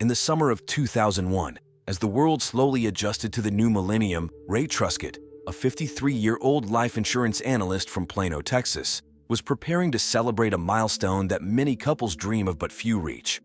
In the summer of 2001, as the world slowly adjusted to the new millennium, Ray Truskett, a 53-year-old life insurance analyst from Plano, Texas, was preparing to celebrate a milestone that many couples dream of but few reach: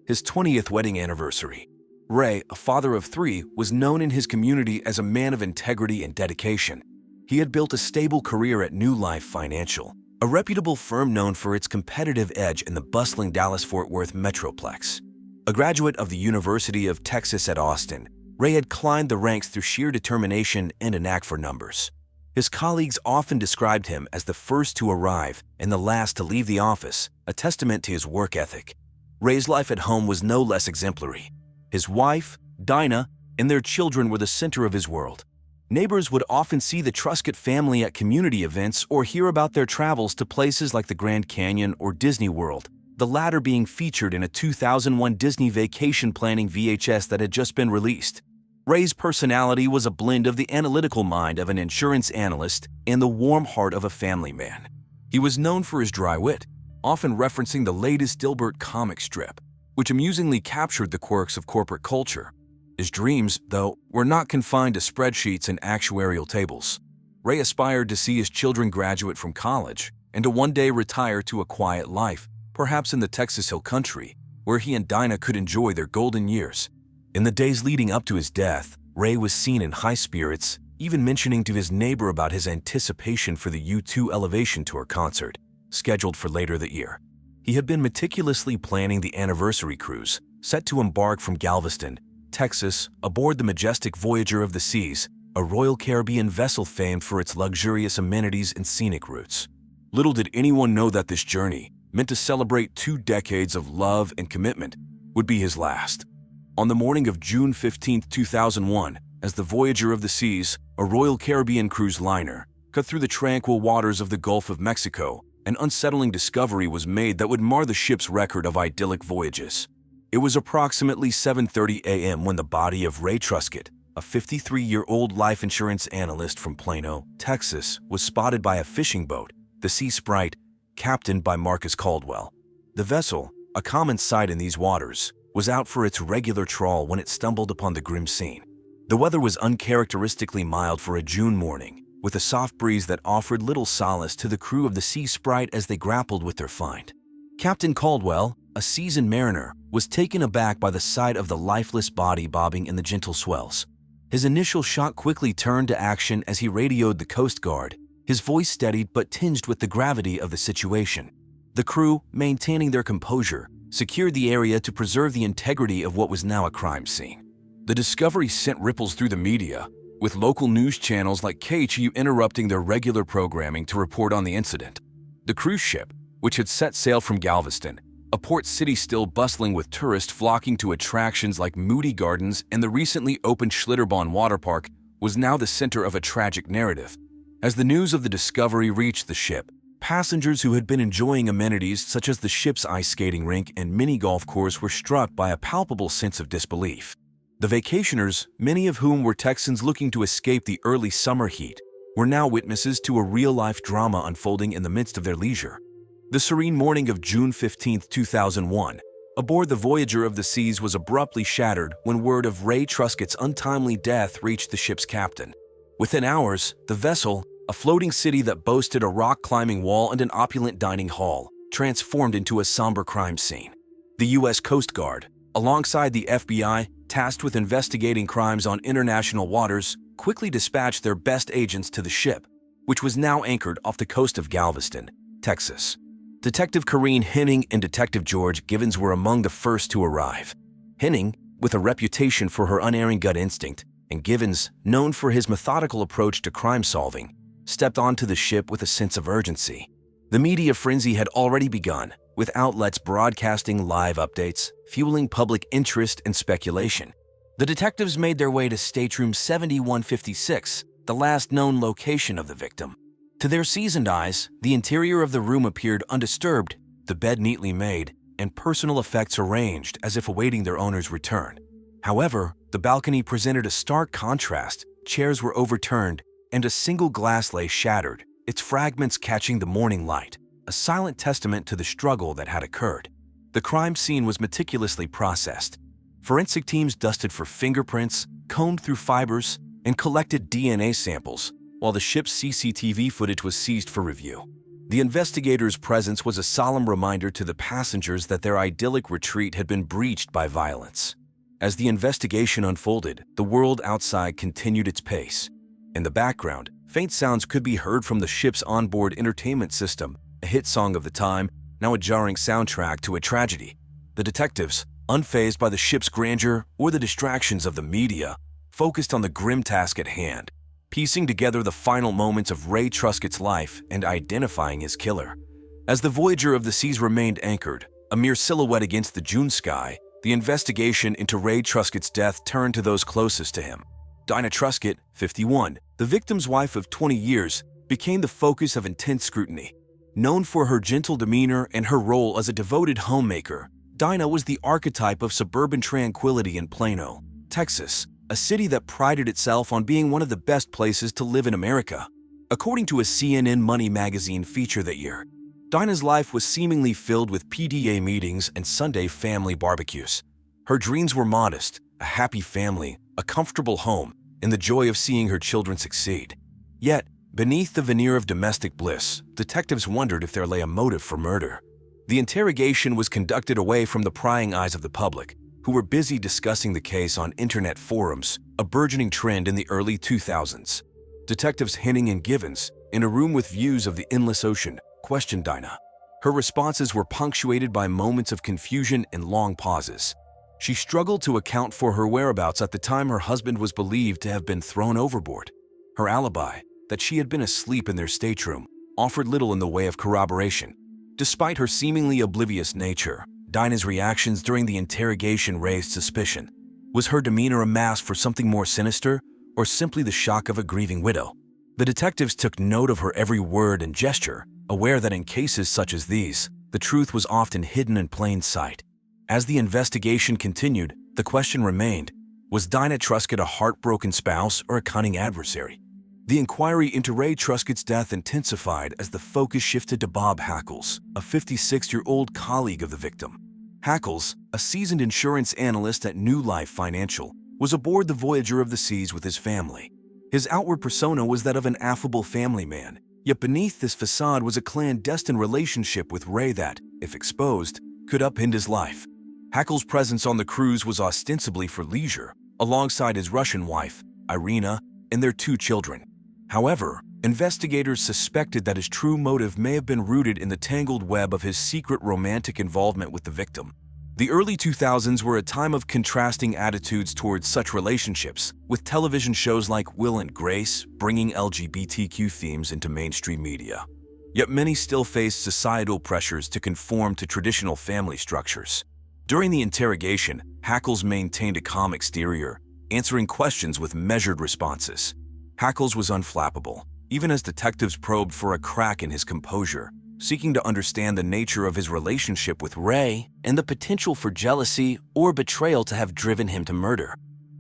his 20th wedding anniversary. Ray, a father of three, was known in his community as a man of integrity and dedication. He had built a stable career at New Life Financial, a reputable firm known for its competitive edge in the bustling Dallas-Fort Worth metroplex. A graduate of the University of Texas at Austin, Ray had climbed the ranks through sheer determination and a knack for numbers. His colleagues often described him as the first to arrive and the last to leave the office, a testament to his work ethic. Ray's life at home was no less exemplary. His wife, Dinah, and their children were the center of his world. Neighbors would often see the Truskett family at community events or hear about their travels to places like the Grand Canyon or Disney World, the latter being featured in a 2001 Disney vacation planning VHS that had just been released. Ray's personality was a blend of the analytical mind of an insurance analyst and the warm heart of a family man. He was known for his dry wit, often referencing the latest Dilbert comic strip, which amusingly captured the quirks of corporate culture. His dreams, though, were not confined to spreadsheets and actuarial tables. Ray aspired to see his children graduate from college and to one day retire to a quiet life, perhaps in the Texas Hill Country, where he and Dinah could enjoy their golden years. In the days leading up to his death, Ray was seen in high spirits, even mentioning to his neighbor about his anticipation for the U2 Elevation Tour concert, scheduled for later that year. He had been meticulously planning the anniversary cruise, set to embark from Galveston, Texas, aboard the majestic Voyager of the Seas, a Royal Caribbean vessel famed for its luxurious amenities and scenic routes. Little did anyone know that this journey, meant to celebrate 2 decades of love and commitment, would be his last. On the morning of June 15, 2001, as the Voyager of the Seas, a Royal Caribbean cruise liner, cut through the tranquil waters of the Gulf of Mexico, an unsettling discovery was made that would mar the ship's record of idyllic voyages. It was approximately 7:30 a.m. when the body of Ray Truskett, a 53-year-old life insurance analyst from Plano, Texas, was spotted by a fishing boat, the Sea Sprite, captained by Marcus Caldwell. The vessel, a common sight in these waters, was out for its regular trawl when it stumbled upon the grim scene. The weather was uncharacteristically mild for a June morning, with a soft breeze that offered little solace to the crew of the Sea Sprite as they grappled with their find. Captain Caldwell, a seasoned mariner, was taken aback by the sight of the lifeless body bobbing in the gentle swells. His initial shock quickly turned to action as he radioed the Coast Guard, his voice steadied but tinged with the gravity of the situation. The crew, maintaining their composure, secured the area to preserve the integrity of what was now a crime scene. The discovery sent ripples through the media, with local news channels like KHU interrupting their regular programming to report on the incident. The cruise ship, which had set sail from Galveston, a port city still bustling with tourists flocking to attractions like Moody Gardens and the recently opened Schlitterbahn Water Park, was now the center of a tragic narrative. As the news of the discovery reached the ship, passengers who had been enjoying amenities such as the ship's ice skating rink and mini golf course were struck by a palpable sense of disbelief. The vacationers, many of whom were Texans looking to escape the early summer heat, were now witnesses to a real-life drama unfolding in the midst of their leisure. The serene morning of June 15, 2001, aboard the Voyager of the Seas was abruptly shattered when word of Ray Truskett's untimely death reached the ship's captain. Within hours, the vessel, a floating city that boasted a rock-climbing wall and an opulent dining hall, transformed into a somber crime scene. The U.S. Coast Guard, alongside the FBI, tasked with investigating crimes on international waters, quickly dispatched their best agents to the ship, which was now anchored off the coast of Galveston, Texas. Detective Corrine Henning and Detective George Givens were among the first to arrive. Henning, with a reputation for her unerring gut instinct, and Givens, known for his methodical approach to crime solving, stepped onto the ship with a sense of urgency. The media frenzy had already begun, with outlets broadcasting live updates, fueling public interest and speculation. The detectives made their way to stateroom 7156, the last known location of the victim. To their seasoned eyes, the interior of the room appeared undisturbed, the bed neatly made, and personal effects arranged as if awaiting their owner's return. However, the balcony presented a stark contrast. Chairs were overturned, and a single glass lay shattered, its fragments catching the morning light, a silent testament to the struggle that had occurred. The crime scene was meticulously processed. Forensic teams dusted for fingerprints, combed through fibers, and collected DNA samples, while the ship's CCTV footage was seized for review. The investigators' presence was a solemn reminder to the passengers that their idyllic retreat had been breached by violence. As the investigation unfolded, the world outside continued its pace. In the background, faint sounds could be heard from the ship's onboard entertainment system, a hit song of the time, now a jarring soundtrack to a tragedy. The detectives, unfazed by the ship's grandeur or the distractions of the media, focused on the grim task at hand, piecing together the final moments of Ray Truskett's life and identifying his killer. As the Voyager of the Seas remained anchored, a mere silhouette against the June sky, the investigation into Ray Truskett's death turned to those closest to him. Dinah Truskett, 51, the victim's wife of 20 years, became the focus of intense scrutiny. Known for her gentle demeanor and her role as a devoted homemaker, Dinah was the archetype of suburban tranquility in Plano, Texas, a city that prided itself on being one of the best places to live in America. According to a CNN Money magazine feature that year, Dinah's life was seemingly filled with PDA meetings and Sunday family barbecues. Her dreams were modest, a happy family, a comfortable home, and the joy of seeing her children succeed. Yet, beneath the veneer of domestic bliss, detectives wondered if there lay a motive for murder. The interrogation was conducted away from the prying eyes of the public, who were busy discussing the case on internet forums, a burgeoning trend in the early 2000s. Detectives Henning and Givens, in a room with views of the endless ocean, questioned Dinah. Her responses were punctuated by moments of confusion and long pauses. She struggled to account for her whereabouts at the time her husband was believed to have been thrown overboard. Her alibi, that she had been asleep in their stateroom, offered little in the way of corroboration. Despite her seemingly oblivious nature, Dinah's reactions during the interrogation raised suspicion. Was her demeanor a mask for something more sinister, or simply the shock of a grieving widow? The detectives took note of her every word and gesture, aware that in cases such as these, the truth was often hidden in plain sight. As the investigation continued, the question remained, was Dinah Truskett a heartbroken spouse or a cunning adversary? The inquiry into Ray Truskett's death intensified as the focus shifted to Bob Hackles, a 56-year-old colleague of the victim. Hackles, a seasoned insurance analyst at New Life Financial, was aboard the Voyager of the Seas with his family. His outward persona was that of an affable family man, yet beneath this facade was a clandestine relationship with Ray that, if exposed, could upend his life. Hackles' presence on the cruise was ostensibly for leisure, alongside his Russian wife, Irina, and their 2 children. However, investigators suspected that his true motive may have been rooted in the tangled web of his secret romantic involvement with the victim. The early 2000s were a time of contrasting attitudes towards such relationships, with television shows like Will and Grace bringing LGBTQ themes into mainstream media. Yet many still faced societal pressures to conform to traditional family structures. During the interrogation, Hackles maintained a calm exterior, answering questions with measured responses. Hackles was unflappable, even as detectives probed for a crack in his composure, seeking to understand the nature of his relationship with Ray and the potential for jealousy or betrayal to have driven him to murder.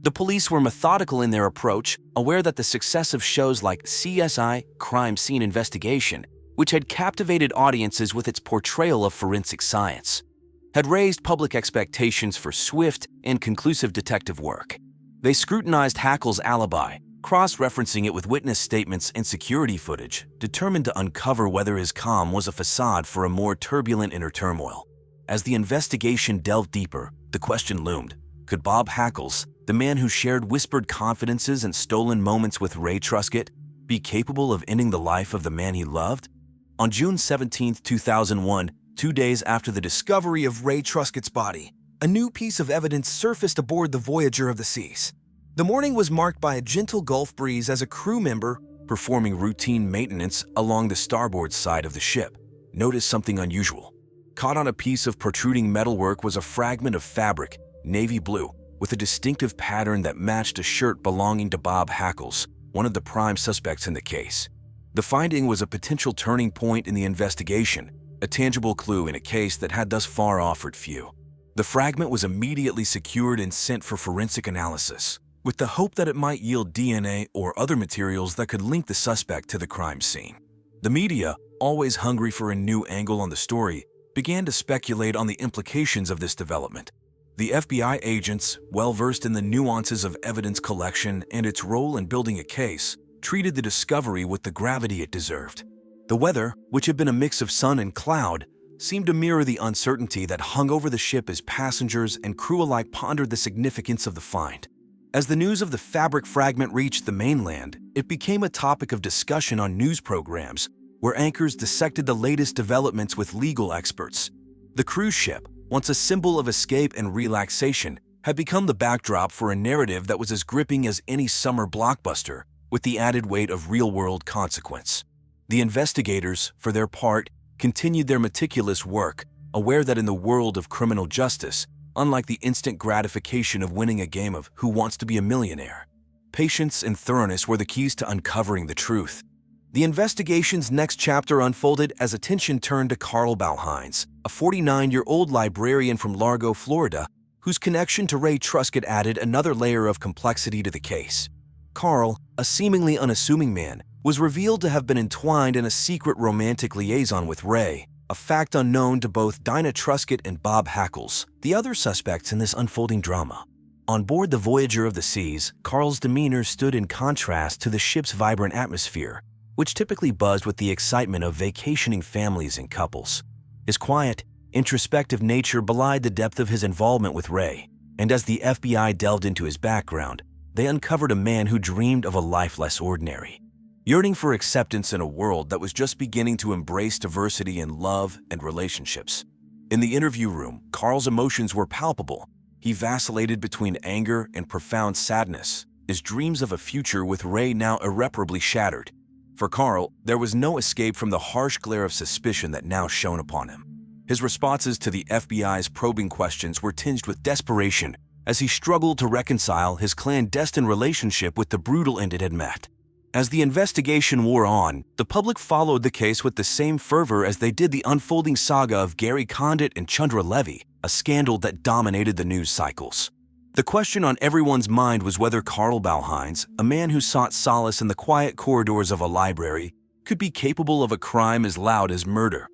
The police were methodical in their approach, aware that the success of shows like CSI, Crime Scene Investigation, which had captivated audiences with its portrayal of forensic science, had raised public expectations for swift and conclusive detective work. They scrutinized Hackles' alibi, cross-referencing it with witness statements and security footage, determined to uncover whether his calm was a facade for a more turbulent inner turmoil. As the investigation delved deeper, the question loomed, could Bob Hackles, the man who shared whispered confidences and stolen moments with Ray Truskett, be capable of ending the life of the man he loved? On June 17, 2001, 2 days after the discovery of Ray Truskett's body, a new piece of evidence surfaced aboard the Voyager of the Seas. The morning was marked by a gentle Gulf breeze as a crew member, performing routine maintenance along the starboard side of the ship, noticed something unusual. Caught on a piece of protruding metalwork was a fragment of fabric, navy blue, with a distinctive pattern that matched a shirt belonging to Bob Hackles, one of the prime suspects in the case. The finding was a potential turning point in the investigation, a tangible clue in a case that had thus far offered few. The fragment was immediately secured and sent for forensic analysis, with the hope that it might yield DNA or other materials that could link the suspect to the crime scene. The media, always hungry for a new angle on the story, began to speculate on the implications of this development. The FBI agents, well-versed in the nuances of evidence collection and its role in building a case, treated the discovery with the gravity it deserved. The weather, which had been a mix of sun and cloud, seemed to mirror the uncertainty that hung over the ship as passengers and crew alike pondered the significance of the find. As the news of the fabric fragment reached the mainland, it became a topic of discussion on news programs, where anchors dissected the latest developments with legal experts. The cruise ship, once a symbol of escape and relaxation, had become the backdrop for a narrative that was as gripping as any summer blockbuster, with the added weight of real-world consequence. The investigators, for their part, continued their meticulous work, aware that in the world of criminal justice, unlike the instant gratification of winning a game of Who Wants to Be a Millionaire, patience and thoroughness were the keys to uncovering the truth. The investigation's next chapter unfolded as attention turned to Carl Bauhines, a 49-year-old librarian from Largo, Florida, whose connection to Ray Truskett added another layer of complexity to the case. Carl, a seemingly unassuming man, was revealed to have been entwined in a secret romantic liaison with Ray, a fact unknown to both Dinah Truskett and Bob Hackles, the other suspects in this unfolding drama. On board the Voyager of the Seas, Carl's demeanor stood in contrast to the ship's vibrant atmosphere, which typically buzzed with the excitement of vacationing families and couples. His quiet, introspective nature belied the depth of his involvement with Ray, and as the FBI delved into his background, they uncovered a man who dreamed of a life less ordinary. Yearning for acceptance in a world that was just beginning to embrace diversity in love and relationships. In the interview room, Carl's emotions were palpable. He vacillated between anger and profound sadness, his dreams of a future with Ray now irreparably shattered. For Carl, there was no escape from the harsh glare of suspicion that now shone upon him. His responses to the FBI's probing questions were tinged with desperation as he struggled to reconcile his clandestine relationship with the brutal end it had met. As the investigation wore on, the public followed the case with the same fervor as they did the unfolding saga of Gary Condit and Chandra Levy, a scandal that dominated the news cycles. The question on everyone's mind was whether Carl Bauhines, a man who sought solace in the quiet corridors of a library, could be capable of a crime as loud as murder.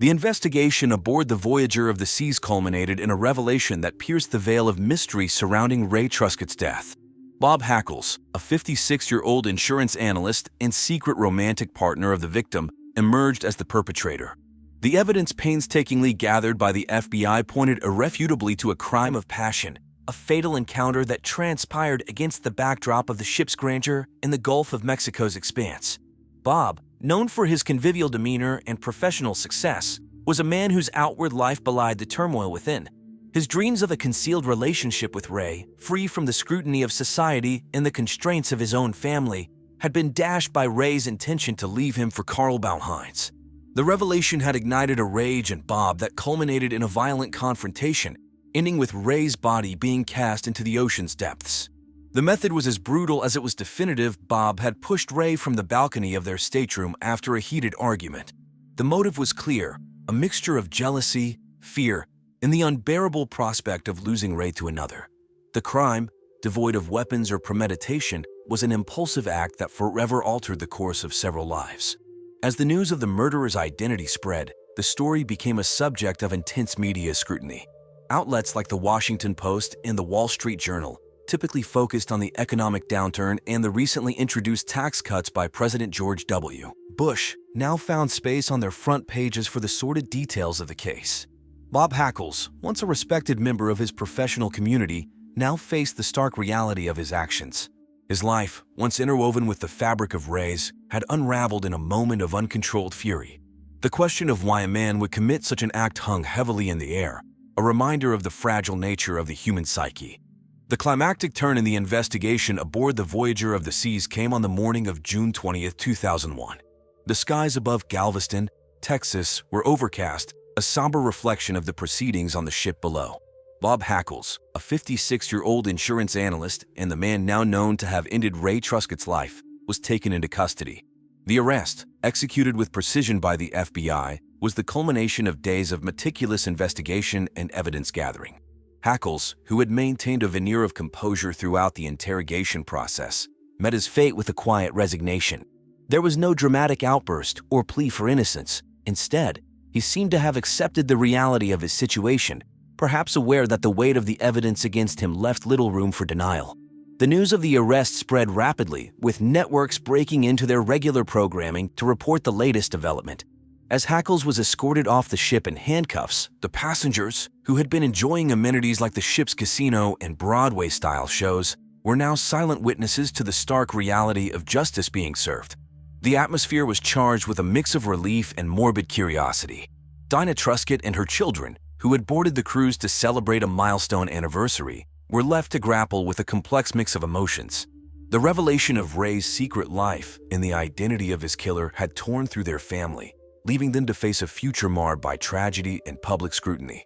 The investigation aboard the Voyager of the Seas culminated in a revelation that pierced the veil of mystery surrounding Ray Truskett's death. Bob Hackles, a 56-year-old insurance analyst and secret romantic partner of the victim, emerged as the perpetrator. The evidence painstakingly gathered by the FBI pointed irrefutably to a crime of passion, a fatal encounter that transpired against the backdrop of the ship's grandeur in the Gulf of Mexico's expanse. Bob, known for his convivial demeanor and professional success, was a man whose outward life belied the turmoil within. His dreams of a concealed relationship with Ray, free from the scrutiny of society and the constraints of his own family, had been dashed by Ray's intention to leave him for Carl Bauhines. The revelation had ignited a rage in Bob that culminated in a violent confrontation, ending with Ray's body being cast into the ocean's depths. The method was as brutal as it was definitive. Bob had pushed Ray from the balcony of their stateroom after a heated argument. The motive was clear, a mixture of jealousy, fear, and the unbearable prospect of losing Ray to another. The crime, devoid of weapons or premeditation, was an impulsive act that forever altered the course of several lives. As the news of the murderer's identity spread, the story became a subject of intense media scrutiny. Outlets like the Washington Post and the Wall Street Journal typically focused on the economic downturn and the recently introduced tax cuts by President George W. Bush, now found space on their front pages for the sordid details of the case. Bob Hackles, once a respected member of his professional community, now faced the stark reality of his actions. His life, once interwoven with the fabric of Ray's, had unraveled in a moment of uncontrolled fury. The question of why a man would commit such an act hung heavily in the air, a reminder of the fragile nature of the human psyche. The climactic turn in the investigation aboard the Voyager of the Seas came on the morning of June 20, 2001. The skies above Galveston, Texas, were overcast, a somber reflection of the proceedings on the ship below. Bob Hackles, a 56-year-old insurance analyst and the man now known to have ended Ray Truskett's life, was taken into custody. The arrest, executed with precision by the FBI, was the culmination of days of meticulous investigation and evidence gathering. Hackles, who had maintained a veneer of composure throughout the interrogation process, met his fate with a quiet resignation. There was no dramatic outburst or plea for innocence. Instead, he seemed to have accepted the reality of his situation perhaps aware that the weight of the evidence against him left little room for denial. The news of the arrest spread rapidly, with networks breaking into their regular programming to report the latest development. As Hackles was escorted off the ship in handcuffs, the passengers, who had been enjoying amenities like the ship's casino and Broadway-style shows, were now silent witnesses to the stark reality of justice being served. The atmosphere was charged with a mix of relief and morbid curiosity. Dinah Truskett and her children, who had boarded the cruise to celebrate a milestone anniversary, were left to grapple with a complex mix of emotions. The revelation of Ray's secret life and the identity of his killer had torn through their family, leaving them to face a future marred by tragedy and public scrutiny.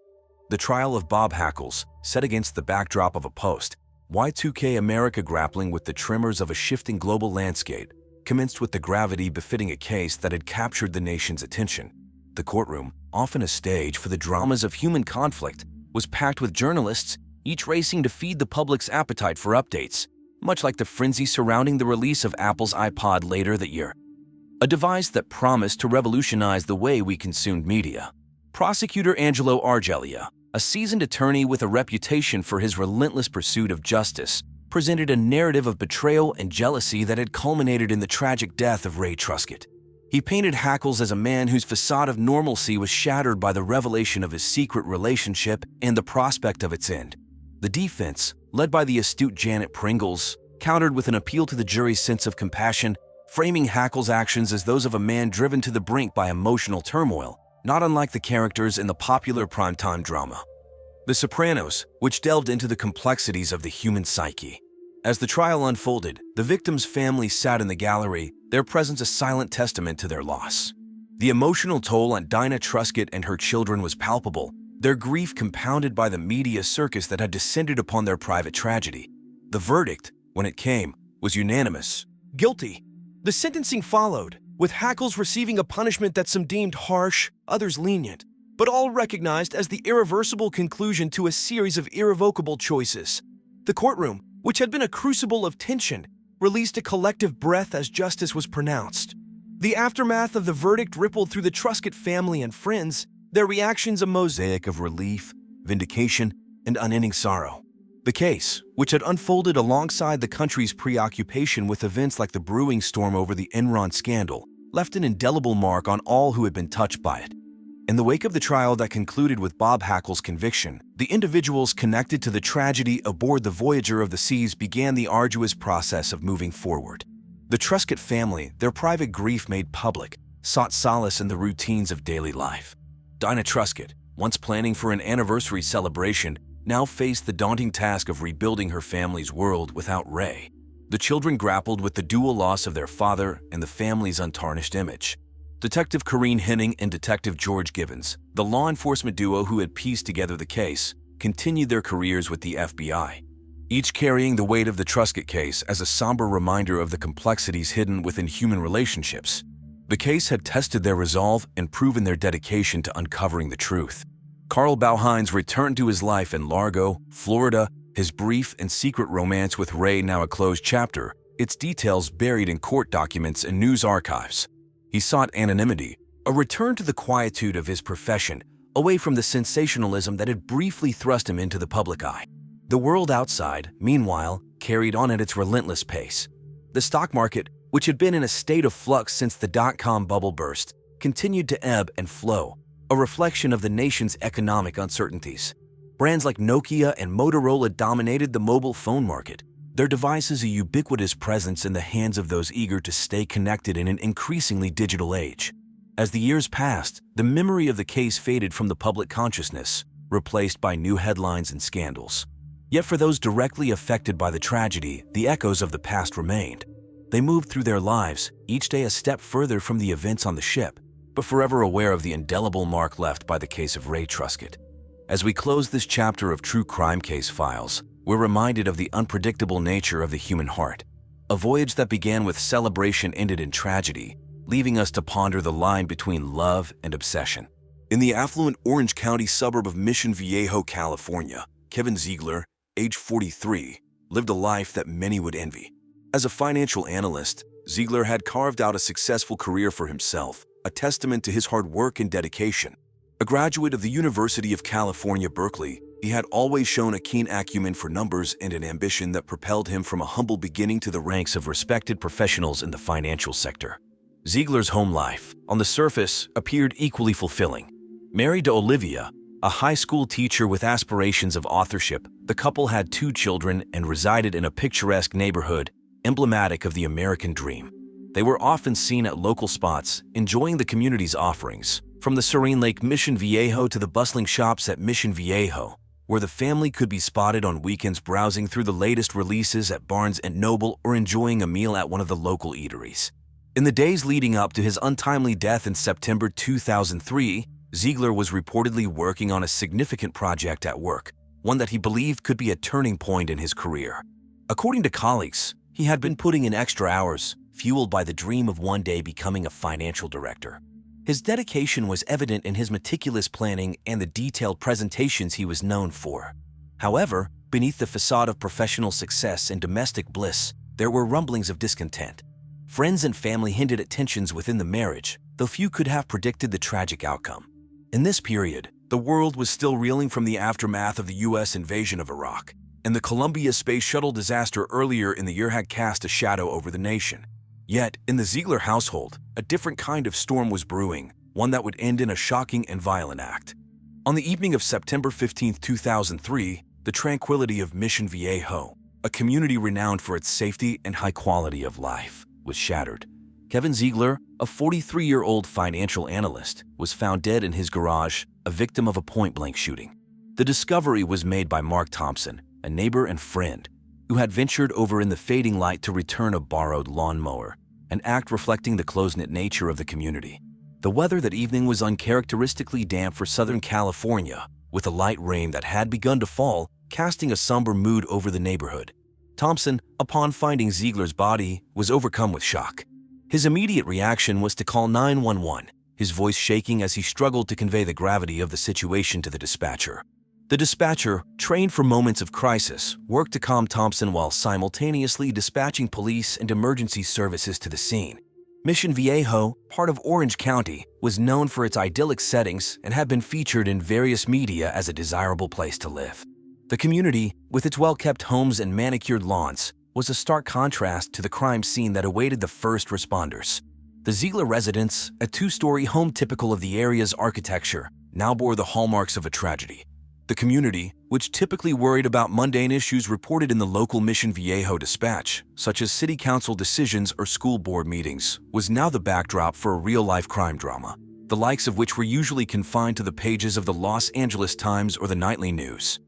The trial of Bob Hackles, set against the backdrop of a post-Y2K America grappling with the tremors of a shifting global landscape, commenced with the gravity befitting a case that had captured the nation's attention. The courtroom, often a stage for the dramas of human conflict, was packed with journalists, each racing to feed the public's appetite for updates, much like the frenzy surrounding the release of Apple's iPod later that year. A device that promised to revolutionize the way we consumed media. Prosecutor Angelo Argelia, a seasoned attorney with a reputation for his relentless pursuit of justice, presented a narrative of betrayal and jealousy that had culminated in the tragic death of Ray Truskett. He painted Hackles as a man whose facade of normalcy was shattered by the revelation of his secret relationship and the prospect of its end. The defense, led by the astute Janet Pringles, countered with an appeal to the jury's sense of compassion, framing Hackles' actions as those of a man driven to the brink by emotional turmoil, not unlike the characters in the popular primetime drama The Sopranos, which delved into the complexities of the human psyche. As the trial unfolded, the victims' families sat in the gallery, their presence a silent testament to their loss. The emotional toll on Dinah Truskett and her children was palpable, their grief compounded by the media circus that had descended upon their private tragedy. The verdict, when it came, was unanimous: guilty. The sentencing followed, with Hackles receiving a punishment that some deemed harsh, others lenient, but all recognized as the irreversible conclusion to a series of irrevocable choices. The courtroom, which had been a crucible of tension, released a collective breath as justice was pronounced. The aftermath of the verdict rippled through the Truskett family and friends, their reactions a mosaic of relief, vindication, and unending sorrow. The case, which had unfolded alongside the country's preoccupation with events like the brewing storm over the Enron scandal, left an indelible mark on all who had been touched by it. In the wake of the trial that concluded with Bob Hackles' conviction, the individuals connected to the tragedy aboard the Voyager of the Seas began the arduous process of moving forward. The Truskett family, their private grief made public, sought solace in the routines of daily life. Dinah Truskett, once planning for an anniversary celebration, now faced the daunting task of rebuilding her family's world without Ray. The children grappled with the dual loss of their father and the family's untarnished image. Detective Corinne Henning and Detective George Gibbons, the law enforcement duo who had pieced together the case, continued their careers with the FBI, each carrying the weight of the Truskett case as a somber reminder of the complexities hidden within human relationships. The case had tested their resolve and proven their dedication to uncovering the truth. Carl Bauhein's return to his life in Largo, Florida, his brief and secret romance with Ray now a closed chapter, its details buried in court documents and news archives. He sought anonymity, a return to the quietude of his profession, away from the sensationalism that had briefly thrust him into the public eye. The world outside, meanwhile, carried on at its relentless pace. The stock market, which had been in a state of flux since the dot-com bubble burst, continued to ebb and flow, a reflection of the nation's economic uncertainties. Brands like Nokia and Motorola dominated the mobile phone market, their devices a ubiquitous presence in the hands of those eager to stay connected in an increasingly digital age. As the years passed, the memory of the case faded from the public consciousness, replaced by new headlines and scandals. Yet for those directly affected by the tragedy, the echoes of the past remained. They moved through their lives, each day a step further from the events on the ship, but forever aware of the indelible mark left by the case of Ray Truskett. As we close this chapter of True Crime Case Files, we're reminded of the unpredictable nature of the human heart. A voyage that began with celebration ended in tragedy, leaving us to ponder the line between love and obsession. In the affluent Orange County suburb of Mission Viejo, California, Kevin Ziegler, age 43, lived a life that many would envy. As a financial analyst, Ziegler had carved out a successful career for himself, a testament to his hard work and dedication. A graduate of the University of California, Berkeley, He had always shown a keen acumen for numbers and an ambition that propelled him from a humble beginning to the ranks of respected professionals in the financial sector. Ziegler's home life, on the surface, appeared equally fulfilling. Married to Olivia, a high school teacher with aspirations of authorship, the couple had 2 children and resided in a picturesque neighborhood, emblematic of the American dream. They were often seen at local spots, enjoying the community's offerings, from the serene Lake Mission Viejo to the bustling shops at Mission Viejo, where the family could be spotted on weekends browsing through the latest releases at Barnes & Noble or enjoying a meal at one of the local eateries. In the days leading up to his untimely death in September 2003, Ziegler was reportedly working on a significant project at work, one that he believed could be a turning point in his career. According to colleagues, he had been putting in extra hours, fueled by the dream of one day becoming a financial director. His dedication was evident in his meticulous planning and the detailed presentations he was known for. However, beneath the facade of professional success and domestic bliss, there were rumblings of discontent. Friends and family hinted at tensions within the marriage, though few could have predicted the tragic outcome. In this period, the world was still reeling from the aftermath of the U.S. invasion of Iraq, and the Columbia Space Shuttle disaster earlier in the year had cast a shadow over the nation. Yet, in the Ziegler household, a different kind of storm was brewing, one that would end in a shocking and violent act. On the evening of September 15, 2003, the tranquility of Mission Viejo, a community renowned for its safety and high quality of life, was shattered. Kevin Ziegler, a 43-year-old financial analyst, was found dead in his garage, a victim of a point-blank shooting. The discovery was made by Mark Thompson, a neighbor and friend, who had ventured over in the fading light to return a borrowed lawnmower, an act reflecting the close-knit nature of the community. The weather that evening was uncharacteristically damp for Southern California, with a light rain that had begun to fall, casting a somber mood over the neighborhood. Thompson, upon finding Ziegler's body, was overcome with shock. His immediate reaction was to call 911, his voice shaking as he struggled to convey the gravity of the situation to the dispatcher. The dispatcher, trained for moments of crisis, worked to calm Thompson while simultaneously dispatching police and emergency services to the scene. Mission Viejo, part of Orange County, was known for its idyllic settings and had been featured in various media as a desirable place to live. The community, with its well-kept homes and manicured lawns, was a stark contrast to the crime scene that awaited the first responders. The Ziegler residence, a 2-story home typical of the area's architecture, now bore the hallmarks of a tragedy. The community, which typically worried about mundane issues reported in the local Mission Viejo dispatch, such as city council decisions or school board meetings, was now the backdrop for a real-life crime drama, the likes of which were usually confined to the pages of the Los Angeles Times or the nightly news.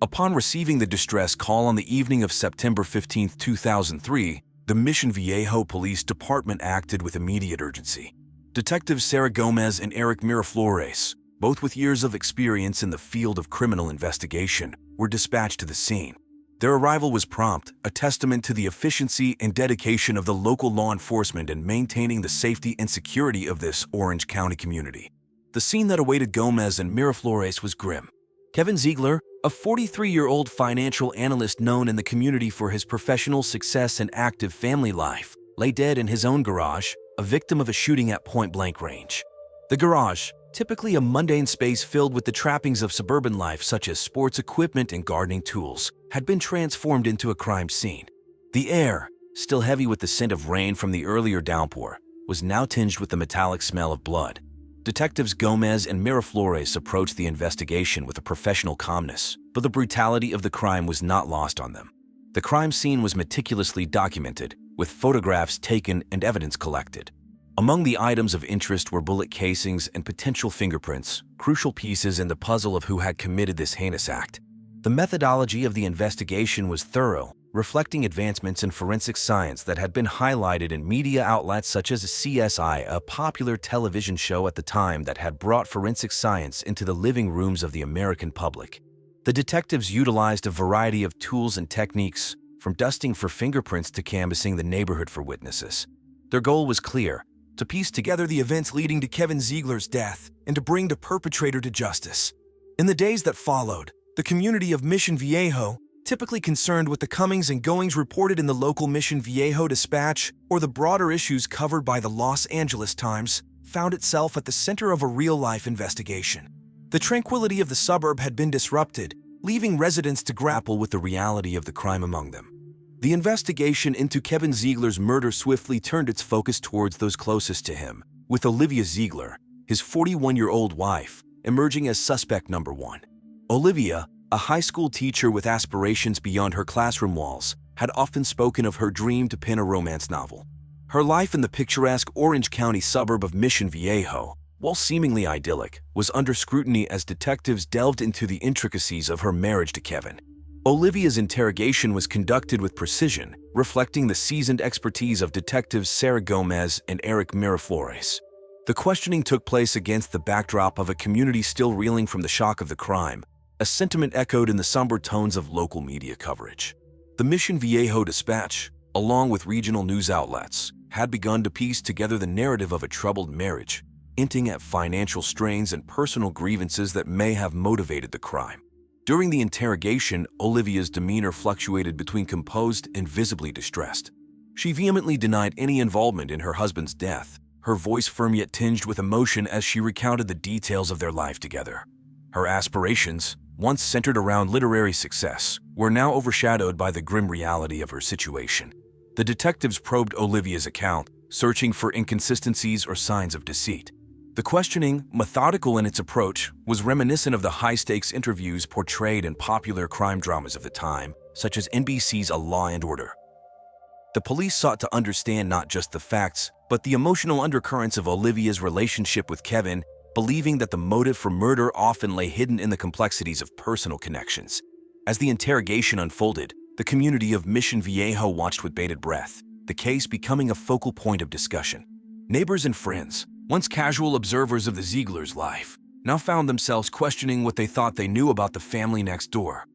Upon receiving the distress call on the evening of September 15, 2003, the Mission Viejo Police Department acted with immediate urgency. Detectives Sarah Gomez and Eric Miraflores, both with years of experience in the field of criminal investigation, were dispatched to the scene. Their arrival was prompt, a testament to the efficiency and dedication of the local law enforcement in maintaining the safety and security of this Orange County community. The scene that awaited Gomez and Miraflores was grim. Kevin Ziegler, a 43-year-old financial analyst known in the community for his professional success and active family life, lay dead in his own garage, a victim of a shooting at point-blank range. The garage, typically a mundane space filled with the trappings of suburban life such as sports equipment and gardening tools, had been transformed into a crime scene. The air, still heavy with the scent of rain from the earlier downpour, was now tinged with the metallic smell of blood. Detectives Gomez and Miraflores approached the investigation with a professional calmness, but the brutality of the crime was not lost on them. The crime scene was meticulously documented, with photographs taken and evidence collected. Among the items of interest were bullet casings and potential fingerprints, crucial pieces in the puzzle of who had committed this heinous act. The methodology of the investigation was thorough, reflecting advancements in forensic science that had been highlighted in media outlets such as CSI, a popular television show at the time that had brought forensic science into the living rooms of the American public. The detectives utilized a variety of tools and techniques, from dusting for fingerprints to canvassing the neighborhood for witnesses. Their goal was clear: to piece together the events leading to Kevin Ziegler's death and to bring the perpetrator to justice. In the days that followed, the community of Mission Viejo, typically concerned with the comings and goings reported in the local Mission Viejo dispatch or the broader issues covered by the Los Angeles Times, found itself at the center of a real-life investigation. The tranquility of the suburb had been disrupted, leaving residents to grapple with the reality of the crime among them. The investigation into Kevin Ziegler's murder swiftly turned its focus towards those closest to him, with Olivia Ziegler, his 41-year-old wife, emerging as suspect number one. Olivia, a high school teacher with aspirations beyond her classroom walls, had often spoken of her dream to pen a romance novel. Her life in the picturesque Orange County suburb of Mission Viejo, while seemingly idyllic, was under scrutiny as detectives delved into the intricacies of her marriage to Kevin. Olivia's interrogation was conducted with precision, reflecting the seasoned expertise of detectives Sarah Gomez and Eric Miraflores. The questioning took place against the backdrop of a community still reeling from the shock of the crime, a sentiment echoed in the somber tones of local media coverage. The Mission Viejo Dispatch, along with regional news outlets, had begun to piece together the narrative of a troubled marriage, hinting at financial strains and personal grievances that may have motivated the crime. During the interrogation, Olivia's demeanor fluctuated between composed and visibly distressed. She vehemently denied any involvement in her husband's death, her voice firm yet tinged with emotion as she recounted the details of their life together. Her aspirations, once centered around literary success, were now overshadowed by the grim reality of her situation. The detectives probed Olivia's account, searching for inconsistencies or signs of deceit. The questioning, methodical in its approach, was reminiscent of the high-stakes interviews portrayed in popular crime dramas of the time, such as NBC's A Law and Order. The police sought to understand not just the facts, but the emotional undercurrents of Olivia's relationship with Kevin, believing that the motive for murder often lay hidden in the complexities of personal connections. As the interrogation unfolded, the community of Mission Viejo watched with bated breath, the case becoming a focal point of discussion. Neighbors and friends, once casual observers of the Ziegler's life, now found themselves questioning what they thought they knew about the family next door.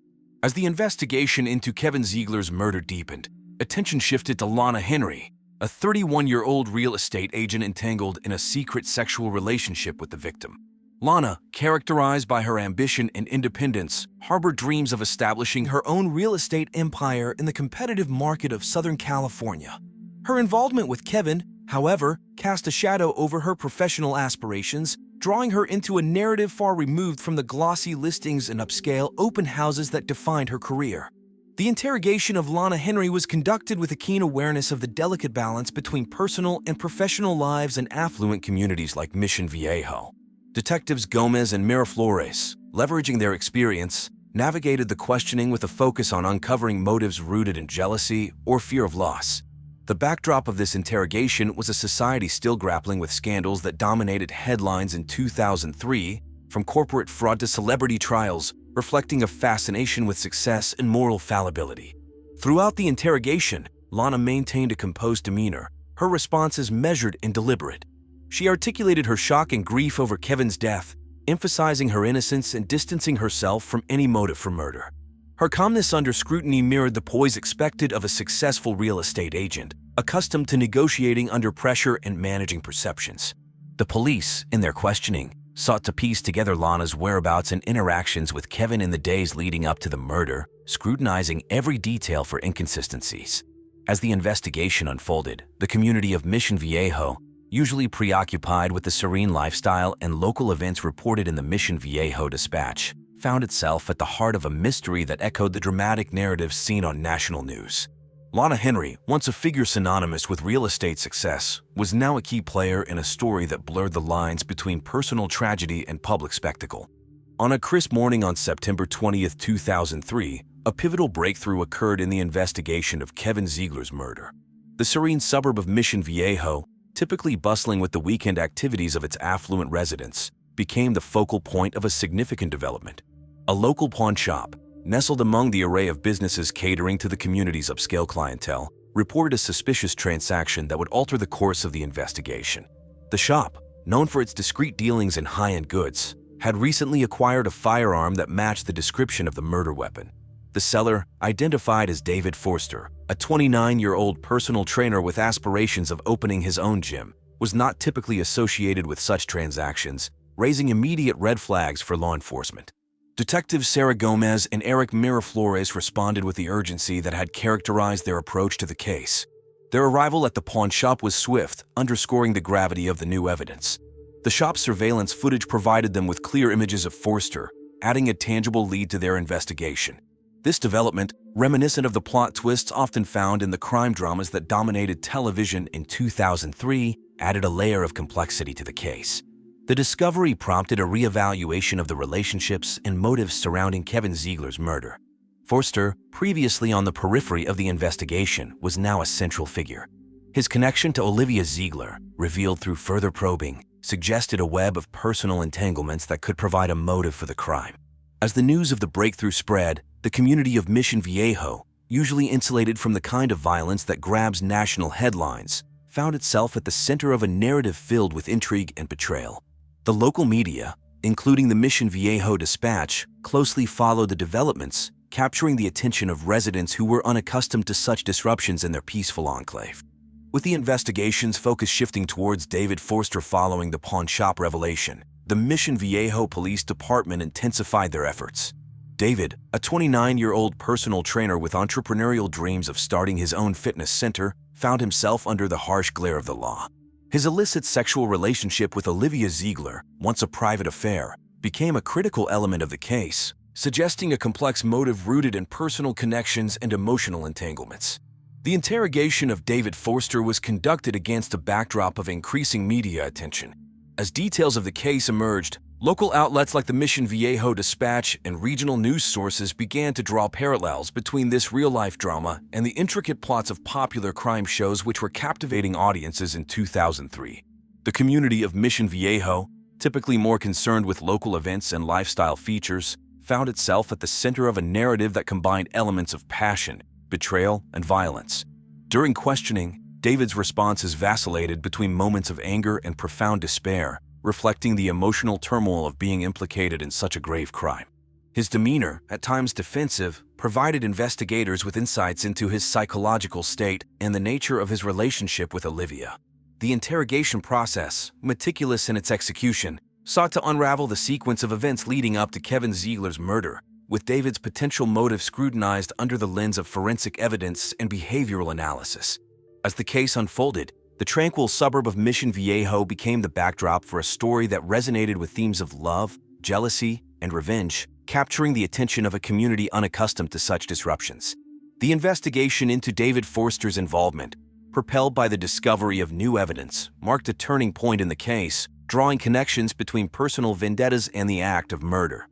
As the investigation into Kevin Ziegler's murder deepened, attention shifted to Lana Henry, a 31-year-old real estate agent entangled in a secret sexual relationship with the victim. Lana, characterized by her ambition and independence, harbored dreams of establishing her own real estate empire in the competitive market of Southern California. Her involvement with Kevin, however, cast a shadow over her professional aspirations, drawing her into a narrative far removed from the glossy listings and upscale open houses that defined her career. The interrogation of Lana Henry was conducted with a keen awareness of the delicate balance between personal and professional lives in affluent communities like Mission Viejo. Detectives Gomez and Miraflores, leveraging their experience, navigated the questioning with a focus on uncovering motives rooted in jealousy or fear of loss. The backdrop of this interrogation was a society still grappling with scandals that dominated headlines in 2003, from corporate fraud to celebrity trials, reflecting a fascination with success and moral fallibility. Throughout the interrogation, Lana maintained a composed demeanor, her responses measured and deliberate. She articulated her shock and grief over Kevin's death, emphasizing her innocence and distancing herself from any motive for murder. Her calmness under scrutiny mirrored the poise expected of a successful real estate agent, accustomed to negotiating under pressure and managing perceptions. The police, in their questioning, sought to piece together Lana's whereabouts and interactions with Kevin in the days leading up to the murder, scrutinizing every detail for inconsistencies. As the investigation unfolded, the community of Mission Viejo, usually preoccupied with the serene lifestyle and local events reported in the Mission Viejo Dispatch, found itself at the heart of a mystery that echoed the dramatic narratives seen on national news. Lana Henry, once a figure synonymous with real estate success, was now a key player in a story that blurred the lines between personal tragedy and public spectacle. On a crisp morning on September 20, 2003, a pivotal breakthrough occurred in the investigation of Kevin Ziegler's murder. The serene suburb of Mission Viejo, typically bustling with the weekend activities of its affluent residents, became the focal point of a significant development. A local pawn shop, nestled among the array of businesses catering to the community's upscale clientele, reported a suspicious transaction that would alter the course of the investigation. The shop, known for its discreet dealings in high-end goods, had recently acquired a firearm that matched the description of the murder weapon. The seller, identified as David Forster, a 29-year-old personal trainer with aspirations of opening his own gym, was not typically associated with such transactions, raising immediate red flags for law enforcement. Detectives Sarah Gomez and Eric Miraflores responded with the urgency that had characterized their approach to the case. Their arrival at the pawn shop was swift, underscoring the gravity of the new evidence. The shop's surveillance footage provided them with clear images of Forster, adding a tangible lead to their investigation. This development, reminiscent of the plot twists often found in the crime dramas that dominated television in 2003, added a layer of complexity to the case. The discovery prompted a reevaluation of the relationships and motives surrounding Kevin Ziegler's murder. Forster, previously on the periphery of the investigation, was now a central figure. His connection to Olivia Ziegler, revealed through further probing, suggested a web of personal entanglements that could provide a motive for the crime. As the news of the breakthrough spread, the community of Mission Viejo, usually insulated from the kind of violence that grabs national headlines, found itself at the center of a narrative filled with intrigue and betrayal. The local media, including the Mission Viejo Dispatch, closely followed the developments, capturing the attention of residents who were unaccustomed to such disruptions in their peaceful enclave. With the investigation's focus shifting towards David Forster following the pawn shop revelation, the Mission Viejo Police Department intensified their efforts. David, a 29-year-old personal trainer with entrepreneurial dreams of starting his own fitness center, found himself under the harsh glare of the law. His illicit sexual relationship with Olivia Ziegler, once a private affair, became a critical element of the case, suggesting a complex motive rooted in personal connections and emotional entanglements. The interrogation of David Forster was conducted against a backdrop of increasing media attention. As details of the case emerged, local outlets like the Mission Viejo Dispatch and regional news sources began to draw parallels between this real-life drama and the intricate plots of popular crime shows which were captivating audiences in 2003. The community of Mission Viejo, typically more concerned with local events and lifestyle features, found itself at the center of a narrative that combined elements of passion, betrayal, and violence. During questioning, David's responses vacillated between moments of anger and profound despair, reflecting the emotional turmoil of being implicated in such a grave crime. His demeanor, at times defensive, provided investigators with insights into his psychological state and the nature of his relationship with Olivia. The interrogation process, meticulous in its execution, sought to unravel the sequence of events leading up to Kevin Ziegler's murder, with David's potential motive scrutinized under the lens of forensic evidence and behavioral analysis. As the case unfolded, the tranquil suburb of Mission Viejo became the backdrop for a story that resonated with themes of love, jealousy, and revenge, capturing the attention of a community unaccustomed to such disruptions. The investigation into David Forster's involvement, propelled by the discovery of new evidence, marked a turning point in the case, drawing connections between personal vendettas and the act of murder.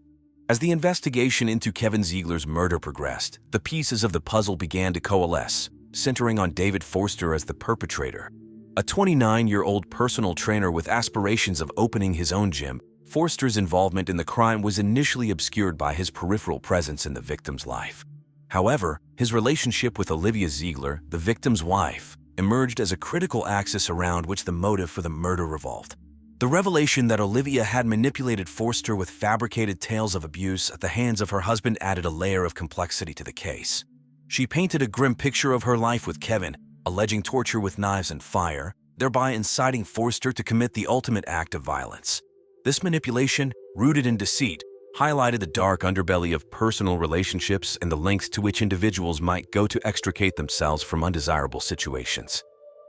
As the investigation into Kevin Ziegler's murder progressed, the pieces of the puzzle began to coalesce, centering on David Forster as the perpetrator. A 29-year-old personal trainer with aspirations of opening his own gym, Forster's involvement in the crime was initially obscured by his peripheral presence in the victim's life. However, his relationship with Olivia Ziegler, the victim's wife, emerged as a critical axis around which the motive for the murder revolved. The revelation that Olivia had manipulated Forster with fabricated tales of abuse at the hands of her husband added a layer of complexity to the case. She painted a grim picture of her life with Kevin, alleging torture with knives and fire, thereby inciting Forster to commit the ultimate act of violence. This manipulation, rooted in deceit, highlighted the dark underbelly of personal relationships and the lengths to which individuals might go to extricate themselves from undesirable situations.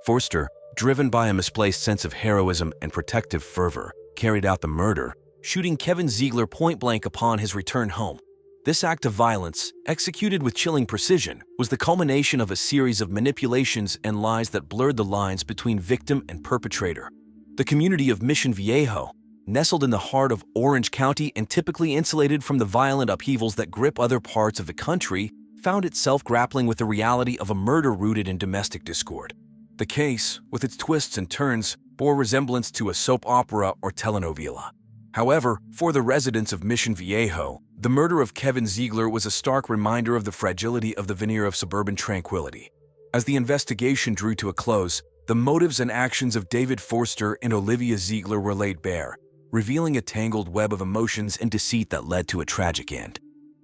Forster, driven by a misplaced sense of heroism and protective fervor, carried out the murder, shooting Kevin Ziegler point-blank upon his return home. This act of violence, executed with chilling precision, was the culmination of a series of manipulations and lies that blurred the lines between victim and perpetrator. The community of Mission Viejo, nestled in the heart of Orange County and typically insulated from the violent upheavals that grip other parts of the country, found itself grappling with the reality of a murder rooted in domestic discord. The case, with its twists and turns, bore resemblance to a soap opera or telenovela. However, for the residents of Mission Viejo, the murder of Kevin Ziegler was a stark reminder of the fragility of the veneer of suburban tranquility. As the investigation drew to a close, the motives and actions of David Forster and Olivia Ziegler were laid bare, revealing a tangled web of emotions and deceit that led to a tragic end.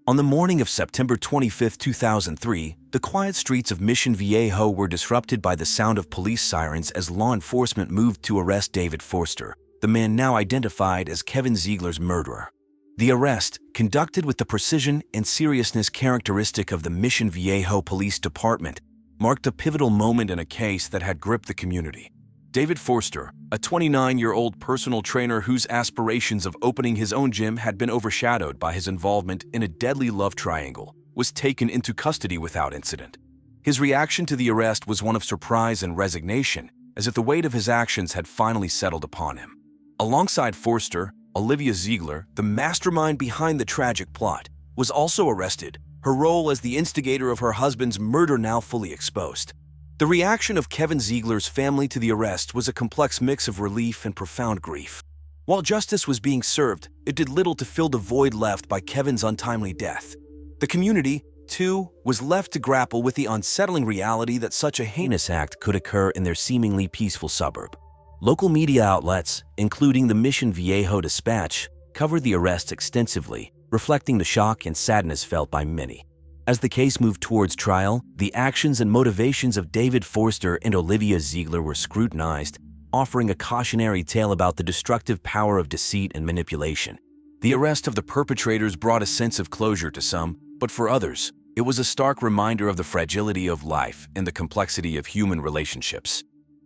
On the morning of September 25, 2003, the quiet streets of Mission Viejo were disrupted by the sound of police sirens as law enforcement moved to arrest David Forster, the man now identified as Kevin Ziegler's murderer. The arrest, conducted with the precision and seriousness characteristic of the Mission Viejo Police Department, marked a pivotal moment in a case that had gripped the community. David Forster, a 29-year-old personal trainer whose aspirations of opening his own gym had been overshadowed by his involvement in a deadly love triangle, was taken into custody without incident. His reaction to the arrest was one of surprise and resignation, as if the weight of his actions had finally settled upon him. Alongside Forster, Olivia Ziegler, the mastermind behind the tragic plot, was also arrested, her role as the instigator of her husband's murder now fully exposed. The reaction of Kevin Ziegler's family to the arrest was a complex mix of relief and profound grief. While justice was being served, it did little to fill the void left by Kevin's untimely death. The community, too, was left to grapple with the unsettling reality that such a heinous act could occur in their seemingly peaceful suburb. Local media outlets, including the Mission Viejo Dispatch, covered the arrest extensively, reflecting the shock and sadness felt by many. As the case moved towards trial, the actions and motivations of David Forster and Olivia Ziegler were scrutinized, offering a cautionary tale about the destructive power of deceit and manipulation. The arrest of the perpetrators brought a sense of closure to some, but for others, it was a stark reminder of the fragility of life and the complexity of human relationships.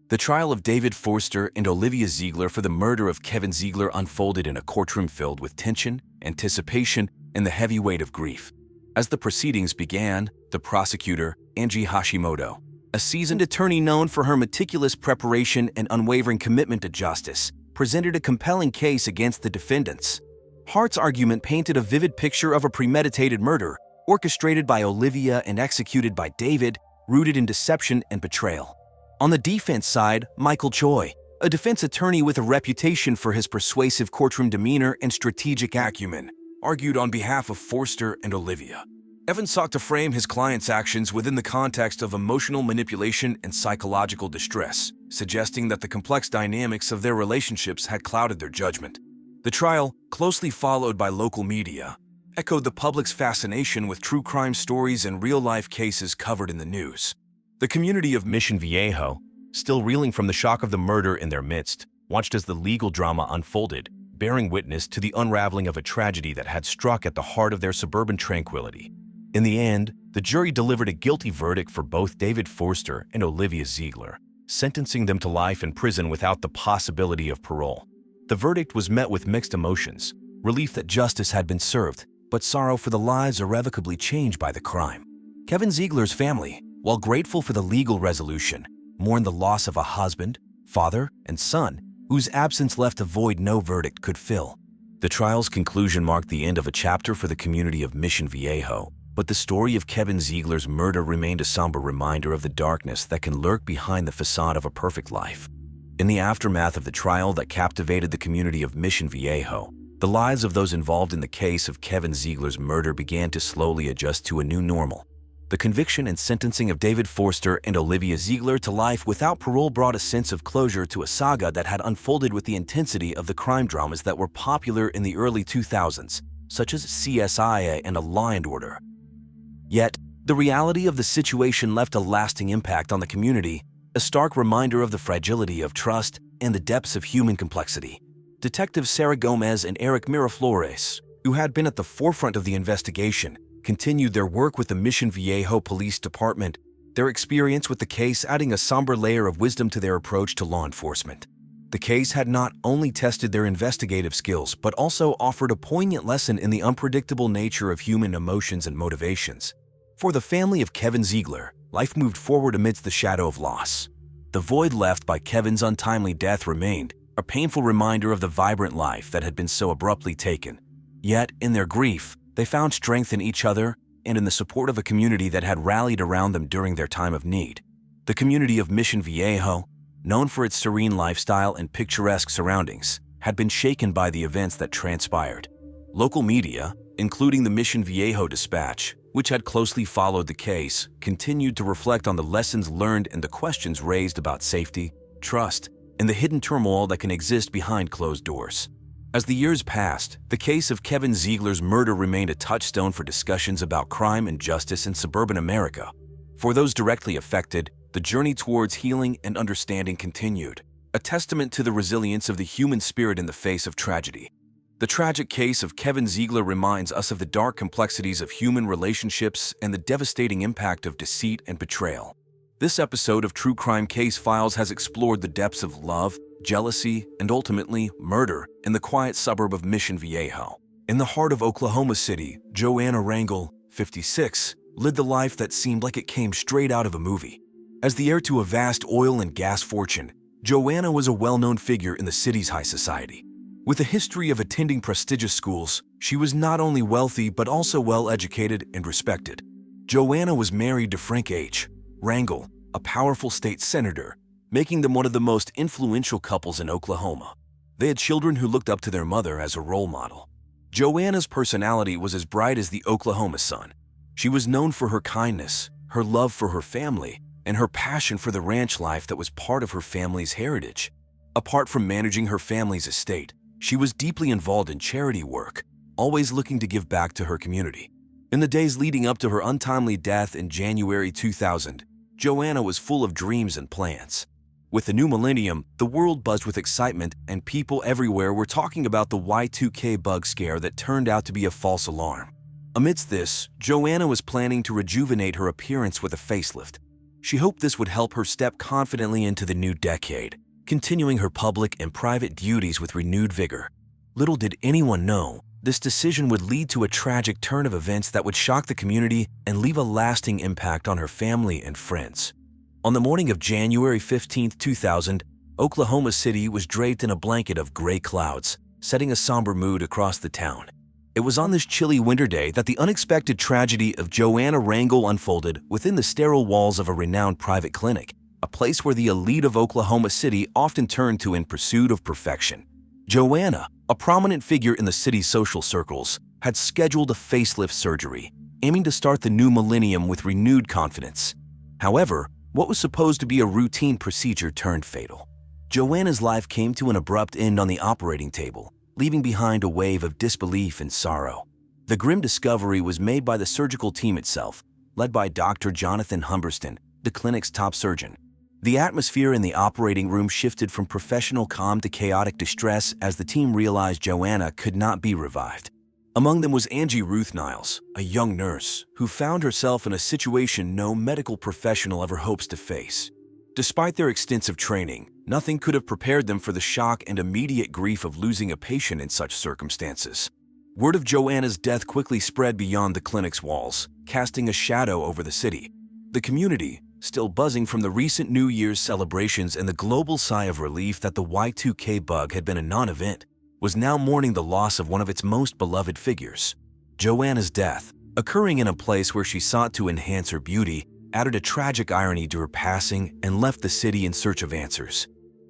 The trial of David Forster and Olivia Ziegler for the murder of Kevin Ziegler unfolded in a courtroom filled with tension, anticipation, and the heavy weight of grief. As the proceedings began, the prosecutor, Angie Hashimoto, a seasoned attorney known for her meticulous preparation and unwavering commitment to justice, presented a compelling case against the defendants. Hart's argument painted a vivid picture of a premeditated murder, orchestrated by Olivia and executed by David, rooted in deception and betrayal. On the defense side, Michael Choi, a defense attorney with a reputation for his persuasive courtroom demeanor and strategic acumen, argued on behalf of Forster and Olivia. Evans sought to frame his client's actions within the context of emotional manipulation and psychological distress, suggesting that the complex dynamics of their relationships had clouded their judgment. The trial, closely followed by local media, echoed the public's fascination with true crime stories and real-life cases covered in the news. The community of Mission Viejo, still reeling from the shock of the murder in their midst, watched as the legal drama unfolded, bearing witness to the unraveling of a tragedy that had struck at the heart of their suburban tranquility. In the end, the jury delivered a guilty verdict for both David Forster and Olivia Ziegler, sentencing them to life in prison without the possibility of parole. The verdict was met with mixed emotions, relief that justice had been served, but sorrow for the lives irrevocably changed by the crime. Kevin Ziegler's family, while grateful for the legal resolution, mourned the loss of a husband, father, and son, whose absence left a void no verdict could fill. The trial's conclusion marked the end of a chapter for the community of Mission Viejo, but the story of Kevin Ziegler's murder remained a somber reminder of the darkness that can lurk behind the facade of a perfect life. In the aftermath of the trial that captivated the community of Mission Viejo, the lives of those involved in the case of Kevin Ziegler's murder began to slowly adjust to a new normal. The conviction and sentencing of David Forster and Olivia Ziegler to life without parole brought a sense of closure to a saga that had unfolded with the intensity of the crime dramas that were popular in the early 2000s, such as CSI and A Law and Order. Yet, the reality of the situation left a lasting impact on the community, a stark reminder of the fragility of trust and the depths of human complexity. Detectives Sarah Gomez and Eric Miraflores, who had been at the forefront of the investigation, continued their work with the Mission Viejo Police Department, their experience with the case adding a somber layer of wisdom to their approach to law enforcement. The case had not only tested their investigative skills, but also offered a poignant lesson in the unpredictable nature of human emotions and motivations. For the family of Kevin Ziegler, life moved forward amidst the shadow of loss. The void left by Kevin's untimely death remained, a painful reminder of the vibrant life that had been so abruptly taken. Yet, in their grief, they found strength in each other and in the support of a community that had rallied around them during their time of need. The community of Mission Viejo, known for its serene lifestyle and picturesque surroundings, had been shaken by the events that transpired. Local media, including the Mission Viejo Dispatch, which had closely followed the case, continued to reflect on the lessons learned and the questions raised about safety, trust, and the hidden turmoil that can exist behind closed doors. As the years passed, the case of Kevin Ziegler's murder remained a touchstone for discussions about crime and justice in suburban America. For those directly affected, the journey towards healing and understanding continued, a testament to the resilience of the human spirit in the face of tragedy. The tragic case of Kevin Ziegler reminds us of the dark complexities of human relationships and the devastating impact of deceit and betrayal. This episode of True Crime Case Files has explored the depths of love, jealousy, and ultimately murder in the quiet suburb of Mission Viejo. In the heart of Oklahoma City, Joanna Rangel, 56, lived the life that seemed like it came straight out of a movie. As the heir to a vast oil and gas fortune, Joanna was a well-known figure in the city's high society. With a history of attending prestigious schools, she was not only wealthy but also well-educated and respected. Joanna was married to Frank H. Rangel, a powerful state senator, making them one of the most influential couples in Oklahoma. They had children who looked up to their mother as a role model. Joanna's personality was as bright as the Oklahoma sun. She was known for her kindness, her love for her family, and her passion for the ranch life that was part of her family's heritage. Apart from managing her family's estate, she was deeply involved in charity work, always looking to give back to her community. In the days leading up to her untimely death in January 2000, Joanna was full of dreams and plans. With the new millennium, the world buzzed with excitement and people everywhere were talking about the Y2K bug scare that turned out to be a false alarm. Amidst this, Joanna was planning to rejuvenate her appearance with a facelift. She hoped this would help her step confidently into the new decade, continuing her public and private duties with renewed vigor. Little did anyone know, this decision would lead to a tragic turn of events that would shock the community and leave a lasting impact on her family and friends. On the morning of January 15, 2000, Oklahoma City was draped in a blanket of gray clouds, setting a somber mood across the town. It was on this chilly winter day that the unexpected tragedy of Joanna Rangel unfolded within the sterile walls of a renowned private clinic, a place where the elite of Oklahoma City often turned to in pursuit of perfection. Joanna, a prominent figure in the city's social circles, had scheduled a facelift surgery, aiming to start the new millennium with renewed confidence. However, what was supposed to be a routine procedure turned fatal. Joanna's life came to an abrupt end on the operating table, leaving behind a wave of disbelief and sorrow. The grim discovery was made by the surgical team itself, led by Dr. Jonathan Humberston, the clinic's top surgeon. The atmosphere in the operating room shifted from professional calm to chaotic distress as the team realized Joanna could not be revived. Among them was Angie Ruth Niles, a young nurse who found herself in a situation no medical professional ever hopes to face. Despite their extensive training, nothing could have prepared them for the shock and immediate grief of losing a patient in such circumstances. Word of Joanna's death quickly spread beyond the clinic's walls, casting a shadow over the city. The community, still buzzing from the recent New Year's celebrations and the global sigh of relief that the Y2K bug had been a non-event, was now mourning the loss of one of its most beloved figures. Joanna's death, occurring in a place where she sought to enhance her beauty, added a tragic irony to her passing and left the city in search of answers.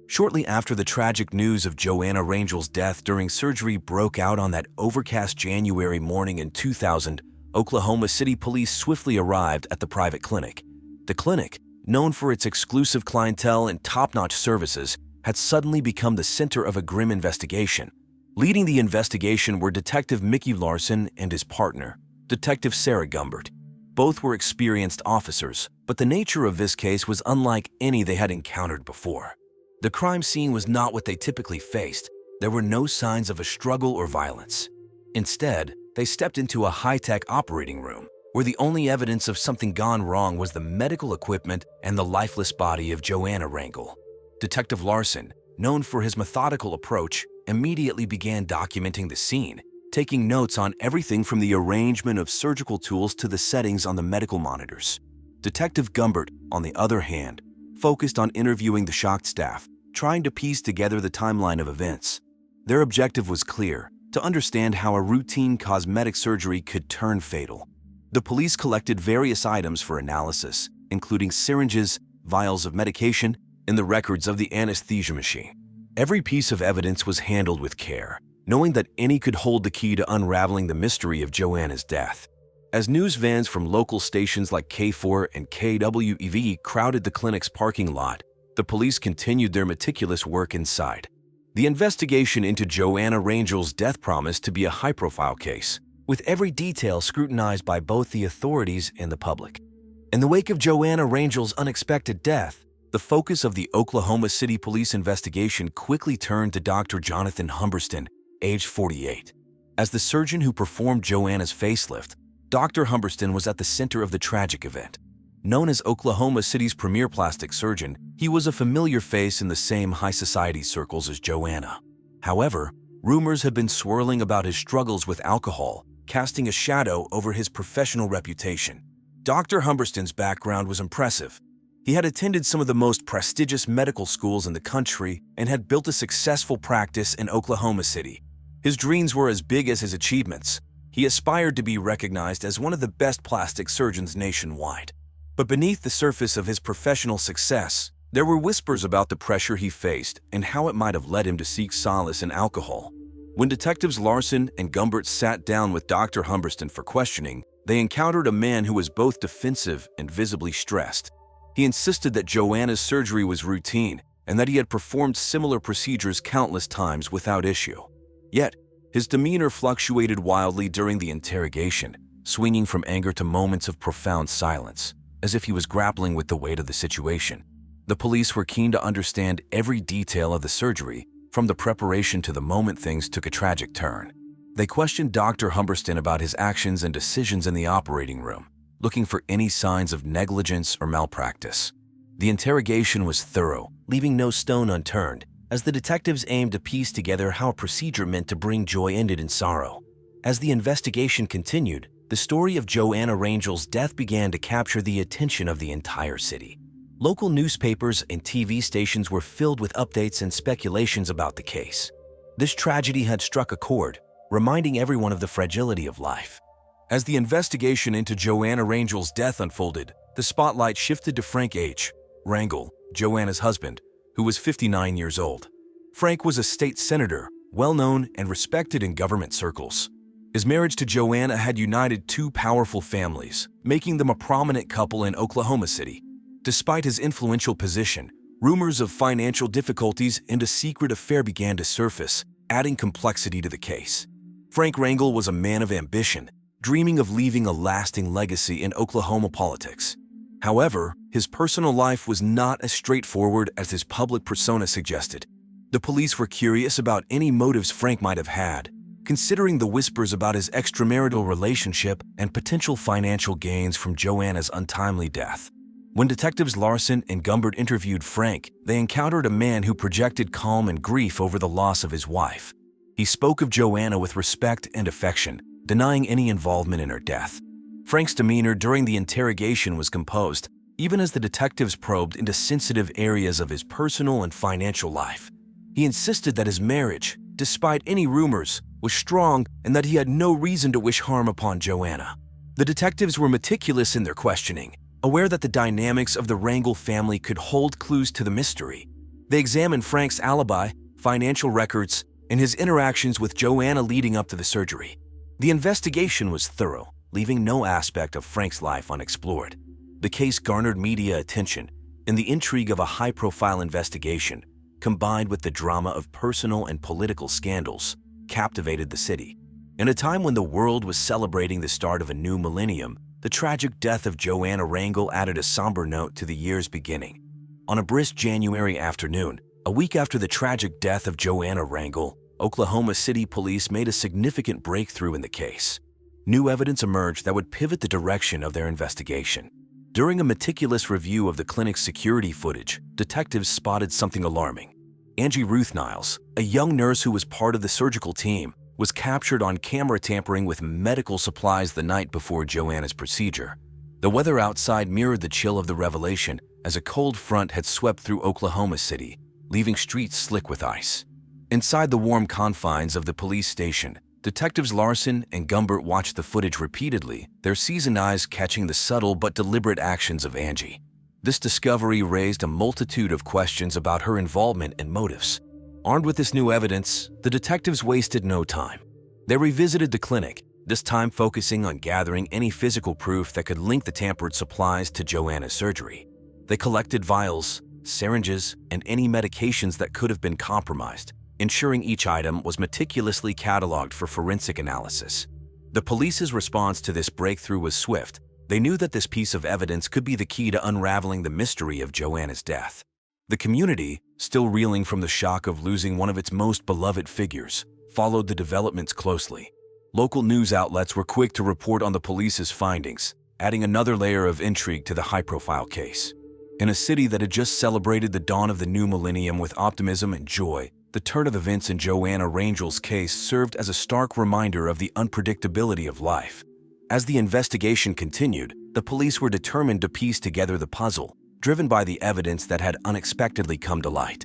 Shortly after the tragic news of Joanna Rangel's death during surgery broke out on that overcast January morning in 2000, Oklahoma City police swiftly arrived at the private clinic. The clinic, known for its exclusive clientele and top-notch services, had suddenly become the center of a grim investigation. Leading the investigation were Detective Mickey Larson and his partner, Detective Sarah Gumbert. Both were experienced officers, but the nature of this case was unlike any they had encountered before. The crime scene was not what they typically faced. There were no signs of a struggle or violence. Instead, they stepped into a high-tech operating room, where the only evidence of something gone wrong was the medical equipment and the lifeless body of Joanna Rangel. Detective Larson, known for his methodical approach, immediately began documenting the scene, taking notes on everything from the arrangement of surgical tools to the settings on the medical monitors. Detective Gumbert, on the other hand, focused on interviewing the shocked staff, trying to piece together the timeline of events. Their objective was clear: to understand how a routine cosmetic surgery could turn fatal. The police collected various items for analysis, including syringes, vials of medication, and the records of the anesthesia machine. Every piece of evidence was handled with care, knowing that any could hold the key to unraveling the mystery of Joanna's death. As news vans from local stations like K4 and KWEV crowded the clinic's parking lot, the police continued their meticulous work inside. The investigation into Joanna Rangel's death promised to be a high-profile case, with every detail scrutinized by both the authorities and the public. In the wake of Joanna Rangel's unexpected death, the focus of the Oklahoma City police investigation quickly turned to Dr. Jonathan Humberston, age 48. As the surgeon who performed Joanna's facelift, Dr. Humberston was at the center of the tragic event. Known as Oklahoma City's premier plastic surgeon, he was a familiar face in the same high society circles as Joanna. However, rumors had been swirling about his struggles with alcohol, casting a shadow over his professional reputation. Dr. Humberston's background was impressive. He had attended some of the most prestigious medical schools in the country and had built a successful practice in Oklahoma City. His dreams were as big as his achievements. He aspired to be recognized as one of the best plastic surgeons nationwide. But beneath the surface of his professional success, there were whispers about the pressure he faced and how it might have led him to seek solace in alcohol. When detectives Larson and Gumbert sat down with Dr. Humberston for questioning, they encountered a man who was both defensive and visibly stressed. He insisted that Joanna's surgery was routine and that he had performed similar procedures countless times without issue. Yet, his demeanor fluctuated wildly during the interrogation, swinging from anger to moments of profound silence, as if he was grappling with the weight of the situation. The police were keen to understand every detail of the surgery, from the preparation to the moment things took a tragic turn. They questioned Dr. Humberston about his actions and decisions in the operating room, looking for any signs of negligence or malpractice. The interrogation was thorough, leaving no stone unturned, as the detectives aimed to piece together how a procedure meant to bring joy ended in sorrow. As the investigation continued, the story of Joanna Rangel's death began to capture the attention of the entire city. Local newspapers and TV stations were filled with updates and speculations about the case. This tragedy had struck a chord, reminding everyone of the fragility of life. As the investigation into Joanna Rangel's death unfolded, the spotlight shifted to Frank H. Rangel, Joanna's husband, who was 59 years old. Frank was a state senator, well-known and respected in government circles. His marriage to Joanna had united two powerful families, making them a prominent couple in Oklahoma City. Despite his influential position, rumors of financial difficulties and a secret affair began to surface, adding complexity to the case. Frank Rangel was a man of ambition, dreaming of leaving a lasting legacy in Oklahoma politics. However, his personal life was not as straightforward as his public persona suggested. The police were curious about any motives Frank might have had, considering the whispers about his extramarital relationship and potential financial gains from Joanna's untimely death. When detectives Larson and Gumbert interviewed Frank, they encountered a man who projected calm and grief over the loss of his wife. He spoke of Joanna with respect and affection, denying any involvement in her death. Frank's demeanor during the interrogation was composed, even as the detectives probed into sensitive areas of his personal and financial life. He insisted that his marriage, despite any rumors, was strong and that he had no reason to wish harm upon Joanna. The detectives were meticulous in their questioning, aware that the dynamics of the Rangel family could hold clues to the mystery. They examined Frank's alibi, financial records, and his interactions with Joanna leading up to the surgery. The investigation was thorough, leaving no aspect of Frank's life unexplored. The case garnered media attention, and the intrigue of a high-profile investigation, combined with the drama of personal and political scandals, captivated the city. In a time when the world was celebrating the start of a new millennium, the tragic death of Joanna Rangel added a somber note to the year's beginning. On a brisk January afternoon, a week after the tragic death of Joanna Rangel, Oklahoma City police made a significant breakthrough in the case. New evidence emerged that would pivot the direction of their investigation. During a meticulous review of the clinic's security footage, detectives spotted something alarming. Angie Ruth Niles, a young nurse who was part of the surgical team, was captured on camera tampering with medical supplies the night before Joanna's procedure. The weather outside mirrored the chill of the revelation as a cold front had swept through Oklahoma City, leaving streets slick with ice. Inside the warm confines of the police station, detectives Larson and Gumbert watched the footage repeatedly, their seasoned eyes catching the subtle but deliberate actions of Angie. This discovery raised a multitude of questions about her involvement and motives. Armed with this new evidence, the detectives wasted no time. They revisited the clinic, this time focusing on gathering any physical proof that could link the tampered supplies to Joanna's surgery. They collected vials, syringes, and any medications that could have been compromised, ensuring each item was meticulously cataloged for forensic analysis. The police's response to this breakthrough was swift. They knew that this piece of evidence could be the key to unraveling the mystery of Joanna's death. The community, still reeling from the shock of losing one of its most beloved figures, followed the developments closely. Local news outlets were quick to report on the police's findings, adding another layer of intrigue to the high-profile case. In a city that had just celebrated the dawn of the new millennium with optimism and joy, the turn of events in Joanna Rangel's case served as a stark reminder of the unpredictability of life. As the investigation continued, the police were determined to piece together the puzzle, driven by the evidence that had unexpectedly come to light.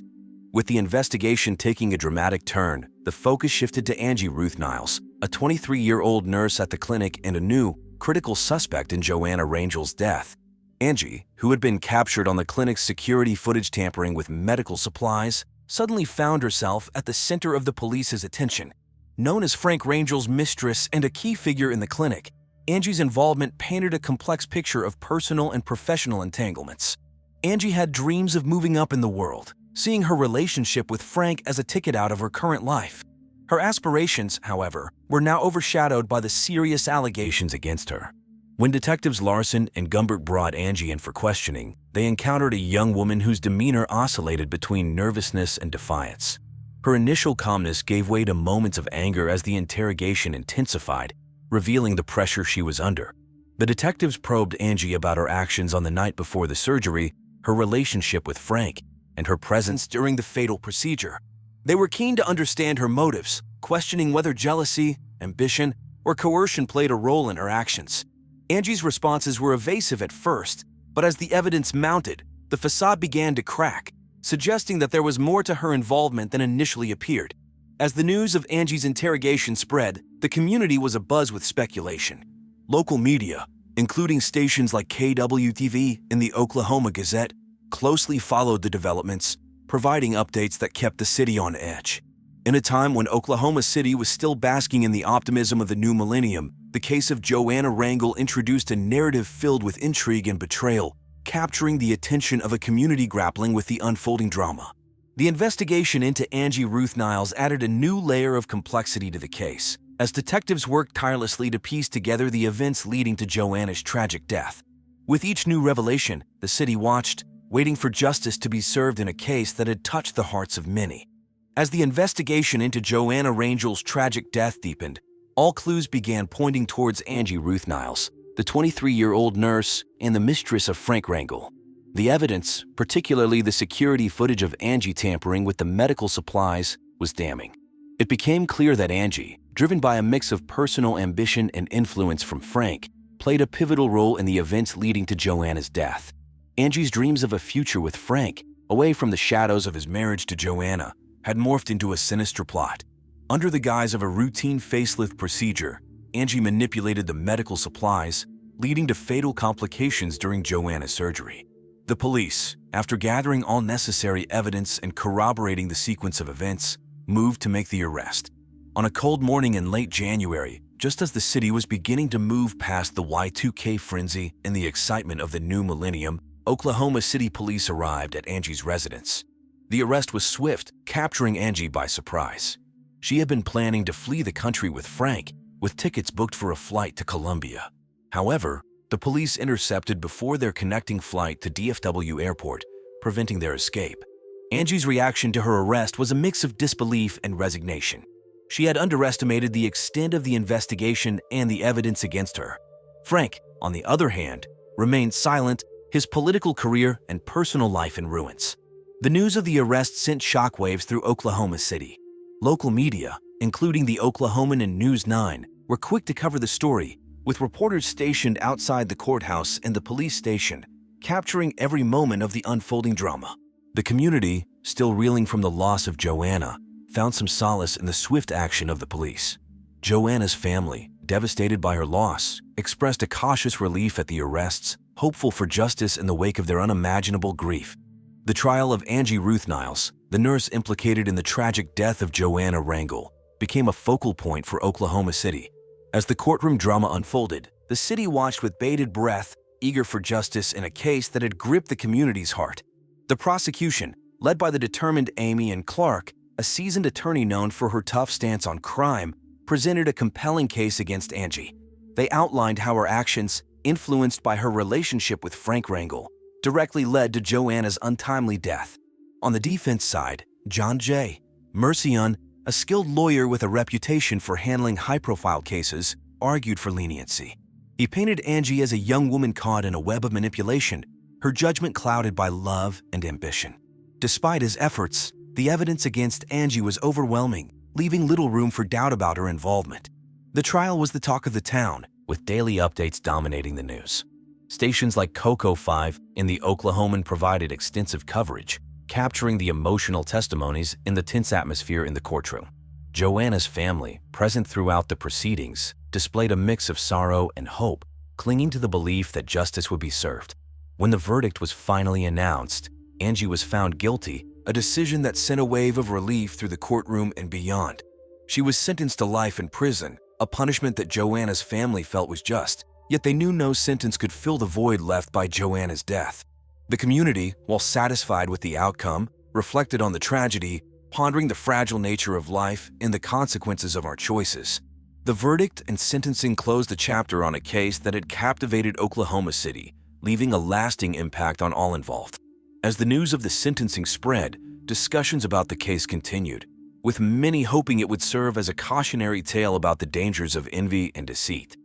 With the investigation taking a dramatic turn, the focus shifted to Angie Ruth Niles, a 23-year-old nurse at the clinic and a new, critical suspect in Joanna Rangel's death. Angie, who had been captured on the clinic's security footage tampering with medical supplies, suddenly found herself at the center of the police's attention. Known as Frank Rangel's mistress and a key figure in the clinic, Angie's involvement painted a complex picture of personal and professional entanglements. Angie had dreams of moving up in the world, seeing her relationship with Frank as a ticket out of her current life. Her aspirations, however, were now overshadowed by the serious allegations against her. When detectives Larson and Gumbert brought Angie in for questioning, they encountered a young woman whose demeanor oscillated between nervousness and defiance. Her initial calmness gave way to moments of anger as the interrogation intensified, revealing the pressure she was under. The detectives probed Angie about her actions on the night before the surgery, her relationship with Frank, and her presence during the fatal procedure. They were keen to understand her motives, questioning whether jealousy, ambition, or coercion played a role in her actions. Angie's responses were evasive at first, but as the evidence mounted, the facade began to crack, suggesting that there was more to her involvement than initially appeared. As the news of Angie's interrogation spread, the community was abuzz with speculation. Local media, including stations like KWTV and the Oklahoma Gazette, closely followed the developments, providing updates that kept the city on edge. In a time when Oklahoma City was still basking in the optimism of the new millennium, the case of Joanna Rangel introduced a narrative filled with intrigue and betrayal, capturing the attention of a community grappling with the unfolding drama. The investigation into Angie Ruth Niles added a new layer of complexity to the case, as detectives worked tirelessly to piece together the events leading to Joanna's tragic death. With each new revelation, the city watched, waiting for justice to be served in a case that had touched the hearts of many. As the investigation into Joanna Rangel's tragic death deepened, all clues began pointing towards Angie Ruth Niles, the 23-year-old nurse and the mistress of Frank Rangel. The evidence, particularly the security footage of Angie tampering with the medical supplies, was damning. It became clear that Angie, driven by a mix of personal ambition and influence from Frank, played a pivotal role in the events leading to Joanna's death. Angie's dreams of a future with Frank, away from the shadows of his marriage to Joanna, had morphed into a sinister plot. Under the guise of a routine facelift procedure, Angie manipulated the medical supplies, leading to fatal complications during Joanna's surgery. The police, after gathering all necessary evidence and corroborating the sequence of events, moved to make the arrest. On a cold morning in late January, just as the city was beginning to move past the Y2K frenzy and the excitement of the new millennium, Oklahoma City police arrived at Angie's residence. The arrest was swift, capturing Angie by surprise. She had been planning to flee the country with Frank, with tickets booked for a flight to Colombia. However, the police intercepted before their connecting flight to DFW Airport, preventing their escape. Angie's reaction to her arrest was a mix of disbelief and resignation. She had underestimated the extent of the investigation and the evidence against her. Frank, on the other hand, remained silent, his political career and personal life in ruins. The news of the arrest sent shockwaves through Oklahoma City. Local media, including the Oklahoman and News 9, were quick to cover the story, with reporters stationed outside the courthouse and the police station, capturing every moment of the unfolding drama. The community, still reeling from the loss of Joanna, found some solace in the swift action of the police. Joanna's family, devastated by her loss, expressed a cautious relief at the arrests, hopeful for justice in the wake of their unimaginable grief. The trial of Angie Ruth Niles, the nurse implicated in the tragic death of Joanna Rangel, became a focal point for Oklahoma City. As the courtroom drama unfolded, the city watched with bated breath, eager for justice in a case that had gripped the community's heart. The prosecution, led by the determined Amy and Clark, a seasoned attorney known for her tough stance on crime, presented a compelling case against Angie. They outlined how her actions, influenced by her relationship with Frank Rangel, directly led to Joanna's untimely death. On the defense side, John J. Mercian, a skilled lawyer with a reputation for handling high-profile cases, argued for leniency. He painted Angie as a young woman caught in a web of manipulation, her judgment clouded by love and ambition. Despite his efforts, the evidence against Angie was overwhelming, leaving little room for doubt about her involvement. The trial was the talk of the town, with daily updates dominating the news. Stations like Coco 5 in the Oklahoman provided extensive coverage, capturing the emotional testimonies in the tense atmosphere in the courtroom. Joanna's family, present throughout the proceedings, displayed a mix of sorrow and hope, clinging to the belief that justice would be served. When the verdict was finally announced, Angie was found guilty, a decision that sent a wave of relief through the courtroom and beyond. She was sentenced to life in prison, a punishment that Joanna's family felt was just, yet they knew no sentence could fill the void left by Joanna's death. The community, while satisfied with the outcome, reflected on the tragedy, pondering the fragile nature of life and the consequences of our choices. The verdict and sentencing closed the chapter on a case that had captivated Oklahoma City, leaving a lasting impact on all involved. As the news of the sentencing spread, discussions about the case continued, with many hoping it would serve as a cautionary tale about the dangers of envy and deceit.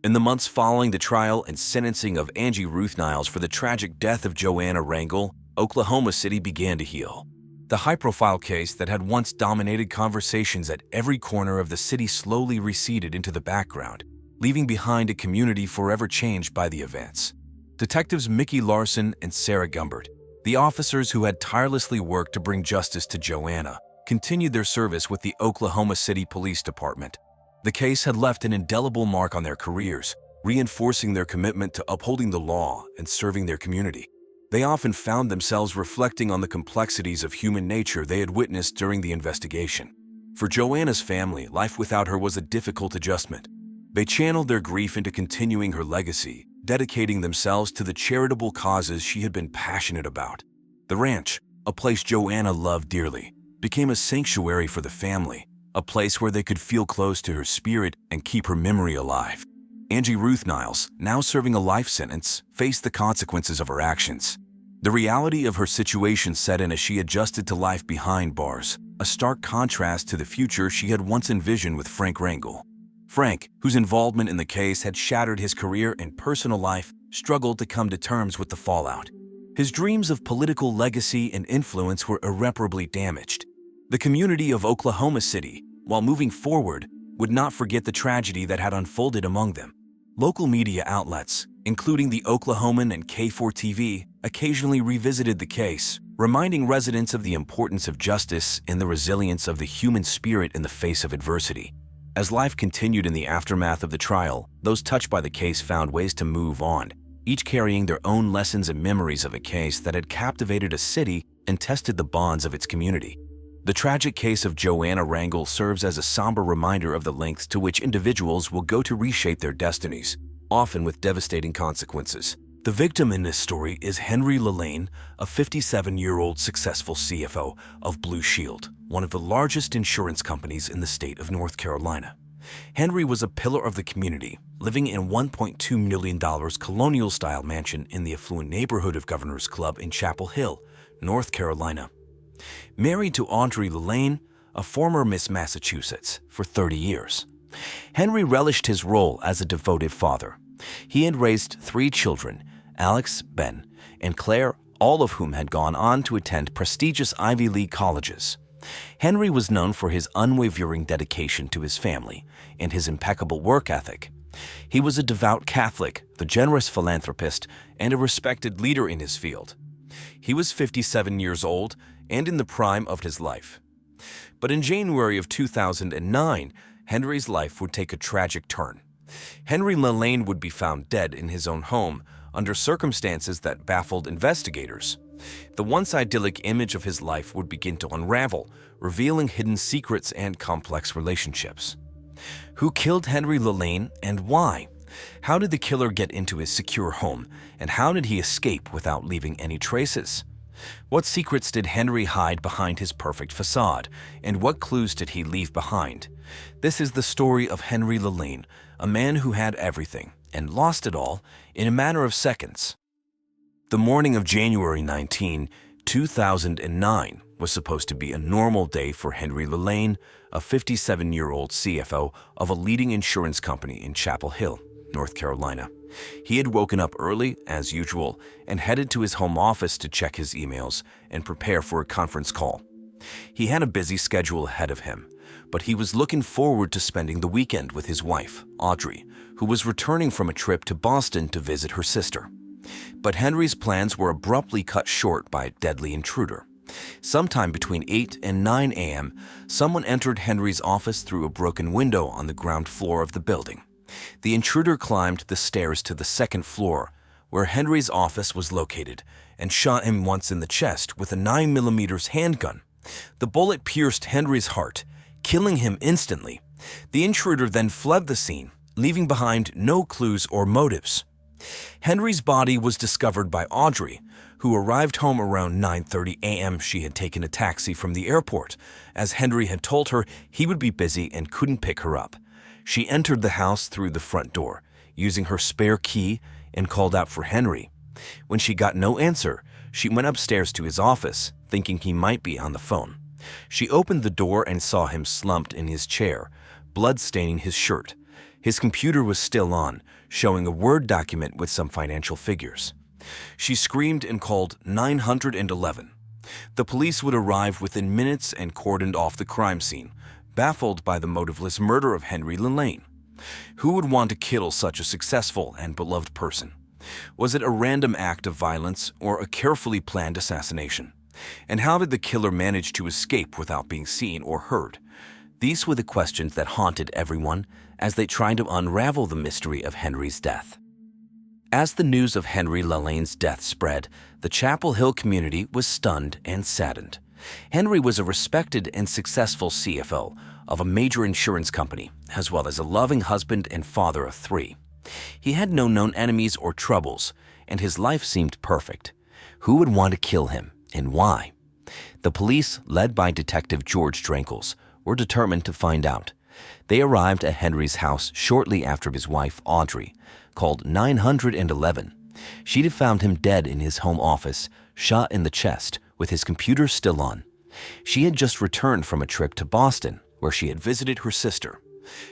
In the months following the trial and sentencing of Angie Ruth Niles for the tragic death of Joanna Rangel, Oklahoma City began to heal. The high-profile case that had once dominated conversations at every corner of the city slowly receded into the background, leaving behind a community forever changed by the events. Detectives Mickey Larson and Sarah Gumbert, the officers who had tirelessly worked to bring justice to Joanna, continued their service with the Oklahoma City Police Department. The case had left an indelible mark on their careers, reinforcing their commitment to upholding the law and serving their community. They often found themselves reflecting on the complexities of human nature they had witnessed during the investigation. For Joanna's family, life without her was a difficult adjustment. They channeled their grief into continuing her legacy, dedicating themselves to the charitable causes she had been passionate about. The ranch, a place Joanna loved dearly, became a sanctuary for the family, a place where they could feel close to her spirit and keep her memory alive. Angie Ruth Niles, now serving a life sentence, faced the consequences of her actions. The reality of her situation set in as she adjusted to life behind bars, a stark contrast to the future she had once envisioned with Frank Rangel. Frank, whose involvement in the case had shattered his career and personal life, struggled to come to terms with the fallout. His dreams of political legacy and influence were irreparably damaged. The community of Oklahoma City, while moving forward, would not forget the tragedy that had unfolded among them. Local media outlets, including the Oklahoman and K4TV, occasionally revisited the case, reminding residents of the importance of justice and the resilience of the human spirit in the face of adversity. As life continued in the aftermath of the trial, those touched by the case found ways to move on, each carrying their own lessons and memories of a case that had captivated a city and tested the bonds of its community. The tragic case of Joanna Rangel serves as a somber reminder of the lengths to which individuals will go to reshape their destinies, often with devastating consequences. The victim in this story is Henry Lillane, a 57-year-old successful CFO of Blue Shield, one of the largest insurance companies in the state of North Carolina. Henry was a pillar of the community, living in a $1.2 million colonial-style mansion in the affluent neighborhood of Governor's Club in Chapel Hill, North Carolina. Married to Audrey Lillane, a former Miss Massachusetts, for 30 years. Henry relished his role as a devoted father. He had raised 3 children, Alex, Ben, and Claire, all of whom had gone on to attend prestigious Ivy League colleges. Henry was known for his unwavering dedication to his family and his impeccable work ethic. He was a devout Catholic, a generous philanthropist, and a respected leader in his field. He was 57 years old and in the prime of his life. But in January of 2009, Henry's life would take a tragic turn. Henry Lillane would be found dead in his own home under circumstances that baffled investigators. The once idyllic image of his life would begin to unravel, revealing hidden secrets and complex relationships. Who killed Henry Lillane and why? How did the killer get into his secure home, and how did he escape without leaving any traces? What secrets did Henry hide behind his perfect facade, and what clues did he leave behind? This is the story of Henry Lillane, a man who had everything and lost it all in a matter of seconds. The morning of January 19, 2009 was supposed to be a normal day for Henry Lillane, a 57-year-old CFO of a leading insurance company in Chapel Hill, North Carolina. He had woken up early, as usual, and headed to his home office to check his emails and prepare for a conference call. He had a busy schedule ahead of him, but he was looking forward to spending the weekend with his wife, Audrey, who was returning from a trip to Boston to visit her sister. But Henry's plans were abruptly cut short by a deadly intruder. Sometime between 8 and 9 a.m., someone entered Henry's office through a broken window on the ground floor of the building. The intruder climbed the stairs to the second floor, where Henry's office was located, and shot him once in the chest with a 9mm handgun. The bullet pierced Henry's heart, killing him instantly. The intruder then fled the scene, leaving behind no clues or motives. Henry's body was discovered by Audrey, who arrived home around 9:30 a.m. She had taken a taxi from the airport, as Henry had told her he would be busy and couldn't pick her up. She entered the house through the front door, using her spare key, and called out for Henry. When she got no answer, she went upstairs to his office, thinking he might be on the phone. She opened the door and saw him slumped in his chair, blood staining his shirt. His computer was still on, showing a Word document with some financial figures. She screamed and called 911. The police would arrive within minutes and cordoned off the crime scene, baffled by the motiveless murder of Henry Lane. Who would want to kill such a successful and beloved person? Was it a random act of violence or a carefully planned assassination? And how did the killer manage to escape without being seen or heard? These were the questions that haunted everyone as they tried to unravel the mystery of Henry's death. As the news of Henry Lane's death spread, the Chapel Hill community was stunned and saddened. Henry was a respected and successful CFO of a major insurance company, as well as a loving husband and father of 3. He had no known enemies or troubles, and his life seemed perfect. Who would want to kill him, and why? The police, led by Detective George Drankles, were determined to find out. They arrived at Henry's house shortly after his wife, Audrey, called 911. She'd have found him dead in his home office, shot in the chest, with his computer still on. She had just returned from a trip to Boston, where she had visited her sister.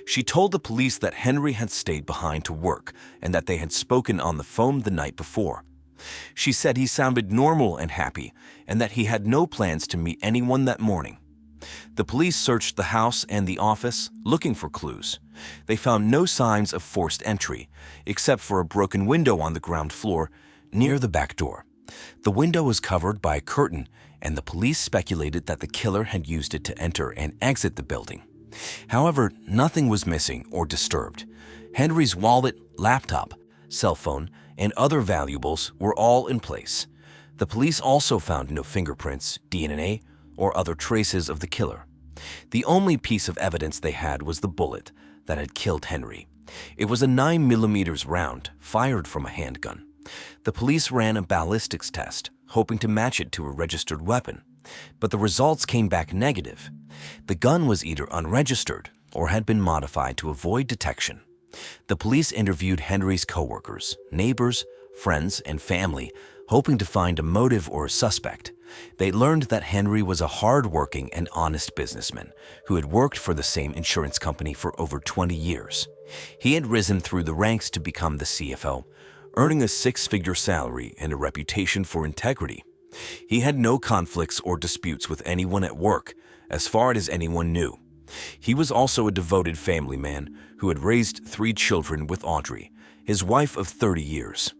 She told the police that Henry had stayed behind to work and that they had spoken on the phone the night before. She said he sounded normal and happy and that he had no plans to meet anyone that morning. The police searched the house and the office, looking for clues. They found no signs of forced entry, except for a broken window on the ground floor near the back door. The window was covered by a curtain, and the police speculated that the killer had used it to enter and exit the building. However, nothing was missing or disturbed. Henry's wallet, laptop, cell phone, and other valuables were all in place. The police also found no fingerprints, DNA, or other traces of the killer. The only piece of evidence they had was the bullet that had killed Henry. It was a 9mm round, fired from a handgun. The police ran a ballistics test, hoping to match it to a registered weapon, but the results came back negative. The gun was either unregistered or had been modified to avoid detection. The police interviewed Henry's coworkers, neighbors, friends, and family, hoping to find a motive or a suspect. They learned that Henry was a hard-working and honest businessman who had worked for the same insurance company for over 20 years. He had risen through the ranks to become the CFO, earning a 6-figure salary and a reputation for integrity. He had no conflicts or disputes with anyone at work, as far as anyone knew. He was also a devoted family man who had raised 3 children with Audrey, his wife of 30 years.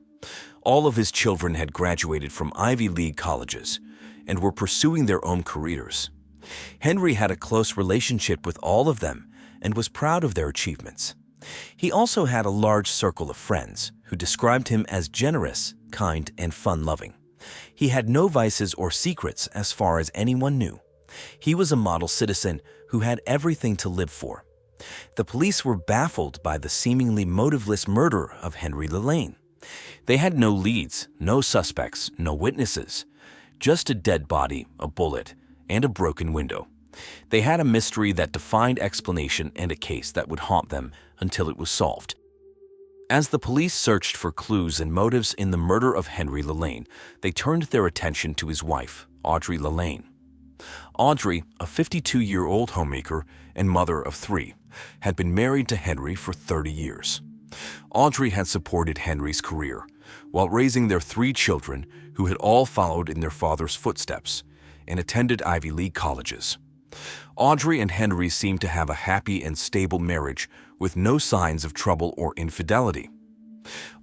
All of his children had graduated from Ivy League colleges and were pursuing their own careers. Henry had a close relationship with all of them and was proud of their achievements. He also had a large circle of friends who described him as generous, kind, and fun-loving. He had no vices or secrets as far as anyone knew. He was a model citizen who had everything to live for. The police were baffled by the seemingly motiveless murder of Henry Lane. They had no leads, no suspects, no witnesses. Just a dead body, a bullet, and a broken window. They had a mystery that defied explanation and a case that would haunt them until it was solved. As the police searched for clues and motives in the murder of Henry Lane, they turned their attention to his wife, Audrey Lane. Audrey, a 52-year-old homemaker and mother of 3, had been married to Henry for 30 years. Audrey had supported Henry's career while raising their 3 children who had all followed in their father's footsteps and attended Ivy League colleges. Audrey and Henry seemed to have a happy and stable marriage with no signs of trouble or infidelity.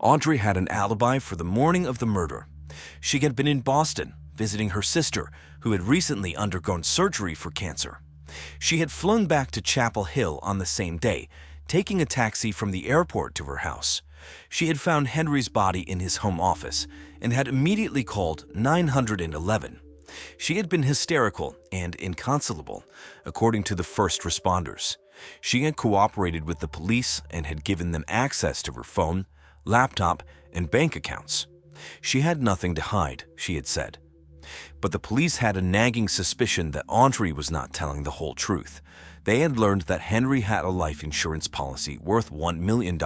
Audrey had an alibi for the morning of the murder. She had been in Boston visiting her sister, who had recently undergone surgery for cancer. She had flown back to Chapel Hill on the same day, taking a taxi from the airport to her house. She had found Henry's body in his home office and had immediately called 911. She had been hysterical and inconsolable, according to the first responders. She had cooperated with the police and had given them access to her phone, laptop, and bank accounts. She had nothing to hide, she had said. But the police had a nagging suspicion that Audrey was not telling the whole truth. They had learned that Henry had a life insurance policy worth $1 million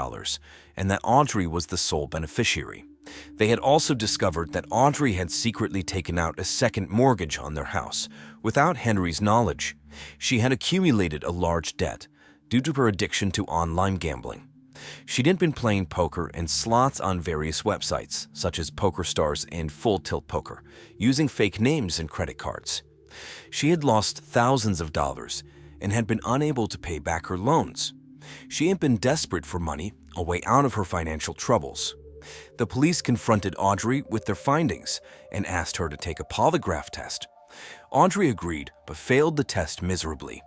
and that Audrey was the sole beneficiary. They had also discovered that Audrey had secretly taken out a second mortgage on their house without Henry's knowledge. She had accumulated a large debt due to her addiction to online gambling. She'd been playing poker and slots on various websites, such as PokerStars and Full Tilt Poker, using fake names and credit cards. She had lost thousands of dollars and had been unable to pay back her loans. She had been desperate for money, a way out of her financial troubles. The police confronted Audrey with their findings and asked her to take a polygraph test. Audrey agreed, but failed the test miserably.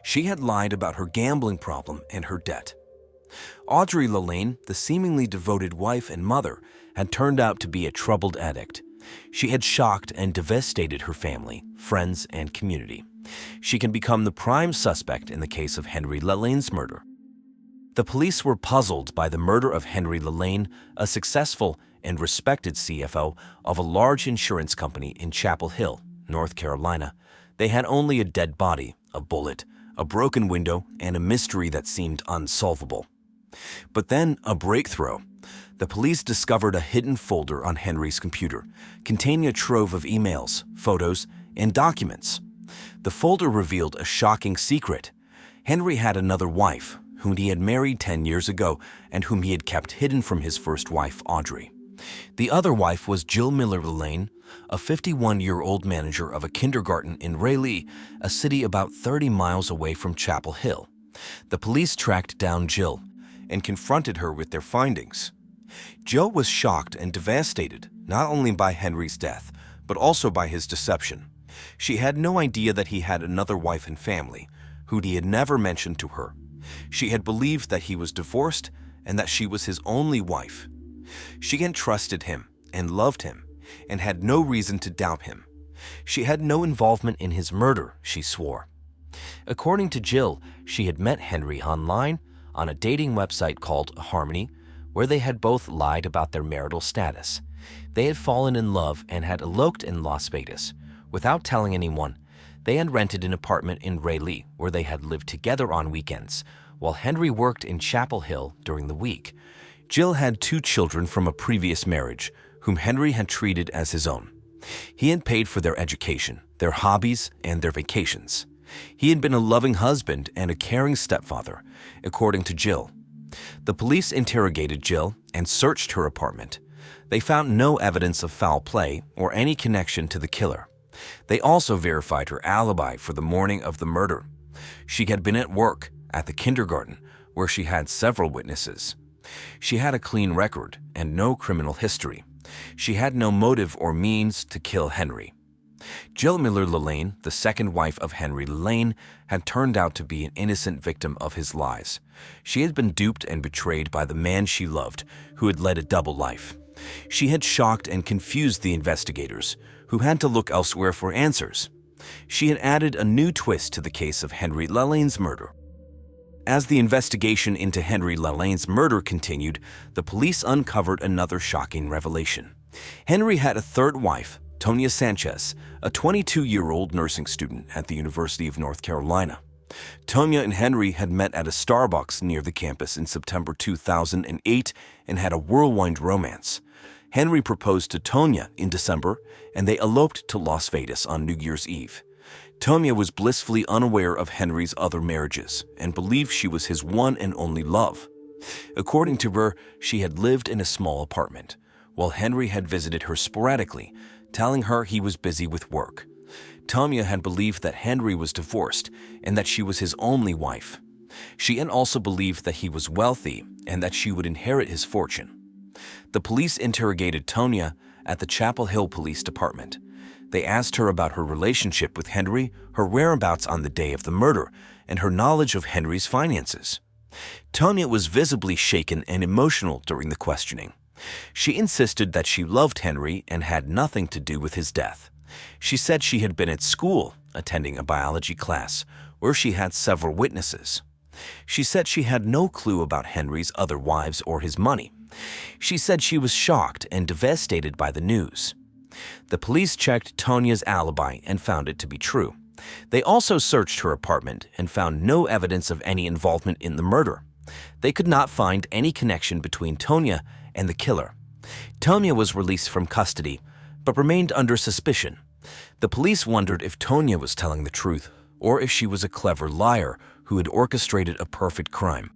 She had lied about her gambling problem and her debt. Audrey Lalaine, the seemingly devoted wife and mother, had turned out to be a troubled addict. She had shocked and devastated her family, friends, and community. She can become the prime suspect in the case of Henry Lalaine's murder. The police were puzzled by the murder of Henry Lalaine, a successful and respected CFO of a large insurance company in Chapel Hill, North Carolina. They had only a dead body, a bullet, a broken window, and a mystery that seemed unsolvable. But then a breakthrough. The police discovered a hidden folder on Henry's computer, containing a trove of emails, photos, and documents. The folder revealed a shocking secret. Henry had another wife, whom he had married 10 years ago and whom he had kept hidden from his first wife, Audrey. The other wife was Jill Miller Lalaine, a 51-year-old manager of a kindergarten in Raleigh, a city about 30 miles away from Chapel Hill. The police tracked down Jill and confronted her with their findings. Jill was shocked and devastated, not only by Henry's death, but also by his deception. She had no idea that he had another wife and family, who he had never mentioned to her. She had believed that he was divorced and that she was his only wife. She had trusted him and loved him and had no reason to doubt him. She had no involvement in his murder, she swore. According to Jill, she had met Henry online on a dating website called Harmony, where they had both lied about their marital status. They had fallen in love and had eloped in Las Vegas. Without telling anyone, they had rented an apartment in Raleigh where they had lived together on weekends, while Henry worked in Chapel Hill during the week. Jill had 2 children from a previous marriage, whom Henry had treated as his own. He had paid for their education, their hobbies, and their vacations. He had been a loving husband and a caring stepfather, according to Jill. The police interrogated Jill and searched her apartment. They found no evidence of foul play or any connection to the killer. They also verified her alibi for the morning of the murder. She had been at work at the kindergarten, where she had several witnesses. She had a clean record and no criminal history. She had no motive or means to kill Henry. Jill Miller Lalaine, the second wife of Henry Lalaine, had turned out to be an innocent victim of his lies. She had been duped and betrayed by the man she loved, who had led a double life. She had shocked and confused the investigators, who had to look elsewhere for answers. She had added a new twist to the case of Henry Lalaine's murder. As the investigation into Henry Lalaine's murder continued, the police uncovered another shocking revelation. Henry had a third wife, Tonya Sanchez, a 22-year-old nursing student at the University of North Carolina. Tonya and Henry had met at a Starbucks near the campus in September 2008 and had a whirlwind romance. Henry proposed to Tonya in December, and they eloped to Las Vegas on New Year's Eve. Tonya was blissfully unaware of Henry's other marriages and believed she was his one and only love. According to her, she had lived in a small apartment, while Henry had visited her sporadically, telling her he was busy with work. Tonya had believed that Henry was divorced and that she was his only wife. She had also believed that he was wealthy and that she would inherit his fortune. The police interrogated Tonya at the Chapel Hill Police Department. They asked her about her relationship with Henry, her whereabouts on the day of the murder, and her knowledge of Henry's finances. Tonya was visibly shaken and emotional during the questioning. She insisted that she loved Henry and had nothing to do with his death. She said she had been at school, attending a biology class, where she had several witnesses. She said she had no clue about Henry's other wives or his money. She said she was shocked and devastated by the news. The police checked Tonya's alibi and found it to be true. They also searched her apartment and found no evidence of any involvement in the murder. They could not find any connection between Tonya and the killer. Tonya was released from custody, but remained under suspicion. The police wondered if Tonya was telling the truth or if she was a clever liar who had orchestrated a perfect crime.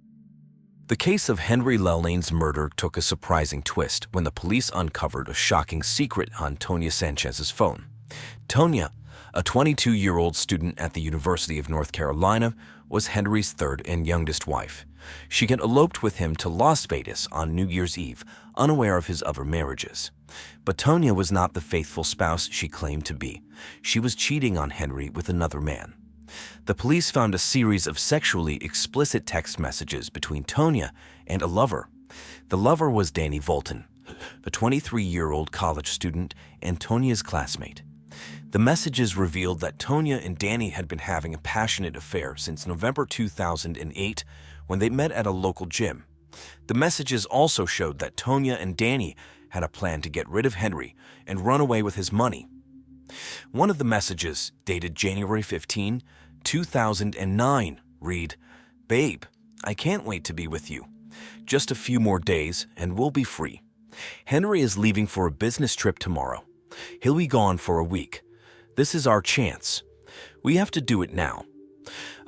The case of Henry Lelane's murder took a surprising twist when the police uncovered a shocking secret on Tonya Sanchez's phone. Tonya, a 22-year-old student at the University of North Carolina, was Henry's third and youngest wife. She had eloped with him to Las Vegas on New Year's Eve, unaware of his other marriages. But Tonya was not the faithful spouse she claimed to be. She was cheating on Henry with another man. The police found a series of sexually explicit text messages between Tonya and a lover. The lover was Danny Volton, a 23-year-old college student and Tonya's classmate. The messages revealed that Tonya and Danny had been having a passionate affair since November 2008 when they met at a local gym. The messages also showed that Tonya and Danny had a plan to get rid of Henry and run away with his money. One of the messages, dated January 15, 2009, read, "Babe, I can't wait to be with you. Just a few more days and we'll be free. Henry is leaving for a business trip tomorrow. He'll be gone for a week. This is our chance. We have to do it now."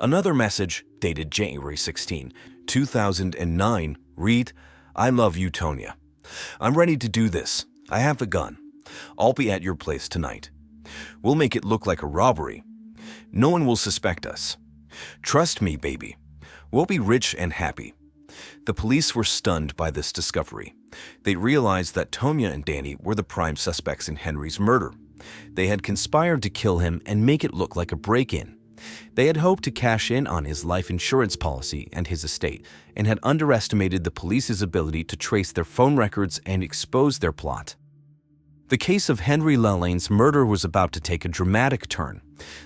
Another message, dated January 16, 2009, read, "I love you, Tonya. I'm ready to do this. I have the gun. I'll be at your place tonight. We'll make it look like a robbery. No one will suspect us. Trust me, baby. We'll be rich and happy." The police were stunned by this discovery. They realized that Tonya and Danny were the prime suspects in Henry's murder. They had conspired to kill him and make it look like a break-in. They had hoped to cash in on his life insurance policy and his estate, and had underestimated the police's ability to trace their phone records and expose their plot. The case of Henry Lelane's murder was about to take a dramatic turn.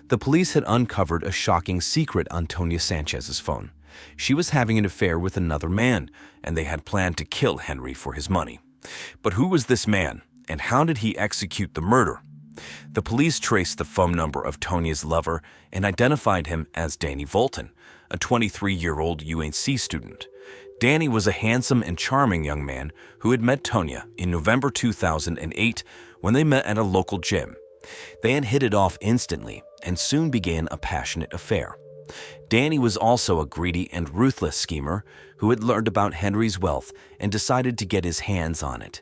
The police had uncovered a shocking secret on Tonya Sanchez's phone. She was having an affair with another man, and they had planned to kill Henry for his money. But who was this man, and how did he execute the murder? The police traced the phone number of Tonya's lover and identified him as Danny Volton, a 23-year-old UNC student. Danny was a handsome and charming young man who had met Tonya in November 2008 when they met at a local gym. They had hit it off instantly and soon began a passionate affair. Danny was also a greedy and ruthless schemer who had learned about Henry's wealth and decided to get his hands on it.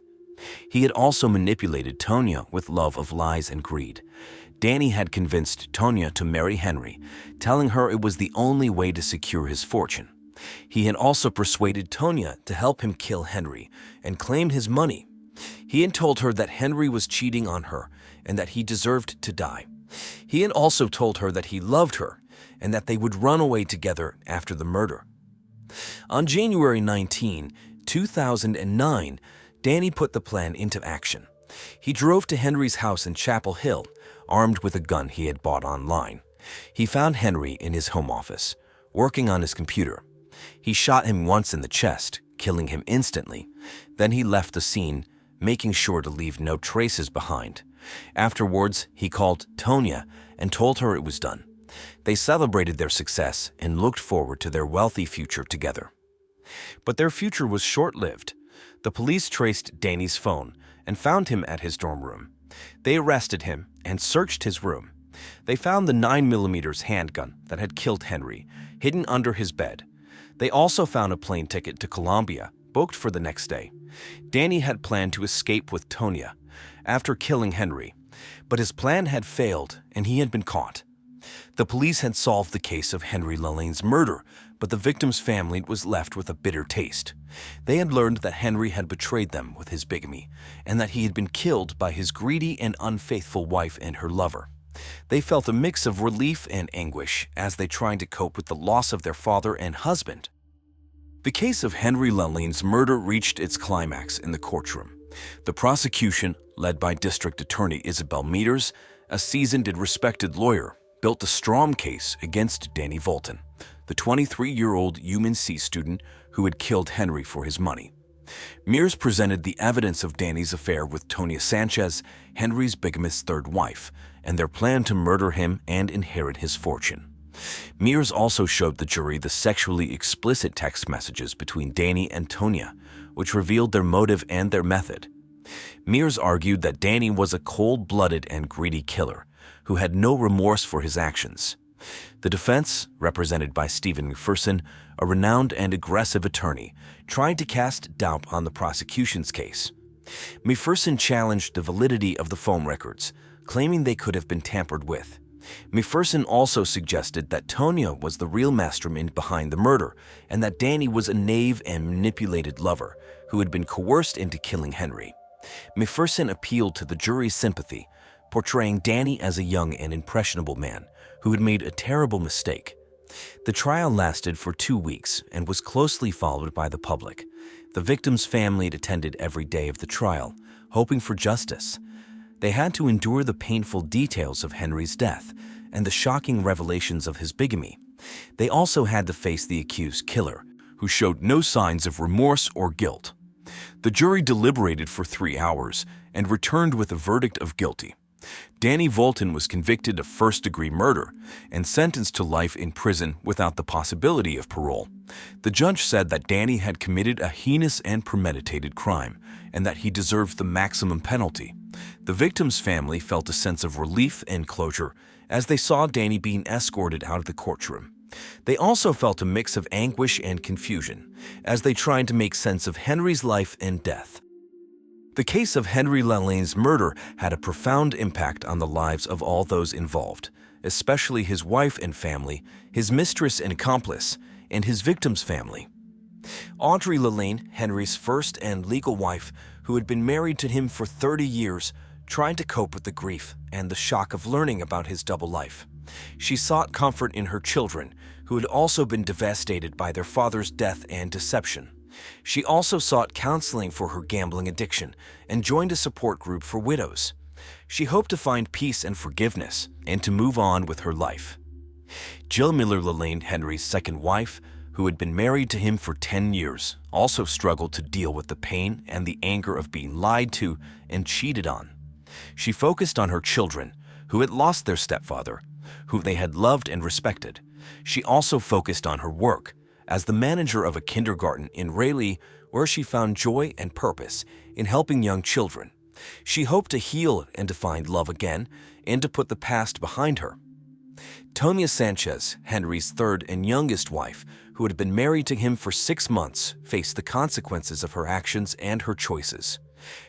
He had also manipulated Tonya with love of lies and greed. Danny had convinced Tonya to marry Henry, telling her it was the only way to secure his fortune. He had also persuaded Tonya to help him kill Henry and claim his money. He had told her that Henry was cheating on her and that he deserved to die. He had also told her that he loved her and that they would run away together after the murder. On January 19, 2009, Danny put the plan into action. He drove to Henry's house in Chapel Hill, armed with a gun he had bought online. He found Henry in his home office, working on his computer. He shot him once in the chest, killing him instantly. Then he left the scene, making sure to leave no traces behind. Afterwards, he called Tonya and told her it was done. They celebrated their success and looked forward to their wealthy future together. But their future was short-lived. The police traced Danny's phone and found him at his dorm room. They arrested him and searched his room. They found the 9mm handgun that had killed Henry, hidden under his bed. They also found a plane ticket to Colombia, booked for the next day. Danny had planned to escape with Tonya after killing Henry, but his plan had failed and he had been caught. The police had solved the case of Henry Lallane's murder, but the victim's family was left with a bitter taste. They had learned that Henry had betrayed them with his bigamy, and that he had been killed by his greedy and unfaithful wife and her lover. They felt a mix of relief and anguish as they tried to cope with the loss of their father and husband. The case of Henry Lallane's murder reached its climax in the courtroom. The prosecution, led by District Attorney Isabel Meters, a seasoned and respected lawyer, built a strong case against Danny Volton, the 23-year-old UNC student who had killed Henry for his money. Mears presented the evidence of Danny's affair with Tonya Sanchez, Henry's bigamous third wife, and their plan to murder him and inherit his fortune. Mears also showed the jury the sexually explicit text messages between Danny and Tonya, which revealed their motive and their method. Mears argued that Danny was a cold-blooded and greedy killer who had no remorse for his actions. The defense, represented by Stephen McPherson, a renowned and aggressive attorney, tried to cast doubt on the prosecution's case. McPherson challenged the validity of the phone records, claiming they could have been tampered with. McPherson also suggested that Tonya was the real mastermind behind the murder and that Danny was a knave and manipulated lover who had been coerced into killing Henry. McPherson appealed to the jury's sympathy, portraying Danny as a young and impressionable man who had made a terrible mistake. The trial lasted for 2 weeks and was closely followed by the public. The victim's family attended every day of the trial, hoping for justice. They had to endure the painful details of Henry's death and the shocking revelations of his bigamy. They also had to face the accused killer, who showed no signs of remorse or guilt. The jury deliberated for 3 hours and returned with a verdict of guilty. Danny Volton was convicted of first-degree murder and sentenced to life in prison without the possibility of parole. The judge said that Danny had committed a heinous and premeditated crime and that he deserved the maximum penalty. The victim's family felt a sense of relief and closure as they saw Danny being escorted out of the courtroom. They also felt a mix of anguish and confusion as they tried to make sense of Henry's life and death. The case of Henry Lallane's murder had a profound impact on the lives of all those involved, especially his wife and family, his mistress and accomplice, and his victim's family. Audrey Lallane, Henry's first and legal wife, who had been married to him for 30 years, tried to cope with the grief and the shock of learning about his double life. She sought comfort in her children, who had also been devastated by their father's death and deception. She also sought counseling for her gambling addiction and joined a support group for widows. She hoped to find peace and forgiveness and to move on with her life. Jill Miller Lallane, Henry's second wife, who had been married to him for 10 years, also struggled to deal with the pain and the anger of being lied to and cheated on. She focused on her children, who had lost their stepfather, who they had loved and respected. She also focused on her work as the manager of a kindergarten in Raleigh, where she found joy and purpose in helping young children. She hoped to heal and to find love again and to put the past behind her. Tonya Sanchez, Henry's third and youngest wife, who had been married to him for 6 months, faced the consequences of her actions and her choices.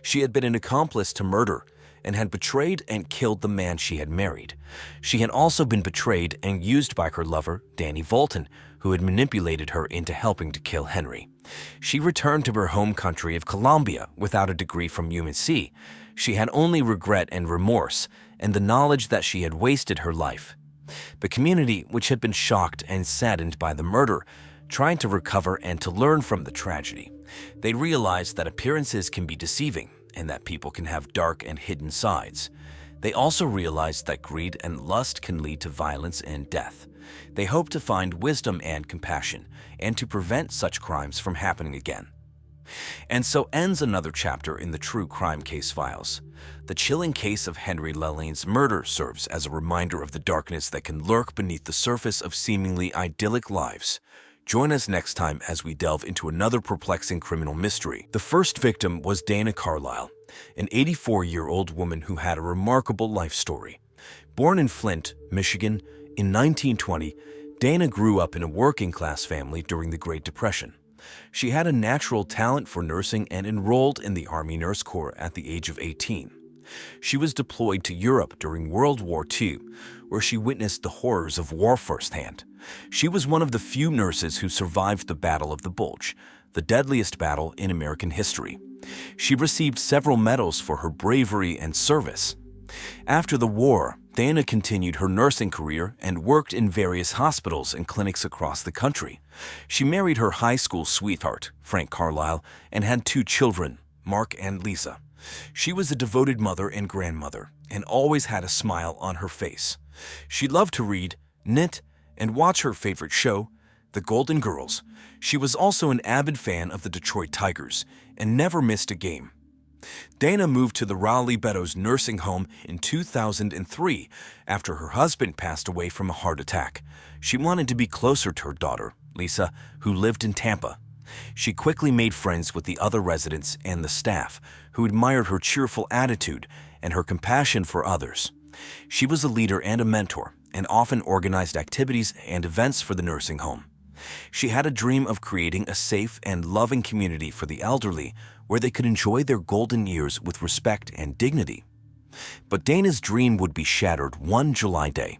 She had been an accomplice to murder and had betrayed and killed the man she had married. She had also been betrayed and used by her lover, Danny Volton, who had manipulated her into helping to kill Henry. She returned to her home country of Colombia without a degree from UNC. She had only regret and remorse and the knowledge that she had wasted her life. The community, which had been shocked and saddened by the murder, tried to recover and to learn from the tragedy. They realized that appearances can be deceiving and that people can have dark and hidden sides. They also realized that greed and lust can lead to violence and death. They hoped to find wisdom and compassion and to prevent such crimes from happening again. And so ends another chapter in the true crime case files. The chilling case of Henry Lallane's murder serves as a reminder of the darkness that can lurk beneath the surface of seemingly idyllic lives. Join us next time as we delve into another perplexing criminal mystery. The first victim was Dana Carlisle, an 84-year-old woman who had a remarkable life story. Born in Flint, Michigan, in 1920, Dana grew up in a working-class family during the Great Depression. She had a natural talent for nursing and enrolled in the Army Nurse Corps at the age of 18. She was deployed to Europe during World War II, where she witnessed the horrors of war firsthand. She was one of the few nurses who survived the Battle of the Bulge, the deadliest battle in American history. She received several medals for her bravery and service. After the war, Dana continued her nursing career and worked in various hospitals and clinics across the country. She married her high school sweetheart, Frank Carlisle, and had 2 children, Mark and Lisa. She was a devoted mother and grandmother, and always had a smile on her face. She loved to read, knit, and watch her favorite show, The Golden Girls. She was also an avid fan of the Detroit Tigers, and never missed a game. Dana moved to the Raleigh Meadows nursing home in 2003 after her husband passed away from a heart attack. She wanted to be closer to her daughter, Lisa, who lived in Tampa. She quickly made friends with the other residents and the staff, who admired her cheerful attitude and her compassion for others. She was a leader and a mentor, and often organized activities and events for the nursing home. She had a dream of creating a safe and loving community for the elderly where they could enjoy their golden years with respect and dignity. But Dana's dream would be shattered one July day.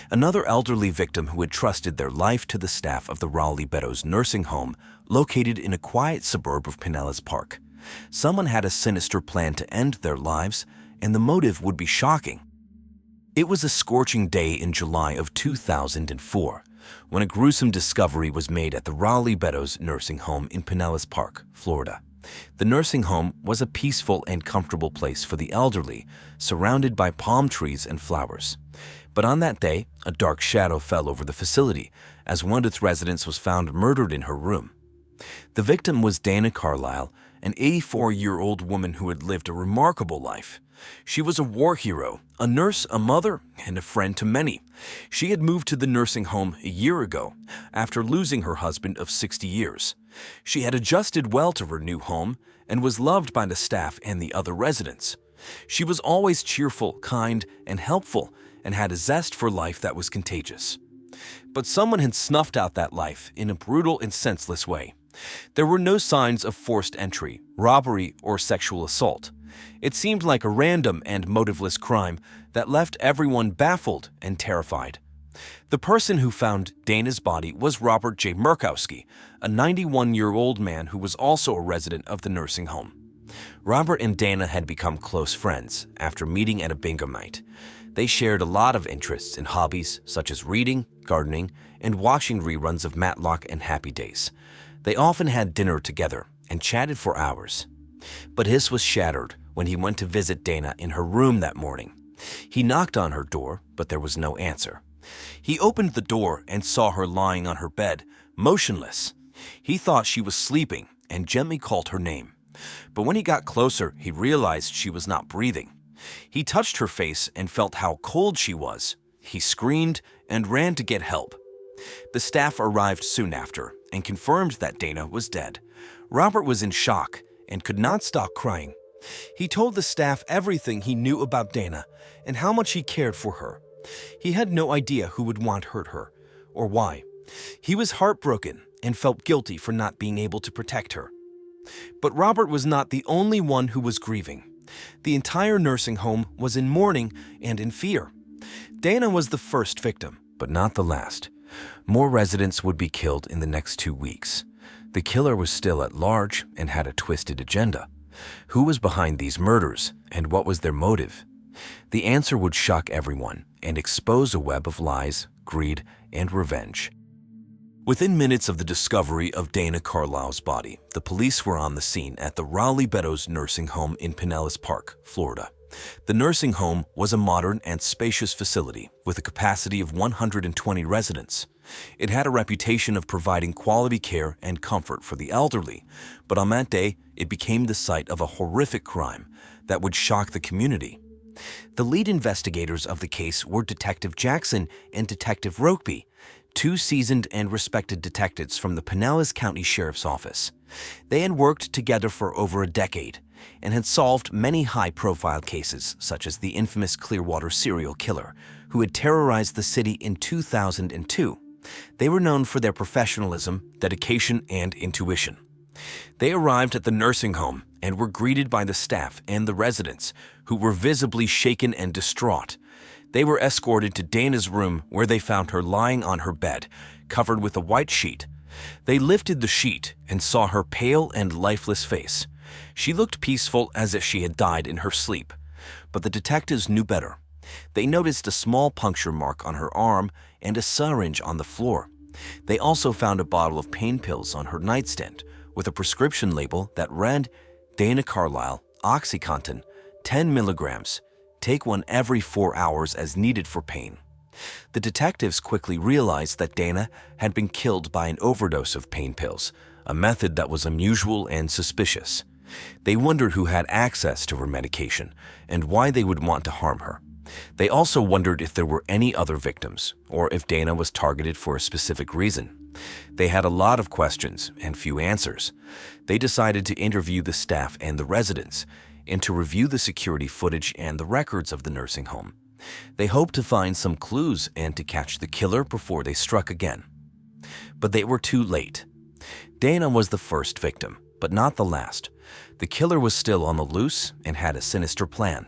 Another elderly victim who had trusted their life to the staff of the Raleigh Meadows nursing home, located in a quiet suburb of Pinellas Park. Someone had a sinister plan to end their lives, and the motive would be shocking. It was a scorching day in July of 2004, when a gruesome discovery was made at the Raleigh Meadows nursing home in Pinellas Park, Florida. The nursing home was a peaceful and comfortable place for the elderly, surrounded by palm trees and flowers. But on that day, a dark shadow fell over the facility as one of its residents was found murdered in her room. The victim was Dana Carlisle, an 84-year-old woman who had lived a remarkable life. She was a war hero, a nurse, a mother, and a friend to many. She had moved to the nursing home a year ago after losing her husband of 60 years. She had adjusted well to her new home and was loved by the staff and the other residents. She was always cheerful, kind, and helpful, and had a zest for life that was contagious. But someone had snuffed out that life in a brutal and senseless way. There were no signs of forced entry, robbery, or sexual assault. It seemed like a random and motiveless crime that left everyone baffled and terrified. The person who found Dana's body was Robert J. Murkowski, a 91-year-old man who was also a resident of the nursing home. Robert and Dana had become close friends after meeting at a bingo night. They shared a lot of interests and hobbies such as reading, gardening, and watching reruns of Matlock and Happy Days. They often had dinner together and chatted for hours. But his was shattered when he went to visit Dana in her room that morning. He knocked on her door, but there was no answer. He opened the door and saw her lying on her bed, motionless. He thought she was sleeping and gently called her name. But when he got closer, he realized she was not breathing. He touched her face and felt how cold she was. He screamed and ran to get help. The staff arrived soon after and confirmed that Dana was dead. Robert was in shock and could not stop crying. He told the staff everything he knew about Dana and how much he cared for her. He had no idea who would want to hurt her or why. He was heartbroken and felt guilty for not being able to protect her. But Robert was not the only one who was grieving. The entire nursing home was in mourning and in fear. Dana was the first victim, but not the last. More residents would be killed in the next 2 weeks. The killer was still at large and had a twisted agenda. Who was behind these murders, and what was their motive? The answer would shock everyone and expose a web of lies, greed, and revenge. Within minutes of the discovery of Dana Carlisle's body, the police were on the scene at the Raleigh Meadows nursing home in Pinellas Park, Florida. The nursing home was a modern and spacious facility with a capacity of 120 residents. It had a reputation of providing quality care and comfort for the elderly, but on that day, it became the site of a horrific crime that would shock the community. The lead investigators of the case were Detective Jackson and Detective Rokeby, 2 seasoned and respected detectives from the Pinellas County Sheriff's Office. They had worked together for over a decade and had solved many high-profile cases, such as the infamous Clearwater serial killer, who had terrorized the city in 2002. They were known for their professionalism, dedication, and intuition. They arrived at the nursing home and were greeted by the staff and the residents, who were visibly shaken and distraught. They were escorted to Dana's room, where they found her lying on her bed, covered with a white sheet. They lifted the sheet and saw her pale and lifeless face. She looked peaceful, as if she had died in her sleep. But the detectives knew better. They noticed a small puncture mark on her arm and a syringe on the floor. They also found a bottle of pain pills on her nightstand with a prescription label that read, "Dana Carlisle, OxyContin, 10 milligrams. Take one every 4 hours as needed for pain." The detectives quickly realized that Dana had been killed by an overdose of pain pills, a method that was unusual and suspicious. They wondered who had access to her medication and why they would want to harm her. They also wondered if there were any other victims, or if Dana was targeted for a specific reason. They had a lot of questions and few answers. They decided to interview the staff and the residents, and to review the security footage and the records of the nursing home. They hoped to find some clues and to catch the killer before they struck again. But they were too late. Dana was the first victim, but not the last. The killer was still on the loose and had a sinister plan.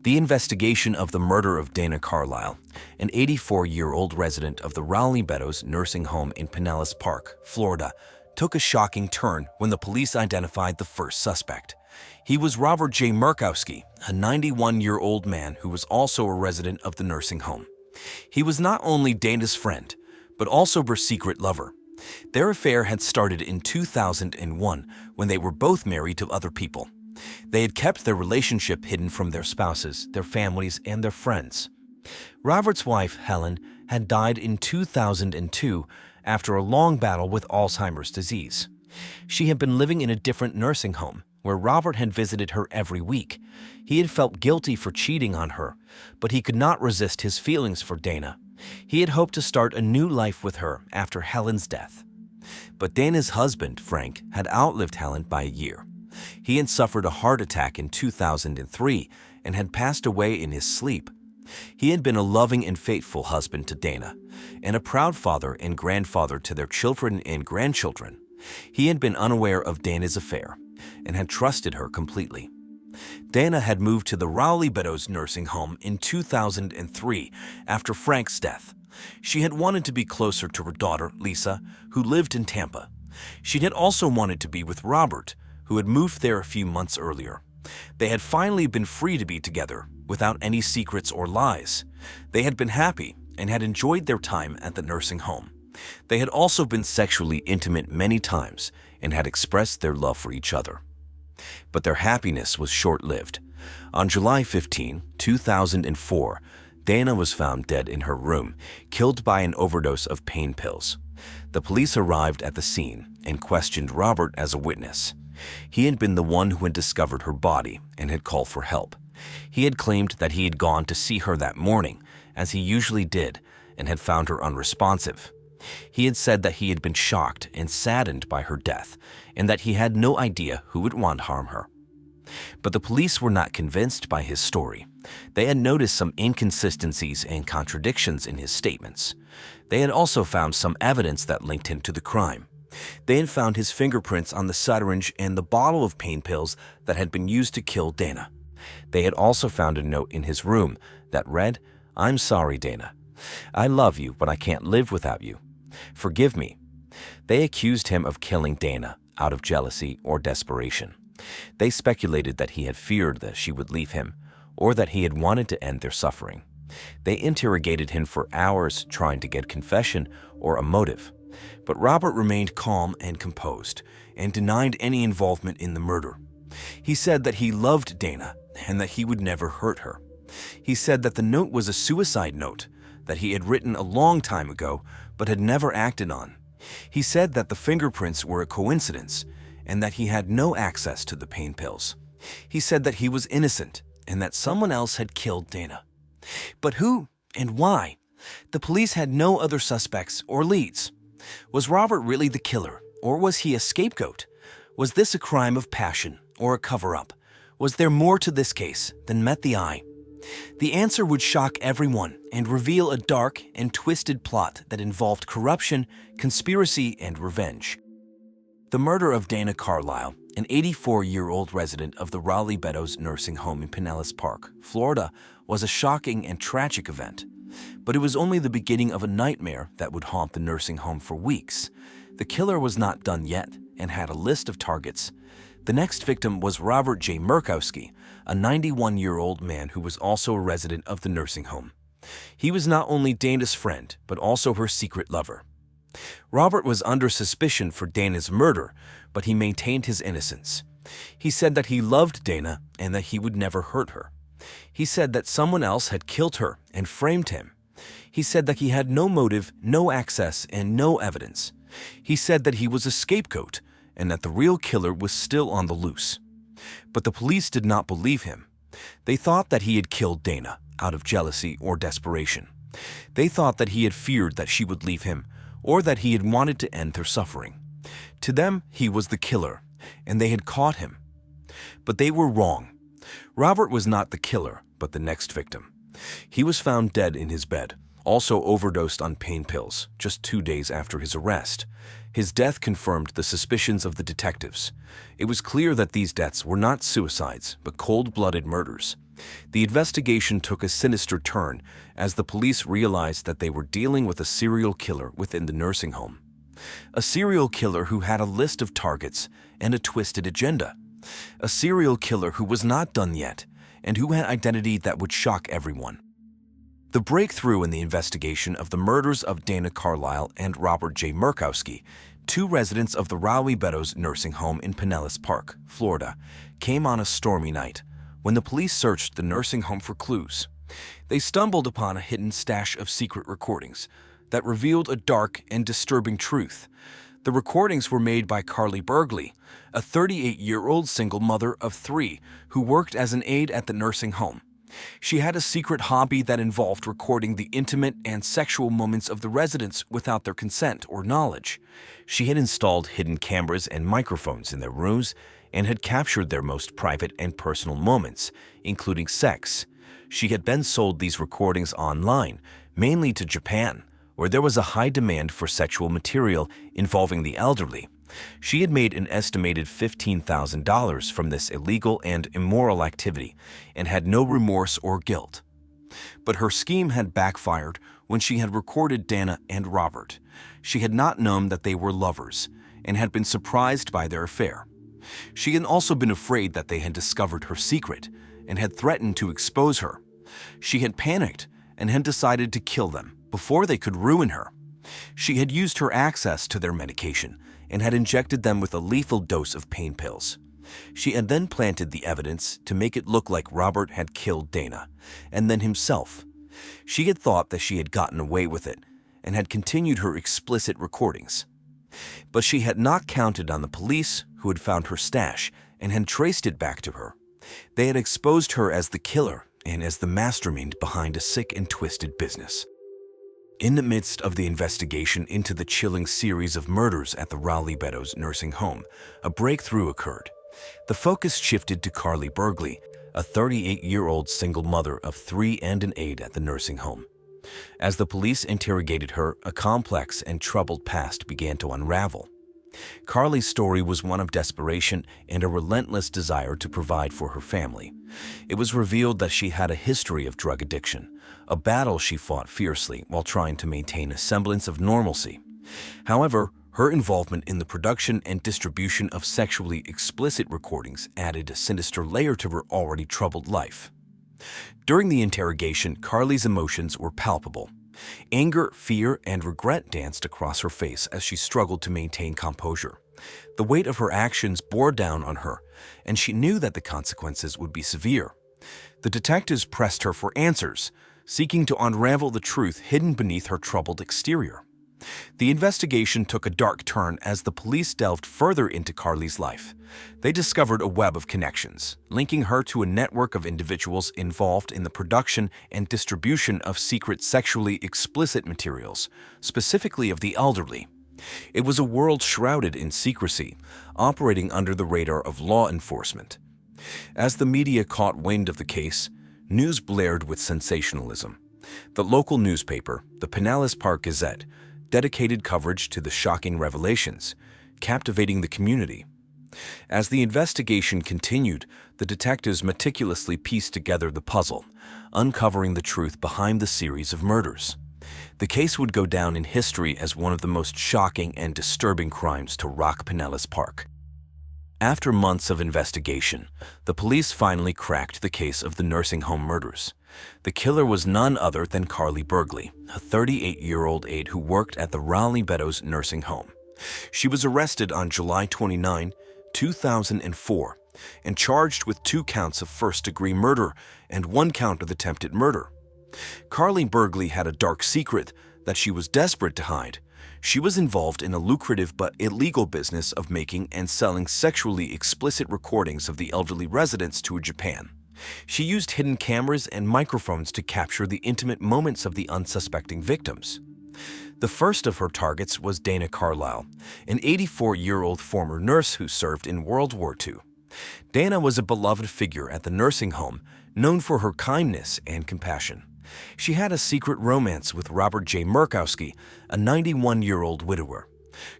The investigation of the murder of Dana Carlisle, an 84-year-old resident of the Raleigh Meadows nursing home in Pinellas Park, Florida, took a shocking turn when the police identified the first suspect. He was Robert J. Murkowski, a 91-year-old man who was also a resident of the nursing home. He was not only Dana's friend, but also her secret lover. Their affair had started in 2001 when they were both married to other people. They had kept their relationship hidden from their spouses, their families, and their friends. Robert's wife, Helen, had died in 2002 after a long battle with Alzheimer's disease. She had been living in a different nursing home, where Robert had visited her every week. He had felt guilty for cheating on her, but he could not resist his feelings for Dana. He had hoped to start a new life with her after Helen's death. But Dana's husband, Frank, had outlived Helen by a year. He had suffered a heart attack in 2003 and had passed away in his sleep. He had been a loving and faithful husband to Dana, and a proud father and grandfather to their children and grandchildren. He had been unaware of Dana's affair and had trusted her completely. Dana had moved to the Raleigh Meadows nursing home in 2003 after Frank's death. She had wanted to be closer to her daughter, Lisa, who lived in Tampa. She had also wanted to be with Robert, who had moved there a few months earlier. They had finally been free to be together, without any secrets or lies. They had been happy and had enjoyed their time at the nursing home. They had also been sexually intimate many times and had expressed their love for each other. But their happiness was short-lived. On July 15, 2004, Dana was found dead in her room, killed by an overdose of pain pills. The police arrived at the scene and questioned Robert as a witness. He had been the one who had discovered her body and had called for help. He had claimed that he had gone to see her that morning, as he usually did, and had found her unresponsive. He had said that he had been shocked and saddened by her death, and that he had no idea who would want to harm her. But the police were not convinced by his story. They had noticed some inconsistencies and contradictions in his statements. They had also found some evidence that linked him to the crime. They had found his fingerprints on the syringe and the bottle of pain pills that had been used to kill Dana. They had also found a note in his room that read, "I'm sorry, Dana. I love you, but I can't live without you. Forgive me." They accused him of killing Dana out of jealousy or desperation. They speculated that he had feared that she would leave him, or that he had wanted to end their suffering. They interrogated him for hours, trying to get confession or a motive. But Robert remained calm and composed, and denied any involvement in the murder. He said that he loved Dana and that he would never hurt her. He said that the note was a suicide note that he had written a long time ago but had never acted on. He said that the fingerprints were a coincidence and that he had no access to the pain pills. He said that he was innocent and that someone else had killed Dana. But who and why? The police had no other suspects or leads. Was Robert really the killer, or was he a scapegoat? Was this a crime of passion or a cover-up? Was there more to this case than met the eye? The answer would shock everyone and reveal a dark and twisted plot that involved corruption, conspiracy, and revenge. The murder of Dana Carlisle, an 84-year-old resident of the Raleigh Meadows nursing home in Pinellas Park, Florida, was a shocking and tragic event. But it was only the beginning of a nightmare that would haunt the nursing home for weeks. The killer was not done yet and had a list of targets. The next victim was Robert J. Murkowski, a 91-year-old man who was also a resident of the nursing home. He was not only Dana's friend, but also her secret lover. Robert was under suspicion for Dana's murder, but he maintained his innocence. He said that he loved Dana and that he would never hurt her. He said that someone else had killed her and framed him. He said that he had no motive, no access, and no evidence. He said that he was a scapegoat and that the real killer was still on the loose. But the police did not believe him. They thought that he had killed Dana out of jealousy or desperation. They thought that he had feared that she would leave him or that he had wanted to end her suffering. To them, he was the killer, and they had caught him. But they were wrong. Robert was not the killer, but the next victim. He was found dead in his bed, also overdosed on pain pills, just 2 days after his arrest. His death confirmed the suspicions of the detectives. It was clear that these deaths were not suicides, but cold-blooded murders. The investigation took a sinister turn as the police realized that they were dealing with a serial killer within the nursing home. A serial killer who had a list of targets and a twisted agenda. A serial killer who was not done yet and who had identity that would shock everyone. The breakthrough in the investigation of the murders of Dana Carlisle and Robert J. Murkowski, 2 residents of the Raleigh Meadows nursing home in Pinellas Park, Florida, came on a stormy night when the police searched the nursing home for clues. They stumbled upon a hidden stash of secret recordings that revealed a dark and disturbing truth. The recordings were made by Carly Burgley, a 38-year-old single mother of 3 who worked as an aide at the nursing home. She had a secret hobby that involved recording the intimate and sexual moments of the residents without their consent or knowledge. She had installed hidden cameras and microphones in their rooms and had captured their most private and personal moments, including sex. She had then sold these recordings online, mainly to Japan, where there was a high demand for sexual material involving the elderly. She had made an estimated $15,000 from this illegal and immoral activity and had no remorse or guilt. But her scheme had backfired when she had recorded Dana and Robert. She had not known that they were lovers and had been surprised by their affair. She had also been afraid that they had discovered her secret and had threatened to expose her. She had panicked and had decided to kill them before they could ruin her. She had used her access to their medication and had injected them with a lethal dose of pain pills. She had then planted the evidence to make it look like Robert had killed Dana, and then himself. She had thought that she had gotten away with it and had continued her explicit recordings. But she had not counted on the police, who had found her stash and had traced it back to her. They had exposed her as the killer and as the mastermind behind a sick and twisted business. In the midst of the investigation into the chilling series of murders at the Raleigh Meadows nursing home, a breakthrough occurred. The focus shifted to Carly Burgley, a 38-year-old single mother of 3 and an aide at the nursing home. As the police interrogated her, a complex and troubled past began to unravel. Carly's story was one of desperation and a relentless desire to provide for her family. It was revealed that she had a history of drug addiction, a battle she fought fiercely while trying to maintain a semblance of normalcy. However, her involvement in the production and distribution of sexually explicit recordings added a sinister layer to her already troubled life. During the interrogation, Carly's emotions were palpable. Anger, fear, and regret danced across her face as she struggled to maintain composure. The weight of her actions bore down on her, and she knew that the consequences would be severe. The detectives pressed her for answers, seeking to unravel the truth hidden beneath her troubled exterior. The investigation took a dark turn as the police delved further into Carly's life. They discovered a web of connections, linking her to a network of individuals involved in the production and distribution of secret sexually explicit materials, specifically of the elderly. It was a world shrouded in secrecy, operating under the radar of law enforcement. As the media caught wind of the case, news blared with sensationalism. The local newspaper, the Pinellas Park Gazette, dedicated coverage to the shocking revelations, captivating the community. As the investigation continued, the detectives meticulously pieced together the puzzle, uncovering the truth behind the series of murders. The case would go down in history as one of the most shocking and disturbing crimes to rock Pinellas Park. After months of investigation, the police finally cracked the case of the nursing home murders. The killer was none other than Carly Burgley, a 38-year-old aide who worked at the Raleigh Meadows nursing home. She was arrested on July 29, 2004, and charged with 2 counts of first-degree murder and 1 count of attempted murder. Carly Burgley had a dark secret that she was desperate to hide. She was involved in a lucrative but illegal business of making and selling sexually explicit recordings of the elderly residents to Japan. She used hidden cameras and microphones to capture the intimate moments of the unsuspecting victims. The first of her targets was Dana Carlisle, an 84-year-old former nurse who served in World War II. Dana was a beloved figure at the nursing home, known for her kindness and compassion. She had a secret romance with Robert J. Murkowski, a 91-year-old widower.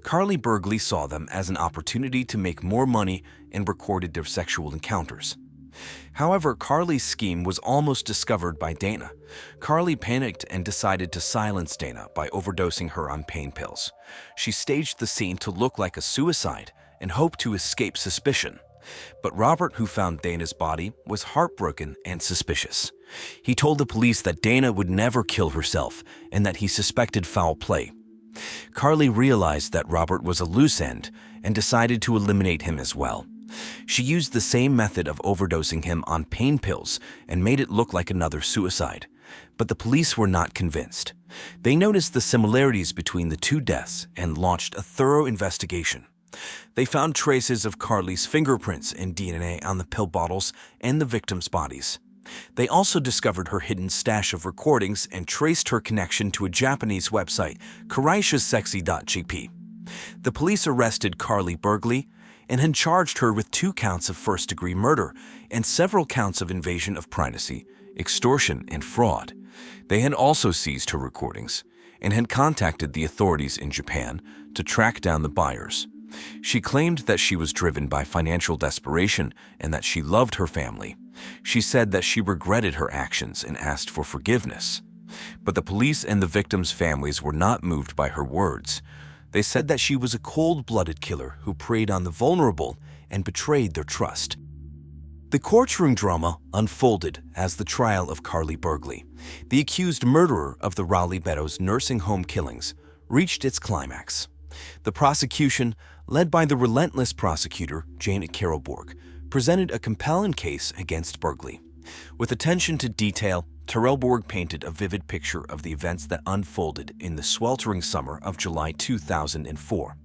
Carly Burgley saw them as an opportunity to make more money and recorded their sexual encounters. However, Carly's scheme was almost discovered by Dana. Carly panicked and decided to silence Dana by overdosing her on pain pills. She staged the scene to look like a suicide and hoped to escape suspicion. But Robert, who found Dana's body, was heartbroken and suspicious. He told the police that Dana would never kill herself and that he suspected foul play. Carly realized that Robert was a loose end and decided to eliminate him as well. She used the same method of overdosing him on pain pills and made it look like another suicide. But the police were not convinced. They noticed the similarities between the 2 deaths and launched a thorough investigation. They found traces of Carly's fingerprints and DNA on the pill bottles and the victims' bodies. They also discovered her hidden stash of recordings and traced her connection to a Japanese website, karaishasexy.jp. The police arrested Carly Burgley and had charged her with 2 counts of first-degree murder and several counts of invasion of privacy, extortion, and fraud. They had also seized her recordings and had contacted the authorities in Japan to track down the buyers. She claimed that she was driven by financial desperation and that she loved her family. She said that she regretted her actions and asked for forgiveness. But the police and the victims' families were not moved by her words. They said that she was a cold-blooded killer who preyed on the vulnerable and betrayed their trust. The courtroom drama unfolded as the trial of Carly Burgley, the accused murderer of the Raleigh Meadows nursing home killings, reached its climax. The prosecution, led by the relentless prosecutor, Janet Carolborg, presented a compelling case against Burgley. With attention to detail, Carolborg painted a vivid picture of the events that unfolded in the sweltering summer of July 2004.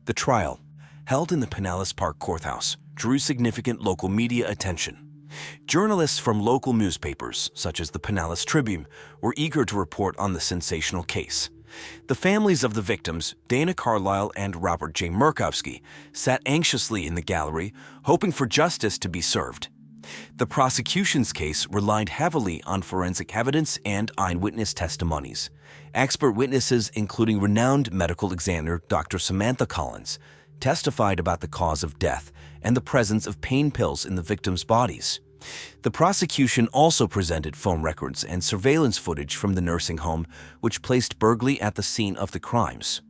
The trial, held in the Pinellas Park Courthouse, drew significant local media attention. Journalists from local newspapers, such as the Pinellas Tribune, were eager to report on the sensational case. The families of the victims, Dana Carlisle and Robert J. Murkowski, sat anxiously in the gallery, hoping for justice to be served. The prosecution's case relied heavily on forensic evidence and eyewitness testimonies. Expert witnesses, including renowned medical examiner Dr. Samantha Collins, testified about the cause of death and the presence of pain pills in the victims' bodies. The prosecution also presented phone records and surveillance footage from the nursing home, which placed Burgley at the scene of the crimes.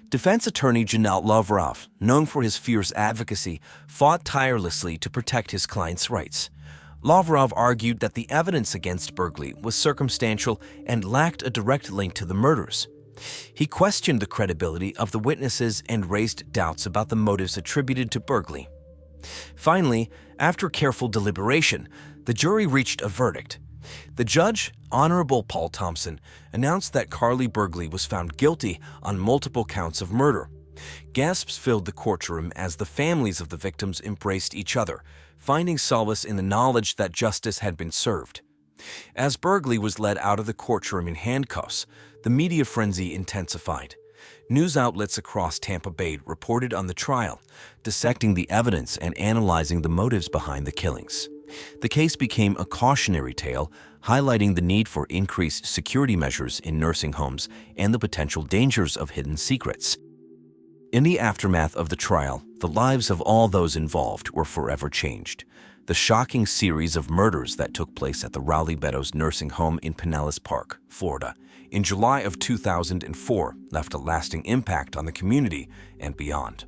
Defense attorney Janelle Lavrov, known for his fierce advocacy, fought tirelessly to protect his client's rights. Lavrov argued that the evidence against Burgley was circumstantial and lacked a direct link to the murders. He questioned the credibility of the witnesses and raised doubts about the motives attributed to Burgley. Finally, after careful deliberation, the jury reached a verdict. The judge, Honorable Paul Thompson, announced that Carly Burgley was found guilty on multiple counts of murder. Gasps filled the courtroom as the families of the victims embraced each other, finding solace in the knowledge that justice had been served. As Burgley was led out of the courtroom in handcuffs, the media frenzy intensified. News outlets across Tampa Bay reported on the trial, dissecting the evidence and analyzing the motives behind the killings. The case became a cautionary tale, highlighting the need for increased security measures in nursing homes and the potential dangers of hidden secrets. In the aftermath of the trial, the lives of all those involved were forever changed. The shocking series of murders that took place at the Raleigh Meadows nursing home in Pinellas Park, Florida, in July of 2004 left a lasting impact on the community and beyond.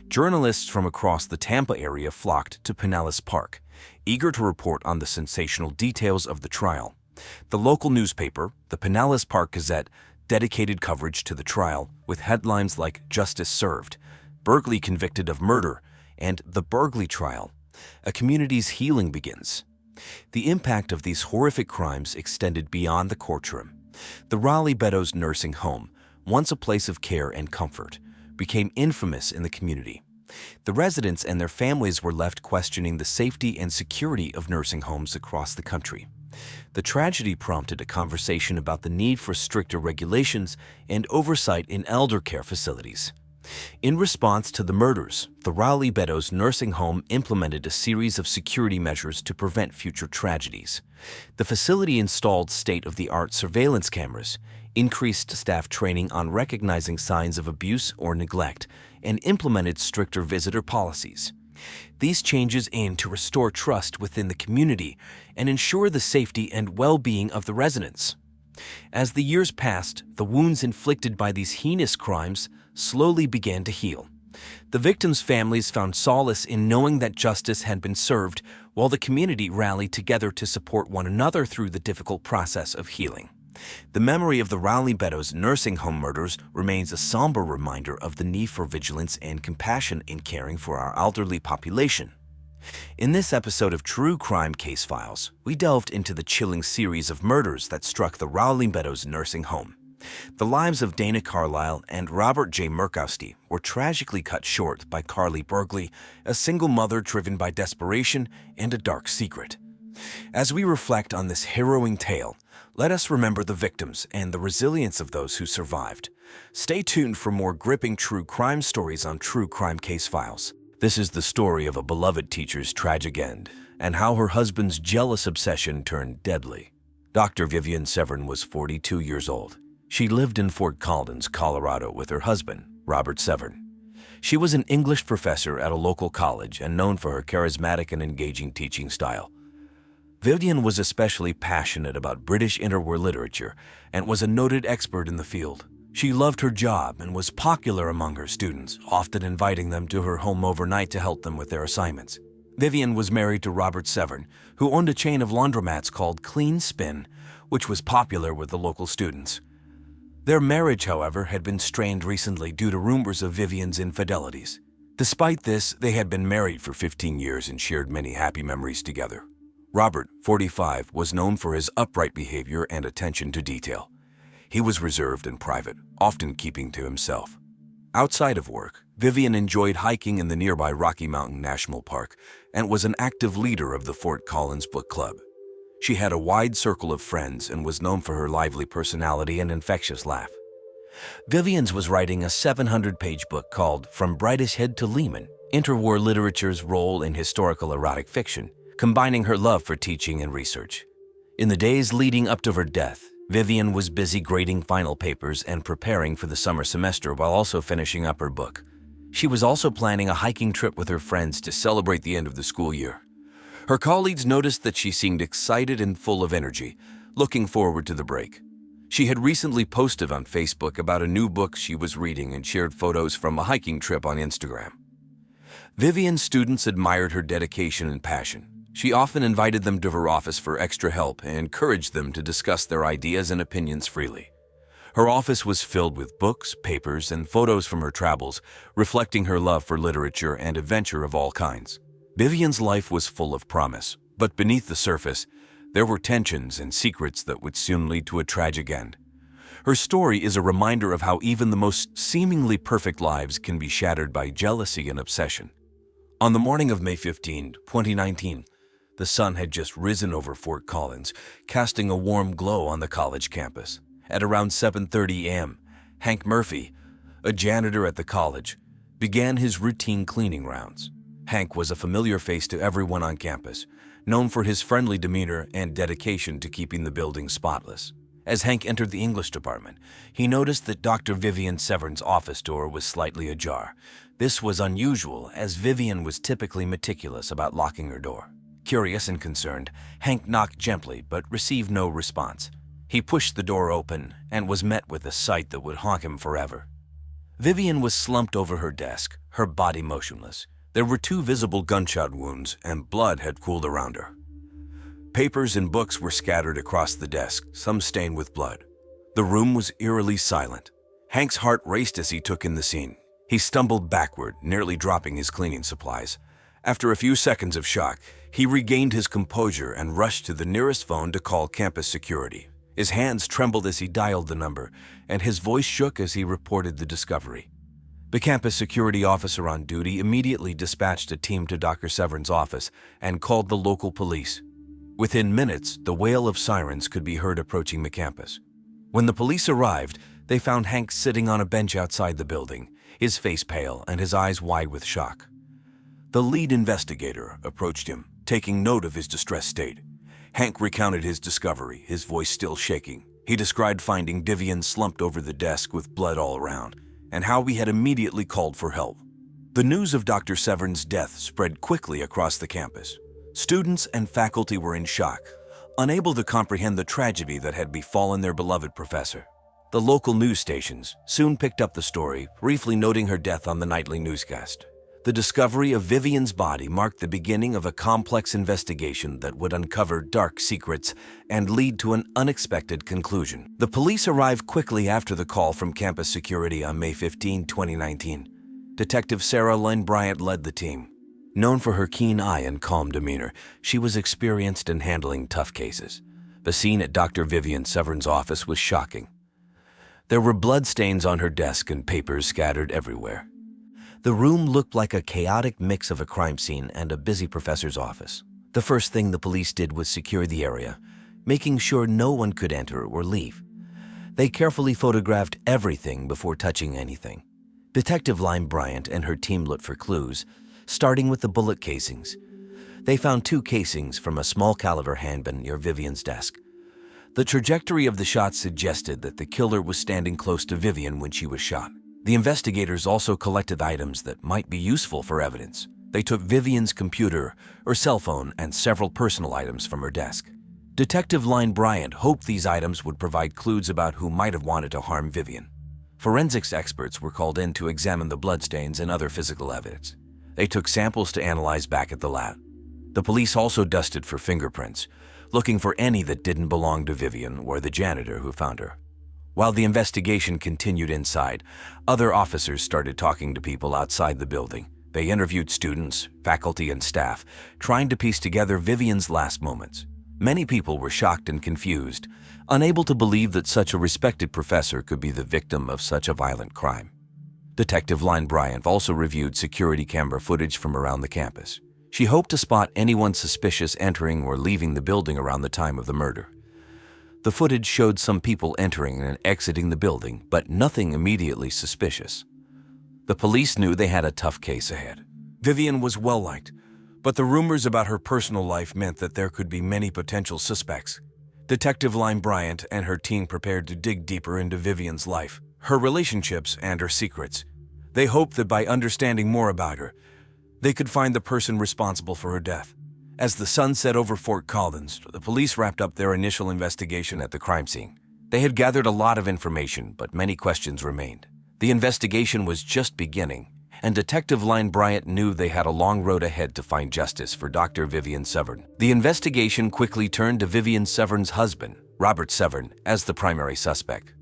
Journalists from across the Tampa area flocked to Pinellas Park, eager to report on the sensational details of the trial. The local newspaper, the Pinellas Park Gazette, dedicated coverage to the trial with headlines like "Justice Served," "Burgley Convicted of Murder," and "The Burgley Trial. A Community's Healing Begins." The impact of these horrific crimes extended beyond the courtroom. The Raleigh Meadows nursing home, once a place of care and comfort, became infamous in the community. The residents and their families were left questioning the safety and security of nursing homes across the country. The tragedy prompted a conversation about the need for stricter regulations and oversight in elder care facilities. In response to the murders, the Raleigh Meadows nursing home implemented a series of security measures to prevent future tragedies. The facility installed state-of-the-art surveillance cameras, increased staff training on recognizing signs of abuse or neglect, and implemented stricter visitor policies. These changes aim to restore trust within the community and ensure the safety and well-being of the residents. As the years passed, the wounds inflicted by these heinous crimes slowly began to heal. The victims' families found solace in knowing that justice had been served, while the community rallied together to support one another through the difficult process of healing. The memory of the Raleigh Meadows nursing home murders remains a somber reminder of the need for vigilance and compassion in caring for our elderly population. In this episode of True Crime Case Files, we delved into the chilling series of murders that struck the Raleigh Meadows nursing home. The lives of Dana Carlisle and Robert J. Murkowski were tragically cut short by Carly Burgley, a single mother driven by desperation and a dark secret. As we reflect on this harrowing tale, let us remember the victims and the resilience of those who survived. Stay tuned for more gripping true crime stories on True Crime Case Files. This is the story of a beloved teacher's tragic end and how her husband's jealous obsession turned deadly. Dr. Vivian Severn was 42 years old. She lived in Fort Collins, Colorado, with her husband, Robert Severn. She was an English professor at a local college and known for her charismatic and engaging teaching style. Vivian was especially passionate about British interwar literature and was a noted expert in the field. She loved her job and was popular among her students, often inviting them to her home overnight to help them with their assignments. Vivian was married to Robert Severn, who owned a chain of laundromats called Clean Spin, which was popular with the local students. Their marriage, however, had been strained recently due to rumors of Vivian's infidelities. Despite this, they had been married for 15 years and shared many happy memories together. Robert, 45, was known for his upright behavior and attention to detail. He was reserved and private, often keeping to himself. Outside of work, Vivian enjoyed hiking in the nearby Rocky Mountain National Park and was an active leader of the Fort Collins Book Club. She had a wide circle of friends and was known for her lively personality and infectious laugh. Vivian's was writing a 700-page book called From Brightest Head to Lehman, Interwar Literature's Role in Historical Erotic Fiction, combining her love for teaching and research. In the days leading up to her death, Vivian was busy grading final papers and preparing for the summer semester while also finishing up her book. She was also planning a hiking trip with her friends to celebrate the end of the school year. Her colleagues noticed that she seemed excited and full of energy, looking forward to the break. She had recently posted on Facebook about a new book she was reading and shared photos from a hiking trip on Instagram. Vivian's students admired her dedication and passion. She often invited them to her office for extra help and encouraged them to discuss their ideas and opinions freely. Her office was filled with books, papers, and photos from her travels, reflecting her love for literature and adventure of all kinds. Vivian's life was full of promise, but beneath the surface, there were tensions and secrets that would soon lead to a tragic end. Her story is a reminder of how even the most seemingly perfect lives can be shattered by jealousy and obsession. On the morning of May 15, 2019, the sun had just risen over Fort Collins, casting a warm glow on the college campus. At around 7:30 a.m., Hank Murphy, a janitor at the college, began his routine cleaning rounds. Hank was a familiar face to everyone on campus, known for his friendly demeanor and dedication to keeping the building spotless. As Hank entered the English department, he noticed that Dr. Vivian Severn's office door was slightly ajar. This was unusual, as Vivian was typically meticulous about locking her door. Curious and concerned, Hank knocked gently but received no response. He pushed the door open and was met with a sight that would haunt him forever. Vivian was slumped over her desk, her body motionless. There were 2 visible gunshot wounds, and blood had cooled around her. Papers and books were scattered across the desk, some stained with blood. The room was eerily silent. Hank's heart raced as he took in the scene. He stumbled backward, nearly dropping his cleaning supplies. After a few seconds of shock, he regained his composure and rushed to the nearest phone to call campus security. His hands trembled as he dialed the number, and his voice shook as he reported the discovery. The campus security officer on duty immediately dispatched a team to Dr. Severn's office and called the local police. Within minutes, the wail of sirens could be heard approaching the campus. When the police arrived, they found Hank sitting on a bench outside the building, his face pale and his eyes wide with shock. The lead investigator approached him, taking note of his distressed state. Hank recounted his discovery, his voice still shaking. He described finding Vivian slumped over the desk with blood all around, and how he had immediately called for help. The news of Dr. Severn's death spread quickly across the campus. Students and faculty were in shock, unable to comprehend the tragedy that had befallen their beloved professor. The local news stations soon picked up the story, briefly noting her death on the nightly newscast. The discovery of Vivian's body marked the beginning of a complex investigation that would uncover dark secrets and lead to an unexpected conclusion. The police arrived quickly after the call from campus security on May 15, 2019. Detective Sarah Lynn Bryant led the team. Known for her keen eye and calm demeanor, she was experienced in handling tough cases. The scene at Dr. Vivian Severn's office was shocking. There were bloodstains on her desk and papers scattered everywhere. The room looked like a chaotic mix of a crime scene and a busy professor's office. The first thing the police did was secure the area, making sure no one could enter or leave. They carefully photographed everything before touching anything. Detective Lynn Bryant and her team looked for clues, starting with the bullet casings. They found 2 casings from a small caliber handgun near Vivian's desk. The trajectory of the shots suggested that the killer was standing close to Vivian when she was shot. The investigators also collected items that might be useful for evidence. They took Vivian's computer or cell phone and several personal items from her desk. Detective Lynn Bryant hoped these items would provide clues about who might have wanted to harm Vivian. Forensics experts were called in to examine the bloodstains and other physical evidence. They took samples to analyze back at the lab. The police also dusted for fingerprints, looking for any that didn't belong to Vivian or the janitor who found her. While the investigation continued inside, other officers started talking to people outside the building. They interviewed students, faculty, and staff, trying to piece together Vivian's last moments. Many people were shocked and confused, unable to believe that such a respected professor could be the victim of such a violent crime. Detective Lynn Bryant also reviewed security camera footage from around the campus. She hoped to spot anyone suspicious entering or leaving the building around the time of the murder. The footage showed some people entering and exiting the building, but nothing immediately suspicious. The police knew they had a tough case ahead. Vivian was well-liked, but the rumors about her personal life meant that there could be many potential suspects. Detective Lynn Bryant and her team prepared to dig deeper into Vivian's life, her relationships, and her secrets. They hoped that by understanding more about her, they could find the person responsible for her death. As the sun set over Fort Collins, the police wrapped up their initial investigation at the crime scene. They had gathered a lot of information, but many questions remained. The investigation was just beginning, and Detective Lynn Bryant knew they had a long road ahead to find justice for Dr. Vivian Severn. The investigation quickly turned to Vivian Severn's husband, Robert Severn, as the primary suspect.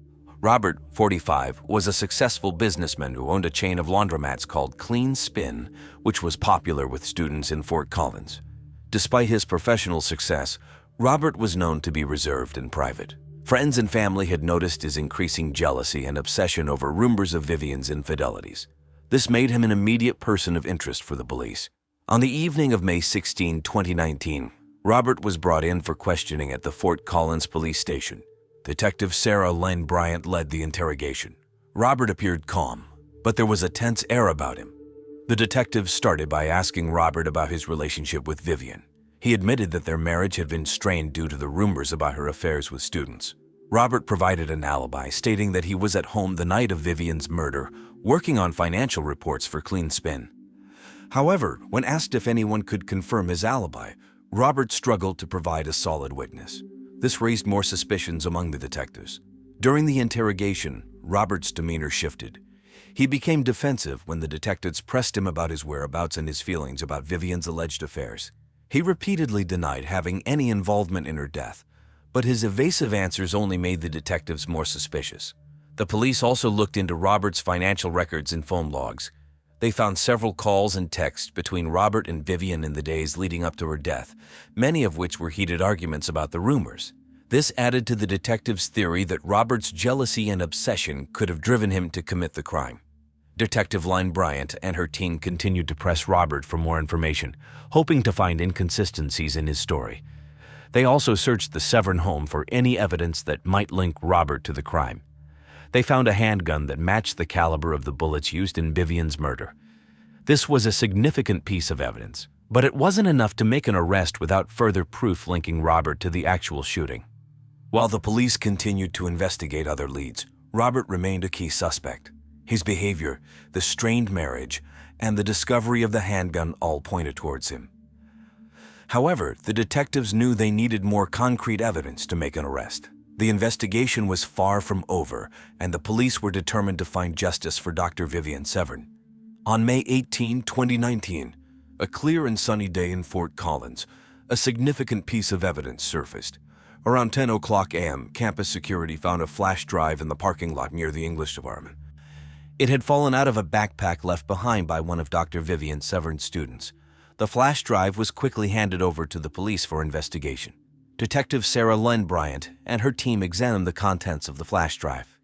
Robert, 45, was a successful businessman who owned a chain of laundromats called Clean Spin, which was popular with students in Fort Collins. Despite his professional success, Robert was known to be reserved and private. Friends and family had noticed his increasing jealousy and obsession over rumors of Vivian's infidelities. This made him an immediate person of interest for the police. On the evening of May 16, 2019, Robert was brought in for questioning at the Fort Collins police station. Detective Sarah Lynn Bryant led the interrogation. Robert appeared calm, but there was a tense air about him. The detective started by asking Robert about his relationship with Vivian. He admitted that their marriage had been strained due to the rumors about her affairs with students. Robert provided an alibi, stating that he was at home the night of Vivian's murder, working on financial reports for Clean Spin. However, when asked if anyone could confirm his alibi, Robert struggled to provide a solid witness. This raised more suspicions among the detectives. During the interrogation, Robert's demeanor shifted. He became defensive when the detectives pressed him about his whereabouts and his feelings about Vivian's alleged affairs. He repeatedly denied having any involvement in her death, but his evasive answers only made the detectives more suspicious. The police also looked into Robert's financial records and phone logs. They found several calls and texts between Robert and Vivian in the days leading up to her death, many of which were heated arguments about the rumors. This added to the detectives' theory that Robert's jealousy and obsession could have driven him to commit the crime. Detective Lynn Bryant and her team continued to press Robert for more information, hoping to find inconsistencies in his story. They also searched the Severn home for any evidence that might link Robert to the crime. They found a handgun that matched the caliber of the bullets used in Vivian's murder. This was a significant piece of evidence, but it wasn't enough to make an arrest without further proof linking Robert to the actual shooting. While the police continued to investigate other leads, Robert remained a key suspect. His behavior, the strained marriage, and the discovery of the handgun all pointed towards him. However, the detectives knew they needed more concrete evidence to make an arrest. The investigation was far from over, and the police were determined to find justice for Dr. Vivian Severn. On May 18, 2019, a clear and sunny day in Fort Collins, a significant piece of evidence surfaced. Around 10:00 a.m., campus security found a flash drive in the parking lot near the English department. It had fallen out of a backpack left behind by one of Dr. Vivian Severn's students. The flash drive was quickly handed over to the police for investigation. Detective Sarah Lynn Bryant and her team examined the contents of the flash drive.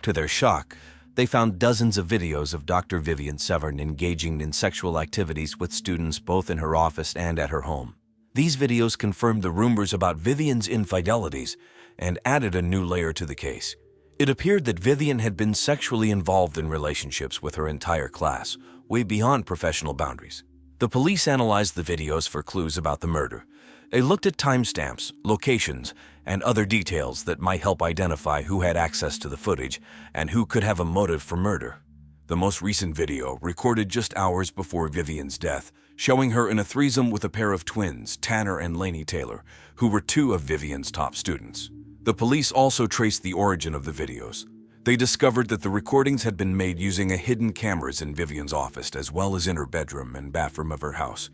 To their shock, they found dozens of videos of Dr. Vivian Severn engaging in sexual activities with students both in her office and at her home. These videos confirmed the rumors about Vivian's infidelities and added a new layer to the case. It appeared that Vivian had been sexually involved in relationships with her entire class, way beyond professional boundaries. The police analyzed the videos for clues about the murder. They looked at timestamps, locations, and other details that might help identify who had access to the footage and who could have a motive for murder. The most recent video, recorded just hours before Vivian's death, showing her in a threesome with a pair of twins, Tanner and Lainey Taylor, who were two of Vivian's top students. The police also traced the origin of the videos. They discovered that the recordings had been made using hidden cameras in Vivian's office as well as in her bedroom and bathroom of her house.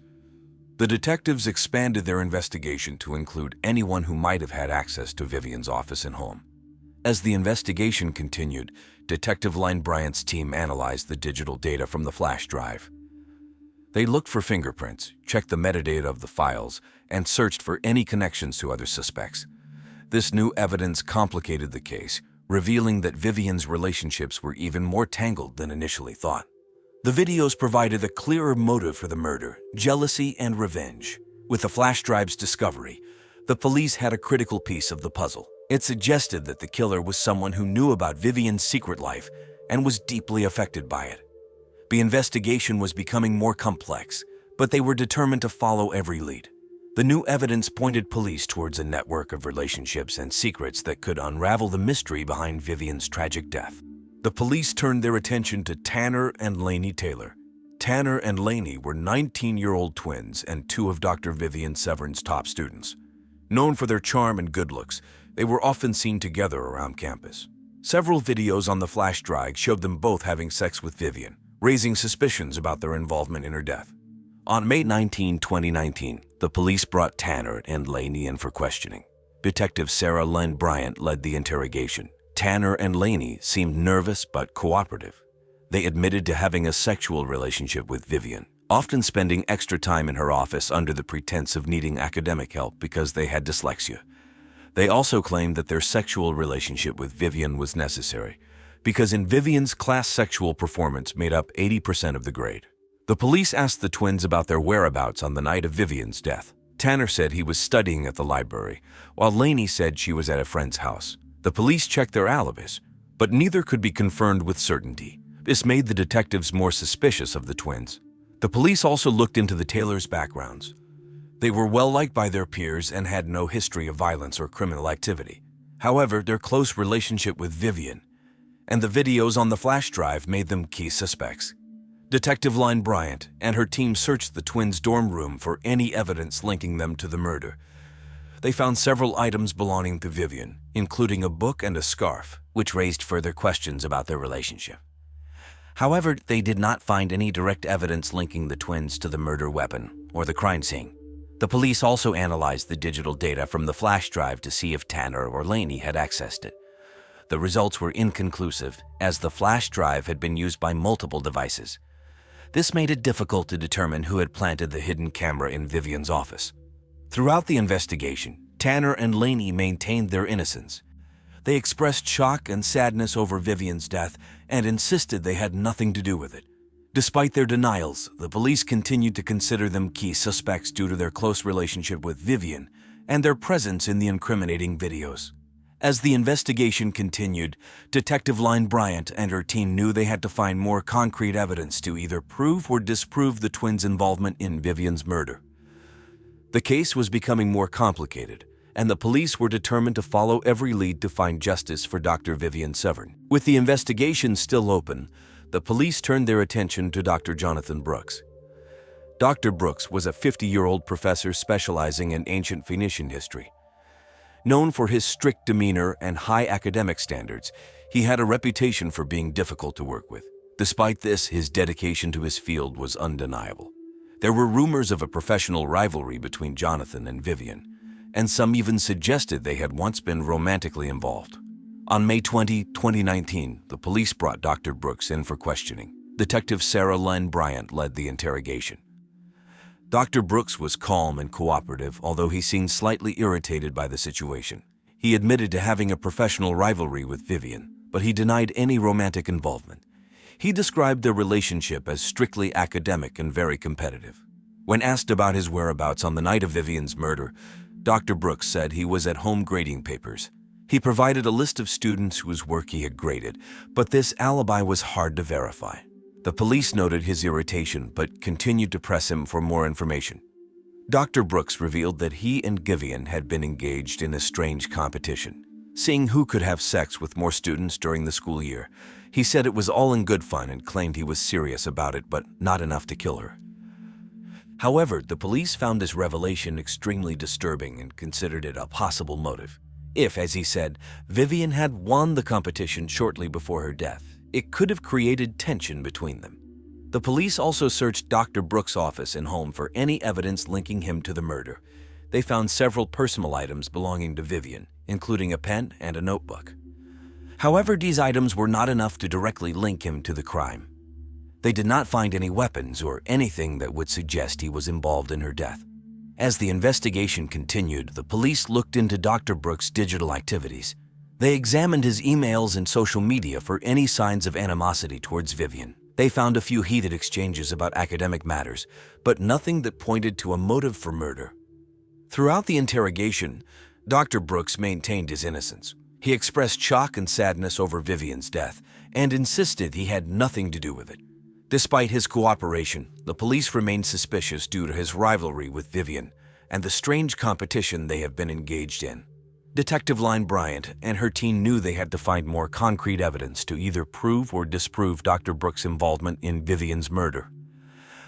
The detectives expanded their investigation to include anyone who might have had access to Vivian's office and home. As the investigation continued, Detective Lynn Bryant's team analyzed the digital data from the flash drive. They looked for fingerprints, checked the metadata of the files, and searched for any connections to other suspects. This new evidence complicated the case, revealing that Vivian's relationships were even more tangled than initially thought. The videos provided a clearer motive for the murder: jealousy and revenge. With the flash drive's discovery, the police had a critical piece of the puzzle. It suggested that the killer was someone who knew about Vivian's secret life and was deeply affected by it. The investigation was becoming more complex, but they were determined to follow every lead. The new evidence pointed police towards a network of relationships and secrets that could unravel the mystery behind Vivian's tragic death. The police turned their attention to Tanner and Lainey Taylor. Tanner and Lainey were 19-year-old twins and two of Dr. Vivian Severn's top students. Known for their charm and good looks, they were often seen together around campus. Several videos on the flash drive showed them both having sex with Vivian, raising suspicions about their involvement in her death. On May 19, 2019, the police brought Tanner and Lainey in for questioning. Detective Sarah Lynn Bryant led the interrogation. Tanner and Lainey seemed nervous but cooperative. They admitted to having a sexual relationship with Vivian, often spending extra time in her office under the pretense of needing academic help because they had dyslexia. They also claimed that their sexual relationship with Vivian was necessary, because in Vivian's class sexual performance made up 80% of the grade. The police asked the twins about their whereabouts on the night of Vivian's death. Tanner said he was studying at the library, while Lainey said she was at a friend's house. The police checked their alibis, but neither could be confirmed with certainty. This made the detectives more suspicious of the twins. The police also looked into the Taylors' backgrounds. They were well-liked by their peers and had no history of violence or criminal activity. However, their close relationship with Vivian and the videos on the flash drive made them key suspects. Detective Line Bryant and her team searched the twins' dorm room for any evidence linking them to the murder. They found several items belonging to Vivian, including a book and a scarf, which raised further questions about their relationship. However, they did not find any direct evidence linking the twins to the murder weapon or the crime scene. The police also analyzed the digital data from the flash drive to see if Tanner or Laney had accessed it. The results were inconclusive, as the flash drive had been used by multiple devices. This made it difficult to determine who had planted the hidden camera in Vivian's office. Throughout the investigation, Tanner and Laney maintained their innocence. They expressed shock and sadness over Vivian's death and insisted they had nothing to do with it. Despite their denials, the police continued to consider them key suspects due to their close relationship with Vivian and their presence in the incriminating videos. As the investigation continued, Detective Line Bryant and her team knew they had to find more concrete evidence to either prove or disprove the twins' involvement in Vivian's murder. The case was becoming more complicated, and the police were determined to follow every lead to find justice for Dr. Vivian Severn. With the investigation still open, the police turned their attention to Dr. Jonathan Brooks. Dr. Brooks was a 50-year-old professor specializing in ancient Phoenician history. Known for his strict demeanor and high academic standards, he had a reputation for being difficult to work with. Despite this, his dedication to his field was undeniable. There were rumors of a professional rivalry between Jonathan and Vivian, and some even suggested they had once been romantically involved. On May 20, 2019, the police brought Dr. Brooks in for questioning. Detective Sarah Len Bryant led the interrogation. Dr. Brooks was calm and cooperative, although he seemed slightly irritated by the situation. He admitted to having a professional rivalry with Vivian, but he denied any romantic involvement. He described their relationship as strictly academic and very competitive. When asked about his whereabouts on the night of Vivian's murder, Dr. Brooks said he was at home grading papers. He provided a list of students whose work he had graded, but this alibi was hard to verify. The police noted his irritation, but continued to press him for more information. Dr. Brooks revealed that he and Vivian had been engaged in a strange competition, seeing who could have sex with more students during the school year. He said it was all in good fun and claimed he was serious about it, but not enough to kill her. However, the police found this revelation extremely disturbing and considered it a possible motive. If, as he said, Vivian had won the competition shortly before her death, it could have created tension between them. The police also searched Dr. Brooks' office and home for any evidence linking him to the murder. They found several personal items belonging to Vivian, including a pen and a notebook. However, these items were not enough to directly link him to the crime. They did not find any weapons or anything that would suggest he was involved in her death. As the investigation continued, the police looked into Dr. Brooks' digital activities. They examined his emails and social media for any signs of animosity towards Vivian. They found a few heated exchanges about academic matters, but nothing that pointed to a motive for murder. Throughout the interrogation, Dr. Brooks maintained his innocence. He expressed shock and sadness over Vivian's death and insisted he had nothing to do with it. Despite his cooperation, the police remained suspicious due to his rivalry with Vivian and the strange competition they have been engaged in. Detective Line Bryant and her team knew they had to find more concrete evidence to either prove or disprove Dr. Brooks' involvement in Vivian's murder.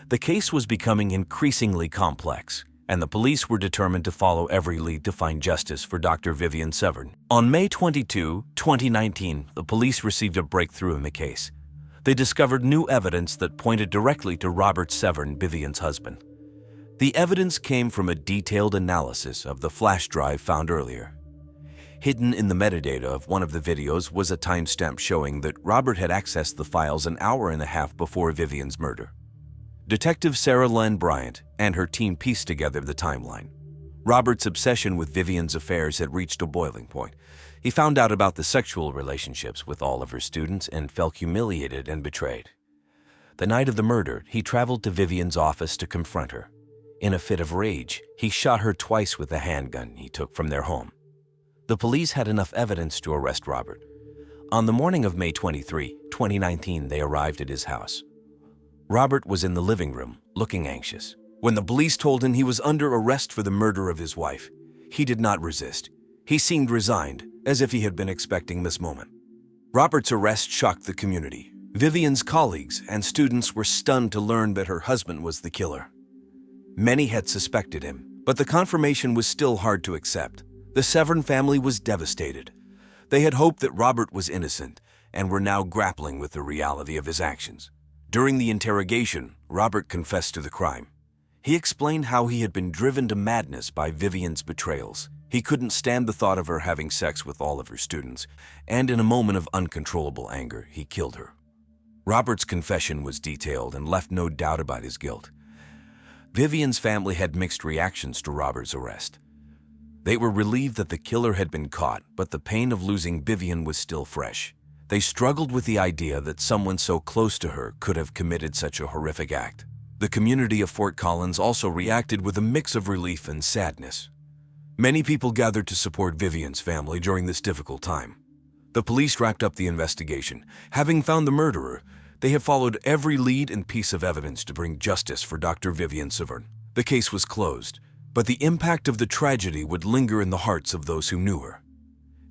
The case was becoming increasingly complex, and the police were determined to follow every lead to find justice for Dr. Vivian Severn. On May 22, 2019, the police received a breakthrough in the case. They discovered new evidence that pointed directly to Robert Severn, Vivian's husband. The evidence came from a detailed analysis of the flash drive found earlier. Hidden in the metadata of one of the videos was a timestamp showing that Robert had accessed the files an hour and a half before Vivian's murder. Detective Sarah Len Bryant and her team pieced together the timeline. Robert's obsession with Vivian's affairs had reached a boiling point. He found out about the sexual relationships with all of her students and felt humiliated and betrayed. The night of the murder, he traveled to Vivian's office to confront her. In a fit of rage, he shot her twice with a handgun he took from their home. The police had enough evidence to arrest Robert. On the morning of May 23, 2019, they arrived at his house. Robert was in the living room, looking anxious. When the police told him he was under arrest for the murder of his wife, he did not resist. He seemed resigned, as if he had been expecting this moment. Robert's arrest shocked the community. Vivian's colleagues and students were stunned to learn that her husband was the killer. Many had suspected him, but the confirmation was still hard to accept. The Severn family was devastated. They had hoped that Robert was innocent and were now grappling with the reality of his actions. During the interrogation, Robert confessed to the crime. He explained how he had been driven to madness by Vivian's betrayals. He couldn't stand the thought of her having sex with all of her students, and in a moment of uncontrollable anger, he killed her. Robert's confession was detailed and left no doubt about his guilt. Vivian's family had mixed reactions to Robert's arrest. They were relieved that the killer had been caught, but the pain of losing Vivian was still fresh. They struggled with the idea that someone so close to her could have committed such a horrific act. The community of Fort Collins also reacted with a mix of relief and sadness. Many people gathered to support Vivian's family during this difficult time. The police wrapped up the investigation. Having found the murderer, they have followed every lead and piece of evidence to bring justice for Dr. Vivian Severn. The case was closed, but the impact of the tragedy would linger in the hearts of those who knew her.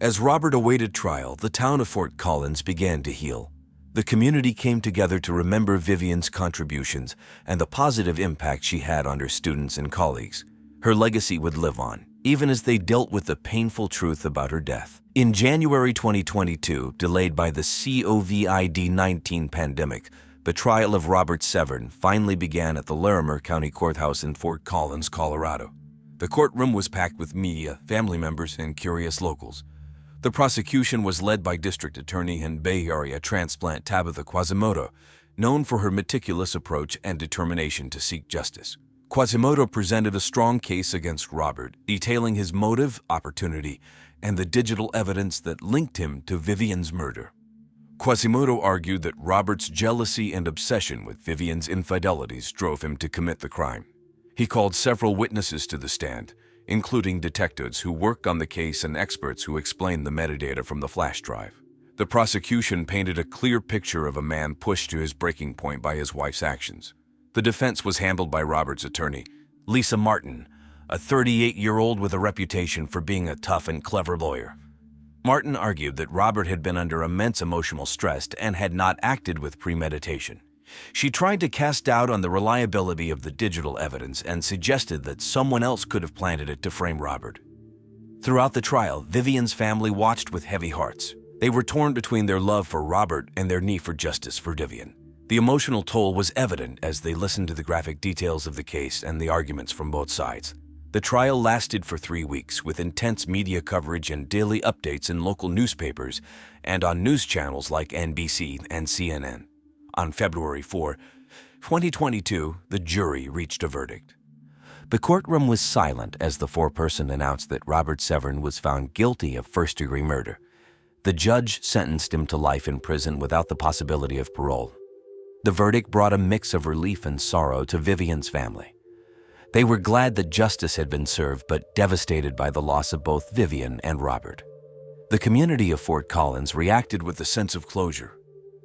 As Robert awaited trial, the town of Fort Collins began to heal. The community came together to remember Vivian's contributions and the positive impact she had on her students and colleagues. Her legacy would live on, even as they dealt with the painful truth about her death. In January 2022, delayed by the COVID-19 pandemic, the trial of Robert Severn finally began at the Larimer County Courthouse in Fort Collins, Colorado. The courtroom was packed with media, family members, and curious locals. The prosecution was led by District Attorney and Bay Area transplant Tabitha Quasimodo, known for her meticulous approach and determination to seek justice. Quasimodo presented a strong case against Robert, detailing his motive, opportunity, and the digital evidence that linked him to Vivian's murder. Quasimodo argued that Robert's jealousy and obsession with Vivian's infidelities drove him to commit the crime. He called several witnesses to the stand, including detectives who worked on the case and experts who explained the metadata from the flash drive. The prosecution painted a clear picture of a man pushed to his breaking point by his wife's actions. The defense was handled by Robert's attorney, Lisa Martin, a 38-year-old with a reputation for being a tough and clever lawyer. Martin argued that Robert had been under immense emotional stress and had not acted with premeditation. She tried to cast doubt on the reliability of the digital evidence and suggested that someone else could have planted it to frame Robert. Throughout the trial, Vivian's family watched with heavy hearts. They were torn between their love for Robert and their need for justice for Vivian. The emotional toll was evident as they listened to the graphic details of the case and the arguments from both sides. The trial lasted for 3 weeks, with intense media coverage and daily updates in local newspapers and on news channels like NBC and CNN. On February 4, 2022, the jury reached a verdict. The courtroom was silent as the foreperson announced that Robert Severn was found guilty of first-degree murder. The judge sentenced him to life in prison without the possibility of parole. The verdict brought a mix of relief and sorrow to Vivian's family. They were glad that justice had been served, but devastated by the loss of both Vivian and Robert. The community of Fort Collins reacted with a sense of closure.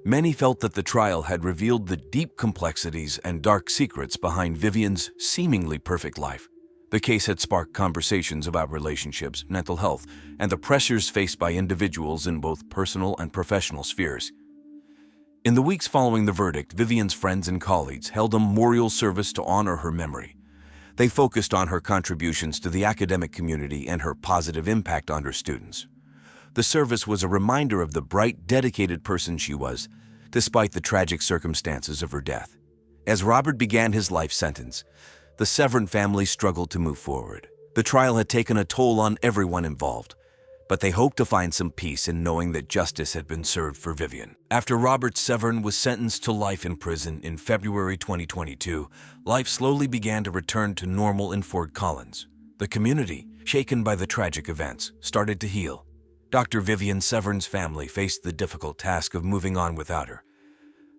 Many felt that the trial had revealed the deep complexities and dark secrets behind Vivian's seemingly perfect life. The case had sparked conversations about relationships, mental health, and the pressures faced by individuals in both personal and professional spheres. In the weeks following the verdict, Vivian's friends and colleagues held a memorial service to honor her memory. They focused on her contributions to the academic community and her positive impact on her students. The service was a reminder of the bright, dedicated person she was, despite the tragic circumstances of her death. As Robert began his life sentence, the Severn family struggled to move forward. The trial had taken a toll on everyone involved, but they hoped to find some peace in knowing that justice had been served for Vivian. After Robert Severn was sentenced to life in prison in February 2022, life slowly began to return to normal in Fort Collins. The community, shaken by the tragic events, started to heal. Dr. Vivian Severn's family faced the difficult task of moving on without her.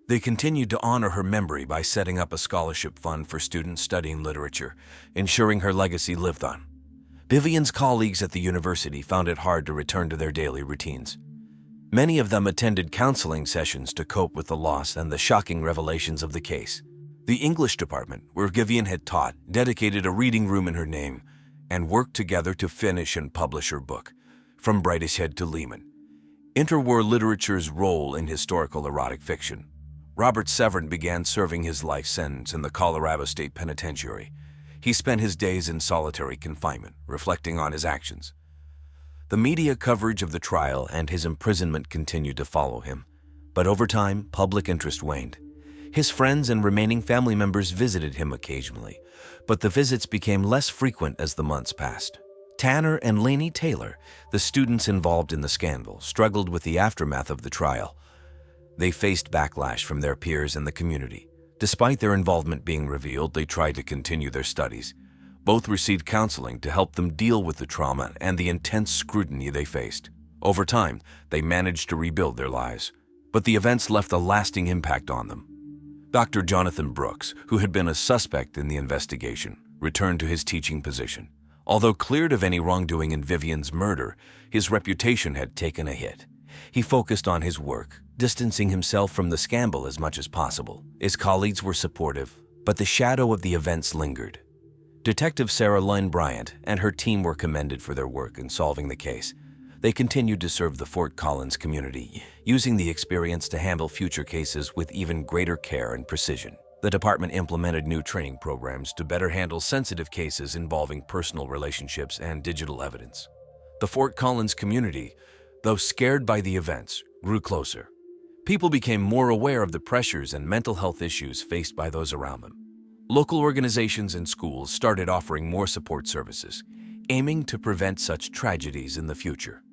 They continued to honor her memory by setting up a scholarship fund for students studying literature, ensuring her legacy lived on. Vivian's colleagues at the university found it hard to return to their daily routines. Many of them attended counseling sessions to cope with the loss and the shocking revelations of the case. The English department, where Vivian had taught, dedicated a reading room in her name and worked together to finish and publish her book, From Brideshead to Lehman. Interwar literature's role in historical erotic fiction. Robert Severn began serving his life sentence in the Colorado State Penitentiary. He spent his days in solitary confinement, reflecting on his actions. The media coverage of the trial and his imprisonment continued to follow him, but over time, public interest waned. His friends and remaining family members visited him occasionally, but the visits became less frequent as the months passed. Tanner and Lainey Taylor, the students involved in the scandal, struggled with the aftermath of the trial. They faced backlash from their peers and the community. Despite their involvement being revealed, they tried to continue their studies. Both received counseling to help them deal with the trauma and the intense scrutiny they faced. Over time, they managed to rebuild their lives, but the events left a lasting impact on them. Dr. Jonathan Brooks, who had been a suspect in the investigation, returned to his teaching position. Although cleared of any wrongdoing in Vivian's murder, his reputation had taken a hit. He focused on his work, distancing himself from the scandal as much as possible. His colleagues were supportive, but the shadow of the events lingered. Detective Sarah Lynn Bryant and her team were commended for their work in solving the case. They continued to serve the Fort Collins community, using the experience to handle future cases with even greater care and precision. The department implemented new training programs to better handle sensitive cases involving personal relationships and digital evidence. The Fort Collins community, though scared by the events, grew closer. People became more aware of the pressures and mental health issues faced by those around them. Local organizations and schools started offering more support services, aiming to prevent such tragedies in the future.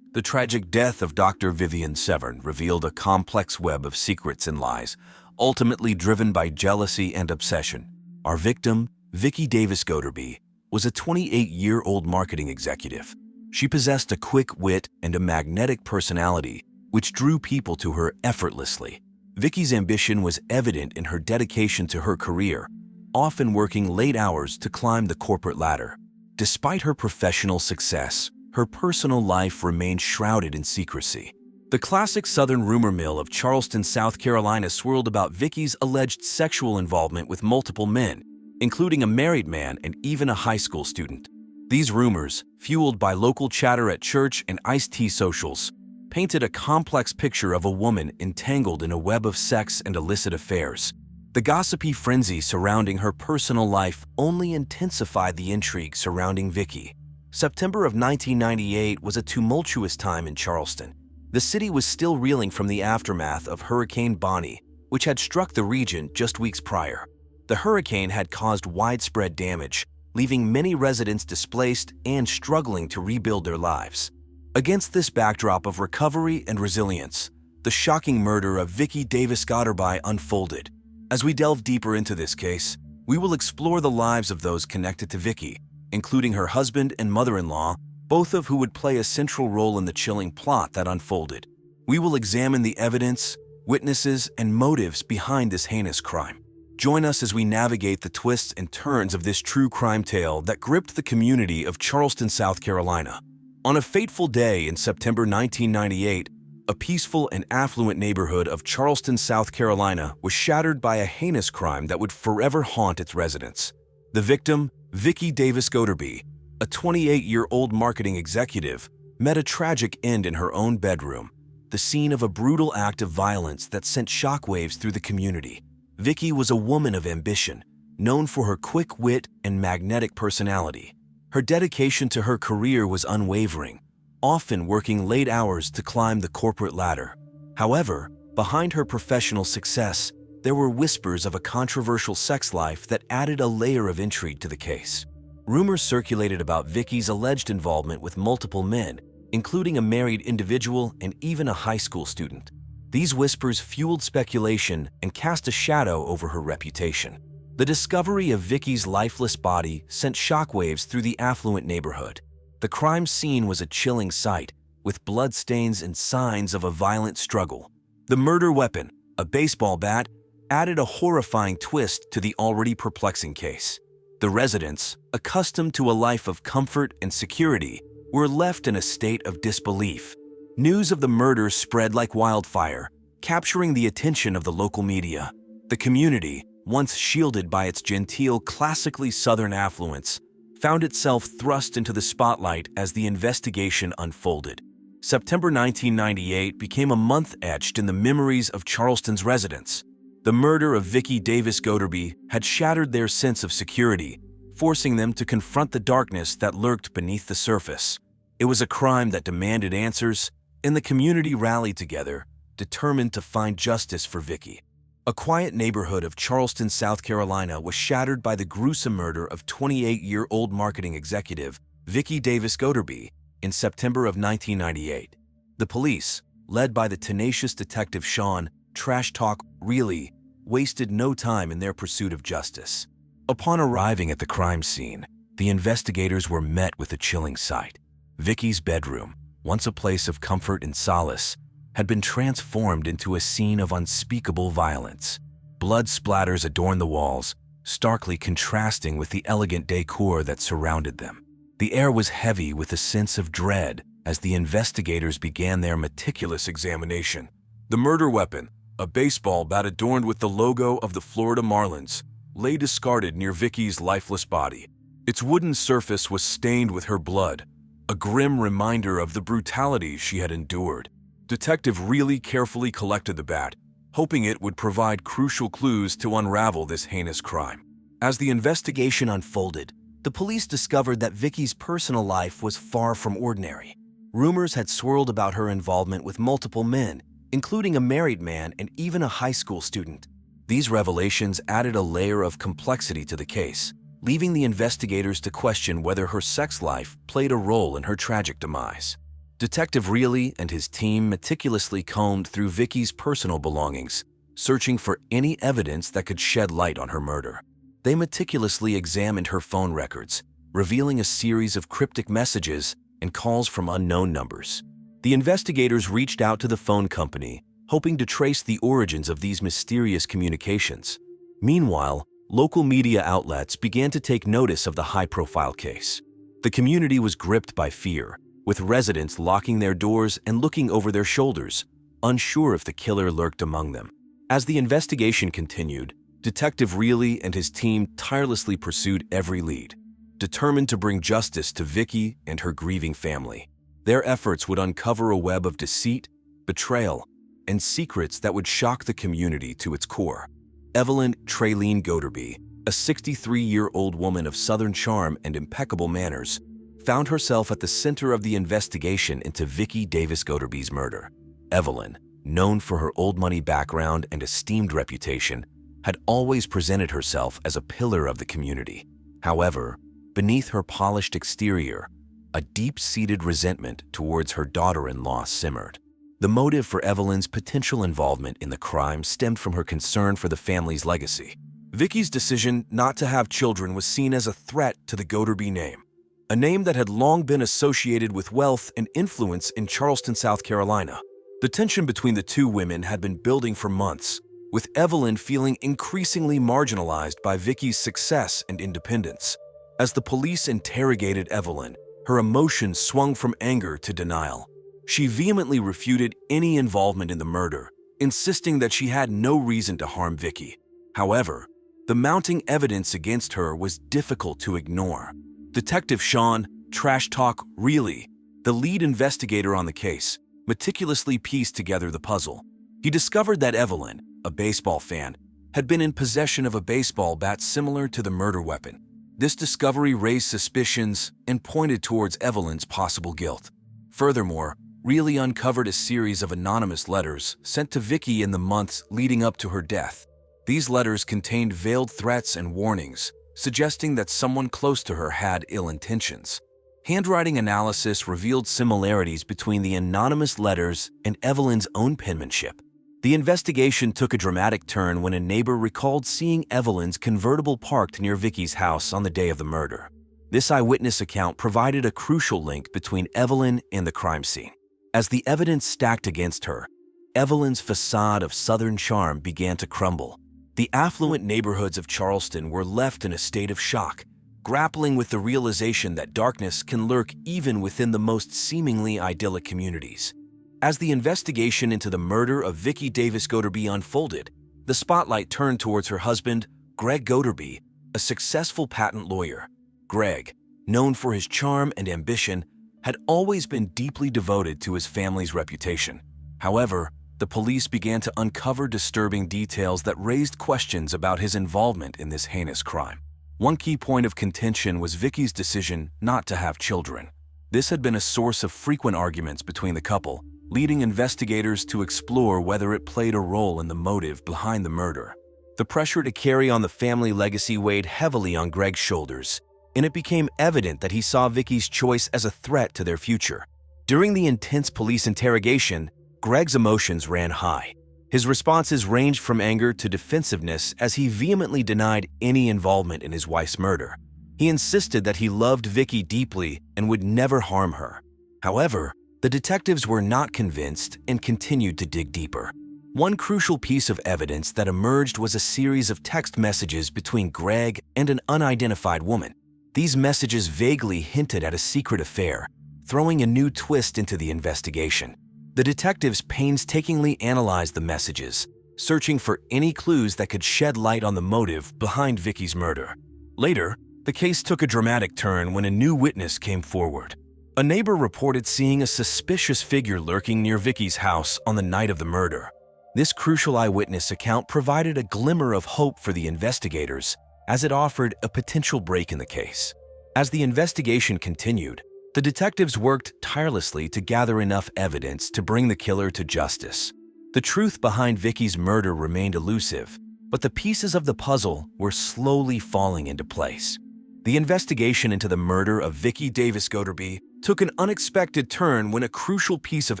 The tragic death of Dr. Vivian Severn revealed a complex web of secrets and lies, ultimately driven by jealousy and obsession. Our victim, Vicki Davis Goderby, was a 28-year-old marketing executive. She possessed a quick wit and a magnetic personality, which drew people to her effortlessly. Vicki's ambition was evident in her dedication to her career, often working late hours to climb the corporate ladder. Despite her professional success, her personal life remained shrouded in secrecy. The classic Southern rumor mill of Charleston, South Carolina swirled about Vicki's alleged sexual involvement with multiple men, including a married man and even a high school student. These rumors, fueled by local chatter at church and iced tea socials, painted a complex picture of a woman entangled in a web of sex and illicit affairs. The gossipy frenzy surrounding her personal life only intensified the intrigue surrounding Vicki. September of 1998 was a tumultuous time in Charleston. The city was still reeling from the aftermath of Hurricane Bonnie, which had struck the region just weeks prior. The hurricane had caused widespread damage, leaving many residents displaced and struggling to rebuild their lives. Against this backdrop of recovery and resilience, the shocking murder of Vicki Davis Goderby unfolded. As we delve deeper into this case, we will explore the lives of those connected to Vicki, including her husband and mother-in-law, both of who would play a central role in the chilling plot that unfolded. We will examine the evidence, witnesses, and motives behind this heinous crime. Join us as we navigate the twists and turns of this true crime tale that gripped the community of Charleston, South Carolina. On a fateful day in September 1998, a peaceful and affluent neighborhood of Charleston, South Carolina was shattered by a heinous crime that would forever haunt its residents. The victim, Vicki Davis Goderby, a 28-year-old marketing executive, met a tragic end in her own bedroom, the scene of a brutal act of violence that sent shockwaves through the community. Vicki was a woman of ambition, known for her quick wit and magnetic personality. Her dedication to her career was unwavering, often working late hours to climb the corporate ladder. However, behind her professional success, there were whispers of a controversial sex life that added a layer of intrigue to the case. Rumors circulated about Vicki's alleged involvement with multiple men, including a married individual and even a high school student. These whispers fueled speculation and cast a shadow over her reputation. The discovery of Vicki's lifeless body sent shockwaves through the affluent neighborhood. The crime scene was a chilling sight, with bloodstains and signs of a violent struggle. The murder weapon, a baseball bat, added a horrifying twist to the already perplexing case. The residents, accustomed to a life of comfort and security, were left in a state of disbelief. News of the murder spread like wildfire, capturing the attention of the local media. The community, once shielded by its genteel, classically Southern affluence, found itself thrust into the spotlight as the investigation unfolded. September 1998 became a month etched in the memories of Charleston's residents. The murder of Vicki Davis Goderby had shattered their sense of security, forcing them to confront the darkness that lurked beneath the surface. It was a crime that demanded answers, and the community rallied together, determined to find justice for Vicki. A quiet neighborhood of Charleston, South Carolina was shattered by the gruesome murder of 28-year-old marketing executive Vicki Davis Goderby in September of 1998. The police, led by the tenacious detective Sean "Trash Talk" Riley, wasted no time in their pursuit of justice. Upon arriving at the crime scene, the investigators were met with a chilling sight. Vicki's bedroom, once a place of comfort and solace, had been transformed into a scene of unspeakable violence. Blood splatters adorned the walls, starkly contrasting with the elegant decor that surrounded them. The air was heavy with a sense of dread as the investigators began their meticulous examination. The murder weapon, a baseball bat adorned with the logo of the Florida Marlins, lay discarded near Vicki's lifeless body. Its wooden surface was stained with her blood, a grim reminder of the brutality she had endured. Detective Riley carefully collected the bat, hoping it would provide crucial clues to unravel this heinous crime. As the investigation unfolded, the police discovered that Vicki's personal life was far from ordinary. Rumors had swirled about her involvement with multiple men, including a married man and even a high school student. These revelations added a layer of complexity to the case, leaving the investigators to question whether her sex life played a role in her tragic demise. Detective Riley and his team meticulously combed through Vicki's personal belongings, searching for any evidence that could shed light on her murder. They meticulously examined her phone records, revealing a series of cryptic messages and calls from unknown numbers. The investigators reached out to the phone company, hoping to trace the origins of these mysterious communications. Meanwhile, local media outlets began to take notice of the high-profile case. The community was gripped by fear, with residents locking their doors and looking over their shoulders, unsure if the killer lurked among them. As the investigation continued, Detective Riley and his team tirelessly pursued every lead, determined to bring justice to Vicki and her grieving family. Their efforts would uncover a web of deceit, betrayal, and secrets that would shock the community to its core. Evelyn Traylene Goderby, a 63-year-old woman of Southern charm and impeccable manners, found herself at the center of the investigation into Vicki Davis Goderby's murder. Evelyn, known for her old money background and esteemed reputation, had always presented herself as a pillar of the community. However, beneath her polished exterior, a deep-seated resentment towards her daughter-in-law simmered. The motive for Evelyn's potential involvement in the crime stemmed from her concern for the family's legacy. Vicki's decision not to have children was seen as a threat to the Goderby name, a name that had long been associated with wealth and influence in Charleston, South Carolina. The tension between the two women had been building for months, with Evelyn feeling increasingly marginalized by Vicki's success and independence. As the police interrogated Evelyn, her emotions swung from anger to denial. She vehemently refuted any involvement in the murder, insisting that she had no reason to harm Vicki. However, the mounting evidence against her was difficult to ignore. Detective Sean "Trash Talk" Riley, the lead investigator on the case, meticulously pieced together the puzzle. He discovered that Evelyn, a baseball fan, had been in possession of a baseball bat similar to the murder weapon. This discovery raised suspicions and pointed towards Evelyn's possible guilt. Furthermore, Riley uncovered a series of anonymous letters sent to Vicki in the months leading up to her death. These letters contained veiled threats and warnings, suggesting that someone close to her had ill intentions. Handwriting analysis revealed similarities between the anonymous letters and Evelyn's own penmanship. The investigation took a dramatic turn when a neighbor recalled seeing Evelyn's convertible parked near Vicki's house on the day of the murder. This eyewitness account provided a crucial link between Evelyn and the crime scene. As the evidence stacked against her, Evelyn's facade of Southern charm began to crumble. The affluent neighborhoods of Charleston were left in a state of shock, grappling with the realization that darkness can lurk even within the most seemingly idyllic communities. As the investigation into the murder of Vicki Davis Goderby unfolded, the spotlight turned towards her husband, Greg Goderby, a successful patent lawyer. Greg, known for his charm and ambition, had always been deeply devoted to his family's reputation. However, the police began to uncover disturbing details that raised questions about his involvement in this heinous crime. One key point of contention was Vicki's decision not to have children. This had been a source of frequent arguments between the couple, leading investigators to explore whether it played a role in the motive behind the murder. The pressure to carry on the family legacy weighed heavily on Greg's shoulders, and it became evident that he saw Vicki's choice as a threat to their future. During the intense police interrogation, Greg's emotions ran high. His responses ranged from anger to defensiveness as he vehemently denied any involvement in his wife's murder. He insisted that he loved Vicki deeply and would never harm her. However, the detectives were not convinced and continued to dig deeper. One crucial piece of evidence that emerged was a series of text messages between Greg and an unidentified woman. These messages vaguely hinted at a secret affair, throwing a new twist into the investigation. The detectives painstakingly analyzed the messages, searching for any clues that could shed light on the motive behind Vicki's murder. Later, the case took a dramatic turn when a new witness came forward. A neighbor reported seeing a suspicious figure lurking near Vicki's house on the night of the murder. This crucial eyewitness account provided a glimmer of hope for the investigators, as it offered a potential break in the case. As the investigation continued, the detectives worked tirelessly to gather enough evidence to bring the killer to justice. The truth behind Vicki's murder remained elusive, but the pieces of the puzzle were slowly falling into place. The investigation into the murder of Vicki Davis Goderby took an unexpected turn when a crucial piece of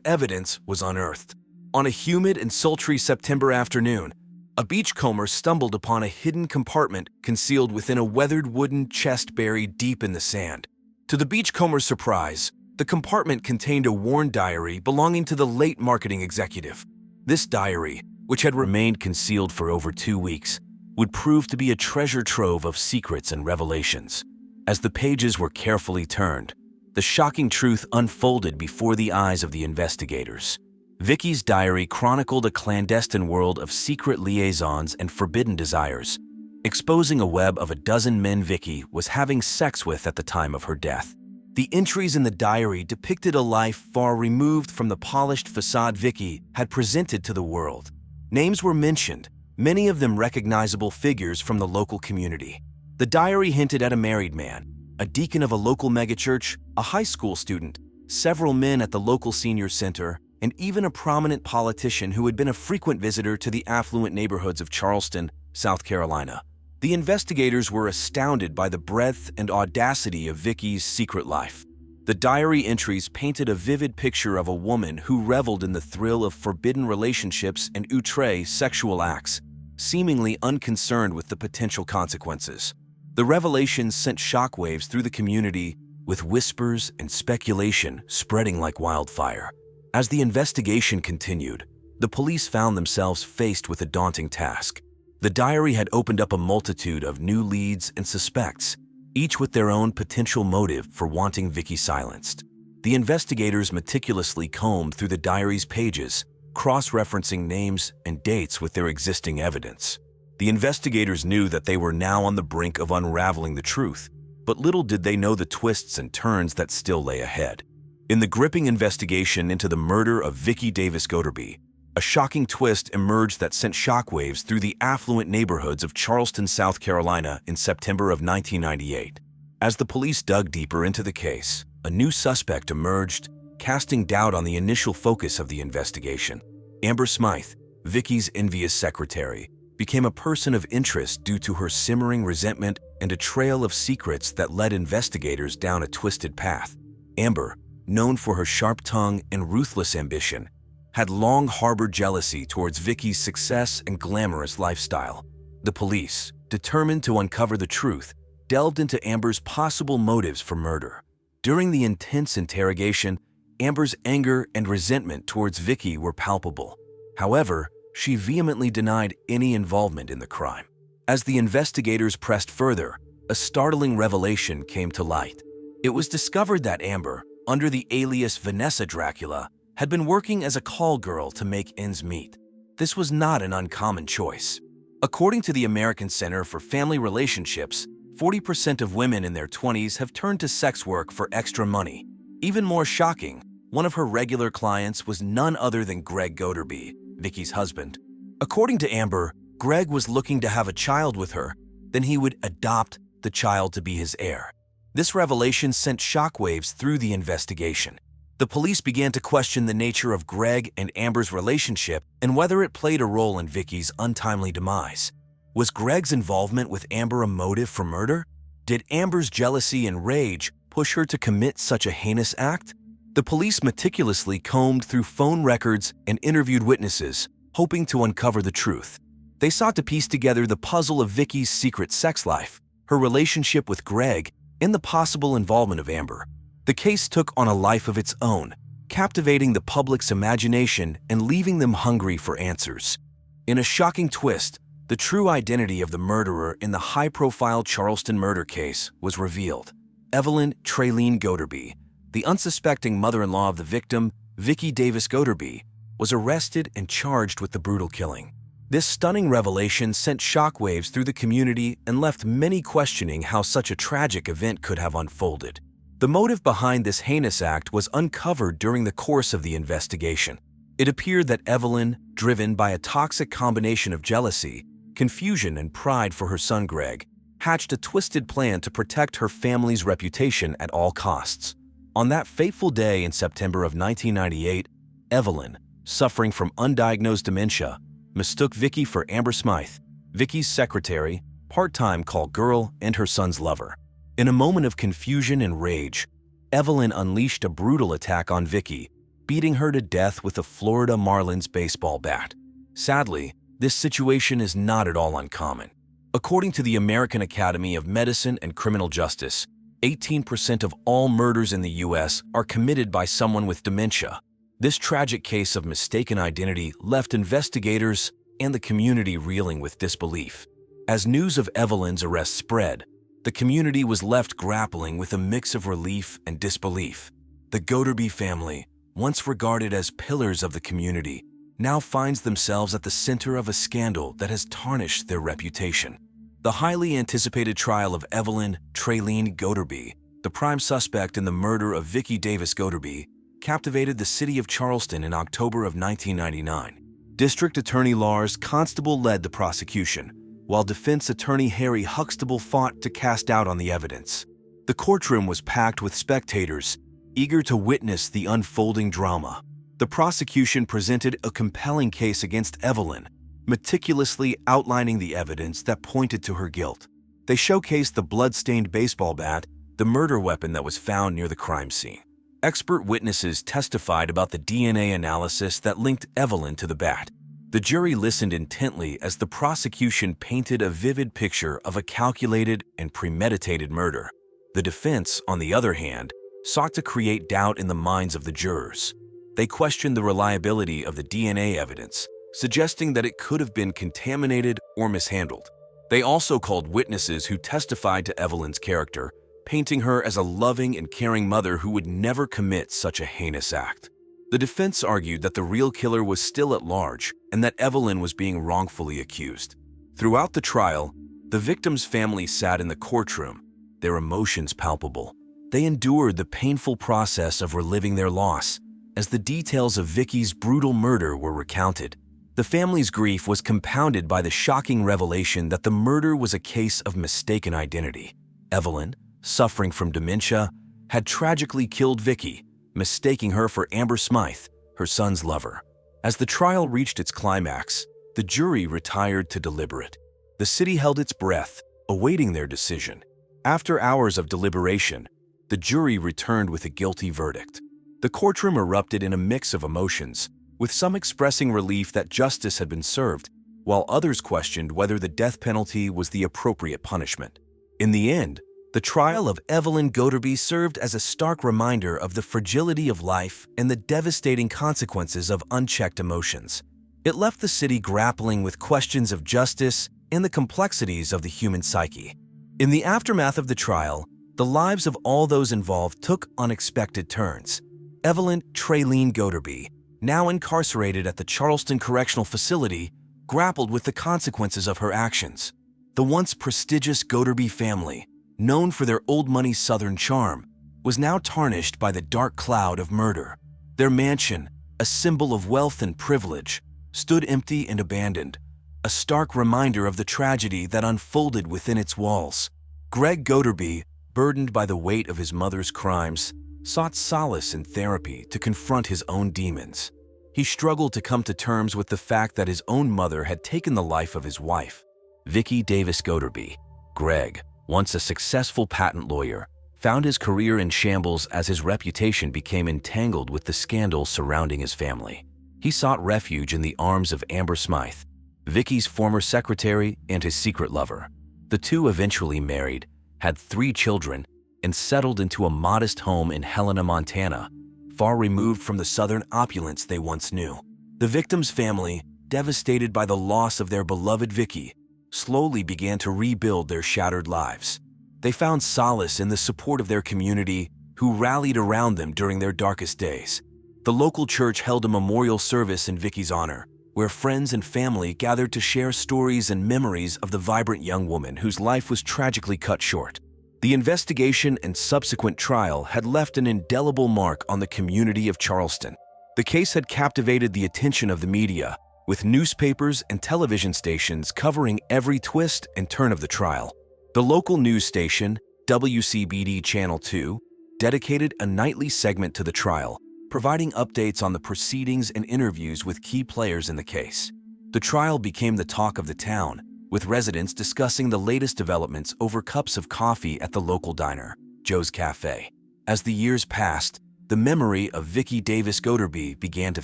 evidence was unearthed. On a humid and sultry September afternoon, a beachcomber stumbled upon a hidden compartment concealed within a weathered wooden chest buried deep in the sand. To the beachcomber's surprise, the compartment contained a worn diary belonging to the late marketing executive. This diary, which had remained concealed for over 2 weeks, would prove to be a treasure trove of secrets and revelations. As the pages were carefully turned, the shocking truth unfolded before the eyes of the investigators. Vicki's diary chronicled a clandestine world of secret liaisons and forbidden desires, exposing a web of a dozen men Vicki was having sex with at the time of her death. The entries in the diary depicted a life far removed from the polished facade Vicki had presented to the world. Names were mentioned, many of them recognizable figures from the local community. The diary hinted at a married man, a deacon of a local megachurch, a high school student, several men at the local senior center, and even a prominent politician who had been a frequent visitor to the affluent neighborhoods of Charleston, South Carolina. The investigators were astounded by the breadth and audacity of Vicki's secret life. The diary entries painted a vivid picture of a woman who reveled in the thrill of forbidden relationships and outre sexual acts, seemingly unconcerned with the potential consequences. The revelations sent shockwaves through the community, with whispers and speculation spreading like wildfire. As the investigation continued, the police found themselves faced with a daunting task. The diary had opened up a multitude of new leads and suspects, each with their own potential motive for wanting Vicki silenced. The investigators meticulously combed through the diary's pages, cross-referencing names and dates with their existing evidence. The investigators knew that they were now on the brink of unraveling the truth, but little did they know the twists and turns that still lay ahead. In the gripping investigation into the murder of Vicki Davis Goderby, a shocking twist emerged that sent shockwaves through the affluent neighborhoods of Charleston, South Carolina in September of 1998. As the police dug deeper into the case, a new suspect emerged, casting doubt on the initial focus of the investigation. Amber Smythe, Vicki's envious secretary, became a person of interest due to her simmering resentment and a trail of secrets that led investigators down a twisted path. Amber, known for her sharp tongue and ruthless ambition, had long harbored jealousy towards Vicki's success and glamorous lifestyle. The police, determined to uncover the truth, delved into Amber's possible motives for murder. During the intense interrogation, Amber's anger and resentment towards Vicki were palpable. However, she vehemently denied any involvement in the crime. As the investigators pressed further, a startling revelation came to light. It was discovered that Amber, under the alias Vanessa Dracula, had been working as a call girl to make ends meet. This was not an uncommon choice. According to the American Center for Family Relationships, 40% of women in their 20s have turned to sex work for extra money. Even more shocking, one of her regular clients was none other than Greg Goderby, Vicki's husband. According to Amber, Greg was looking to have a child with her, then he would adopt the child to be his heir. This revelation sent shockwaves through the investigation. The police began to question the nature of Greg and Amber's relationship and whether it played a role in Vicki's untimely demise. Was Greg's involvement with Amber a motive for murder? Did Amber's jealousy and rage push her to commit such a heinous act? The police meticulously combed through phone records and interviewed witnesses, hoping to uncover the truth. They sought to piece together the puzzle of Vicki's secret sex life, her relationship with Greg, and the possible involvement of Amber. The case took on a life of its own, captivating the public's imagination and leaving them hungry for answers. In a shocking twist, the true identity of the murderer in the high-profile Charleston murder case was revealed. Evelyn Traylene Goderby, the unsuspecting mother-in-law of the victim, Vicki Davis Goderby, was arrested and charged with the brutal killing. This stunning revelation sent shockwaves through the community and left many questioning how such a tragic event could have unfolded. The motive behind this heinous act was uncovered during the course of the investigation. It appeared that Evelyn, driven by a toxic combination of jealousy, confusion, and pride for her son Greg, hatched a twisted plan to protect her family's reputation at all costs. On that fateful day in September of 1998, Evelyn, suffering from undiagnosed dementia, mistook Vicki for Amber Smythe, Vicki's secretary, part-time call girl, and her son's lover. In a moment of confusion and rage, Evelyn unleashed a brutal attack on Vicki, beating her to death with a Florida Marlins baseball bat. Sadly, this situation is not at all uncommon. According to the American Academy of Medicine and Criminal Justice, 18% of all murders in the U.S. are committed by someone with dementia. This tragic case of mistaken identity left investigators and the community reeling with disbelief. As news of Evelyn's arrest spread, the community was left grappling with a mix of relief and disbelief. The Goderby family, once regarded as pillars of the community, now finds themselves at the center of a scandal that has tarnished their reputation. The highly anticipated trial of Evelyn Traylene Goderby, the prime suspect in the murder of Vicki Davis Goderby, captivated the city of Charleston in October of 1999. District Attorney Lars Constable led the prosecution, while defense attorney Harry Huxtable fought to cast doubt on the evidence. The courtroom was packed with spectators, eager to witness the unfolding drama. The prosecution presented a compelling case against Evelyn, meticulously outlining the evidence that pointed to her guilt. They showcased the blood-stained baseball bat, the murder weapon that was found near the crime scene. Expert witnesses testified about the DNA analysis that linked Evelyn to the bat. The jury listened intently as the prosecution painted a vivid picture of a calculated and premeditated murder. The defense, on the other hand, sought to create doubt in the minds of the jurors. They questioned the reliability of the DNA evidence, suggesting that it could have been contaminated or mishandled. They also called witnesses who testified to Evelyn's character, painting her as a loving and caring mother who would never commit such a heinous act. The defense argued that the real killer was still at large and that Evelyn was being wrongfully accused. Throughout the trial, the victim's family sat in the courtroom, their emotions palpable. They endured the painful process of reliving their loss as the details of Vicki's brutal murder were recounted. The family's grief was compounded by the shocking revelation that the murder was a case of mistaken identity. Evelyn, suffering from dementia, had tragically killed Vicki, mistaking her for Amber Smythe, her son's lover. As the trial reached its climax, the jury retired to deliberate. The city held its breath, awaiting their decision. After hours of deliberation, the jury returned with a guilty verdict. The courtroom erupted in a mix of emotions, with some expressing relief that justice had been served, while others questioned whether the death penalty was the appropriate punishment. In the end, the trial of Evelyn Goderby served as a stark reminder of the fragility of life and the devastating consequences of unchecked emotions. It left the city grappling with questions of justice and the complexities of the human psyche. In the aftermath of the trial, the lives of all those involved took unexpected turns. Evelyn Traylene Goderby, now incarcerated at the Charleston Correctional Facility, grappled with the consequences of her actions. The once prestigious Goderby family, known for their old-money Southern charm, was now tarnished by the dark cloud of murder. Their mansion, a symbol of wealth and privilege, stood empty and abandoned, a stark reminder of the tragedy that unfolded within its walls. Greg Goderby, burdened by the weight of his mother's crimes, sought solace in therapy to confront his own demons. He struggled to come to terms with the fact that his own mother had taken the life of his wife. Vicki Davis Goderby, Greg, once a successful patent lawyer, found his career in shambles as his reputation became entangled with the scandals surrounding his family. He sought refuge in the arms of Amber Smythe, Vicki's former secretary and his secret lover. The two eventually married, had 3 children, and settled into a modest home in Helena, Montana, far removed from the southern opulence they once knew. The victim's family, devastated by the loss of their beloved Vicki, slowly began to rebuild their shattered lives. They found solace in the support of their community, who rallied around them during their darkest days. The local church held a memorial service in Vicki's honor, where friends and family gathered to share stories and memories of the vibrant young woman whose life was tragically cut short. The investigation and subsequent trial had left an indelible mark on the community of Charleston. The case had captivated the attention of the media, with newspapers and television stations covering every twist and turn of the trial. The local news station, WCBD Channel 2, dedicated a nightly segment to the trial, providing updates on the proceedings and interviews with key players in the case. The trial became the talk of the town, with residents discussing the latest developments over cups of coffee at the local diner, Joe's Cafe. As the years passed, the memory of Vicki Davis Goderby began to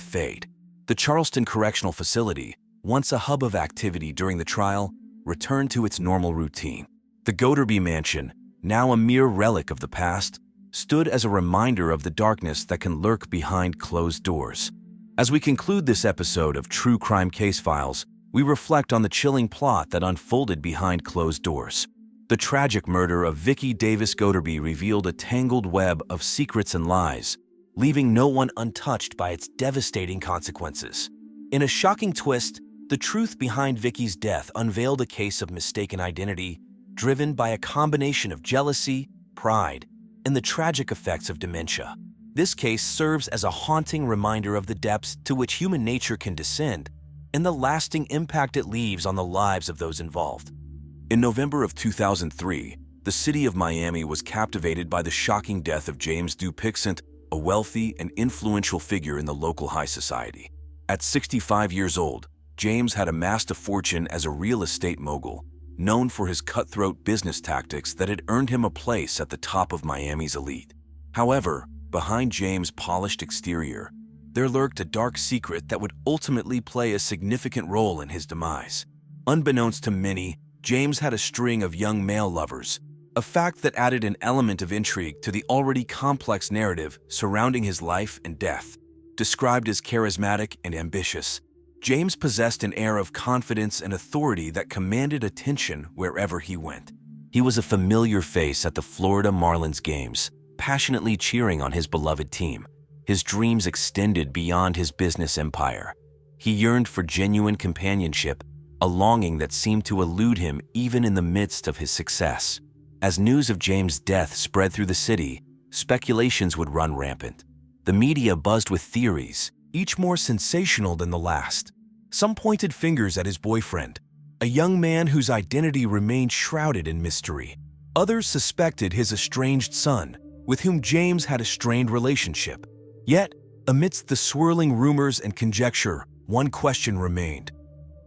fade. The Charleston Correctional Facility, once a hub of activity during the trial, returned to its normal routine. The Goderby Mansion, now a mere relic of the past, stood as a reminder of the darkness that can lurk behind closed doors. As we conclude this episode of True Crime Case Files, we reflect on the chilling plot that unfolded behind closed doors. The tragic murder of Vicki Davis Goderby revealed a tangled web of secrets and lies, leaving no one untouched by its devastating consequences. In a shocking twist, the truth behind Vicki's death unveiled a case of mistaken identity, driven by a combination of jealousy, pride, and the tragic effects of dementia. This case serves as a haunting reminder of the depths to which human nature can descend and the lasting impact it leaves on the lives of those involved. In November of 2003, the city of Miami was captivated by the shocking death of James Dupixent, a wealthy and influential figure in the local high society. At 65 years old, James had amassed a fortune as a real estate mogul, known for his cutthroat business tactics that had earned him a place at the top of Miami's elite. However, behind James' polished exterior, there lurked a dark secret that would ultimately play a significant role in his demise. Unbeknownst to many, James had a string of young male lovers, a fact that added an element of intrigue to the already complex narrative surrounding his life and death. Described as charismatic and ambitious, James possessed an air of confidence and authority that commanded attention wherever he went. He was a familiar face at the Florida Marlins games, passionately cheering on his beloved team. His dreams extended beyond his business empire. He yearned for genuine companionship, a longing that seemed to elude him even in the midst of his success. As news of James' death spread through the city, speculations would run rampant. The media buzzed with theories, each more sensational than the last. Some pointed fingers at his boyfriend, a young man whose identity remained shrouded in mystery. Others suspected his estranged son, with whom James had a strained relationship. Yet, amidst the swirling rumors and conjecture, one question remained.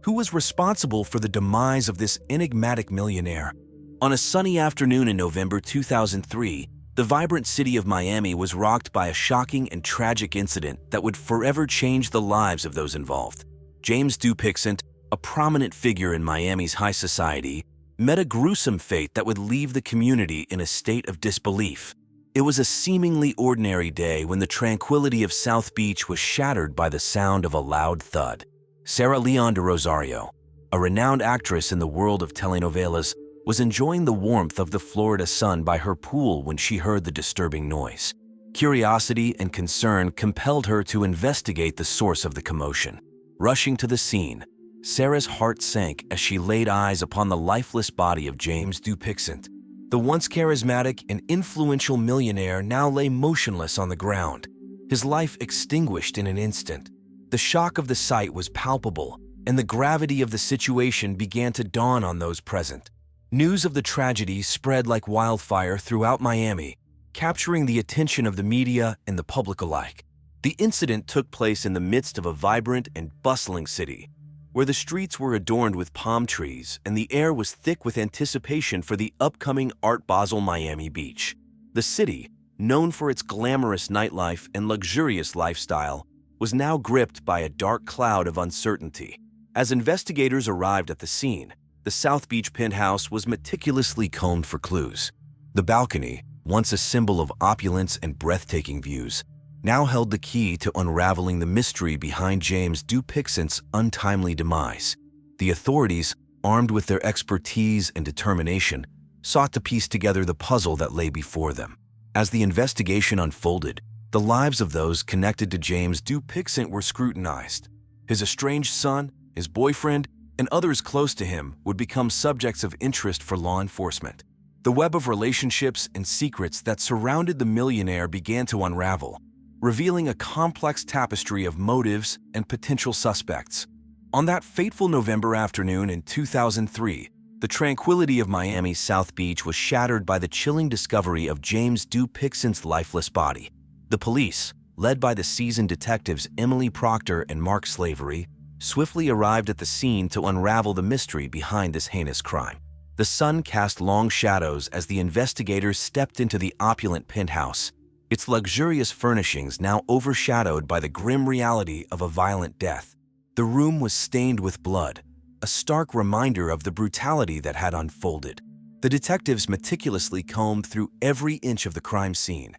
Who was responsible for the demise of this enigmatic millionaire? On a sunny afternoon in November 2003, the vibrant city of Miami was rocked by a shocking and tragic incident that would forever change the lives of those involved. James Dupixent, a prominent figure in Miami's high society, met a gruesome fate that would leave the community in a state of disbelief. It was a seemingly ordinary day when the tranquility of South Beach was shattered by the sound of a loud thud. Sarah Leon de Rosario, a renowned actress in the world of telenovelas, was enjoying the warmth of the Florida sun by her pool when she heard the disturbing noise. Curiosity and concern compelled her to investigate the source of the commotion. Rushing to the scene, Sarah's heart sank as she laid eyes upon the lifeless body of James Dupixent. The once charismatic and influential millionaire now lay motionless on the ground, his life extinguished in an instant. The shock of the sight was palpable, and the gravity of the situation began to dawn on those present. News of the tragedy spread like wildfire throughout Miami, capturing the attention of the media and the public alike. The incident took place in the midst of a vibrant and bustling city, where the streets were adorned with palm trees and the air was thick with anticipation for the upcoming Art Basel Miami Beach. The city, known for its glamorous nightlife and luxurious lifestyle, was now gripped by a dark cloud of uncertainty. As investigators arrived at the scene, the South Beach penthouse was meticulously combed for clues. The balcony, once a symbol of opulence and breathtaking views, now held the key to unraveling the mystery behind James Dupixent's untimely demise. The authorities, armed with their expertise and determination, sought to piece together the puzzle that lay before them. As the investigation unfolded, the lives of those connected to James Dupixent were scrutinized. His estranged son, his boyfriend, and others close to him would become subjects of interest for law enforcement. The web of relationships and secrets that surrounded the millionaire began to unravel, revealing a complex tapestry of motives and potential suspects. On that fateful November afternoon in 2003, the tranquility of Miami's South Beach was shattered by the chilling discovery of James Dupixent's lifeless body. The police, led by the seasoned detectives Emily Proctor and Mark Slavery, swiftly arrived at the scene to unravel the mystery behind this heinous crime. The sun cast long shadows as the investigators stepped into the opulent penthouse, its luxurious furnishings now overshadowed by the grim reality of a violent death. The room was stained with blood, a stark reminder of the brutality that had unfolded. The detectives meticulously combed through every inch of the crime scene,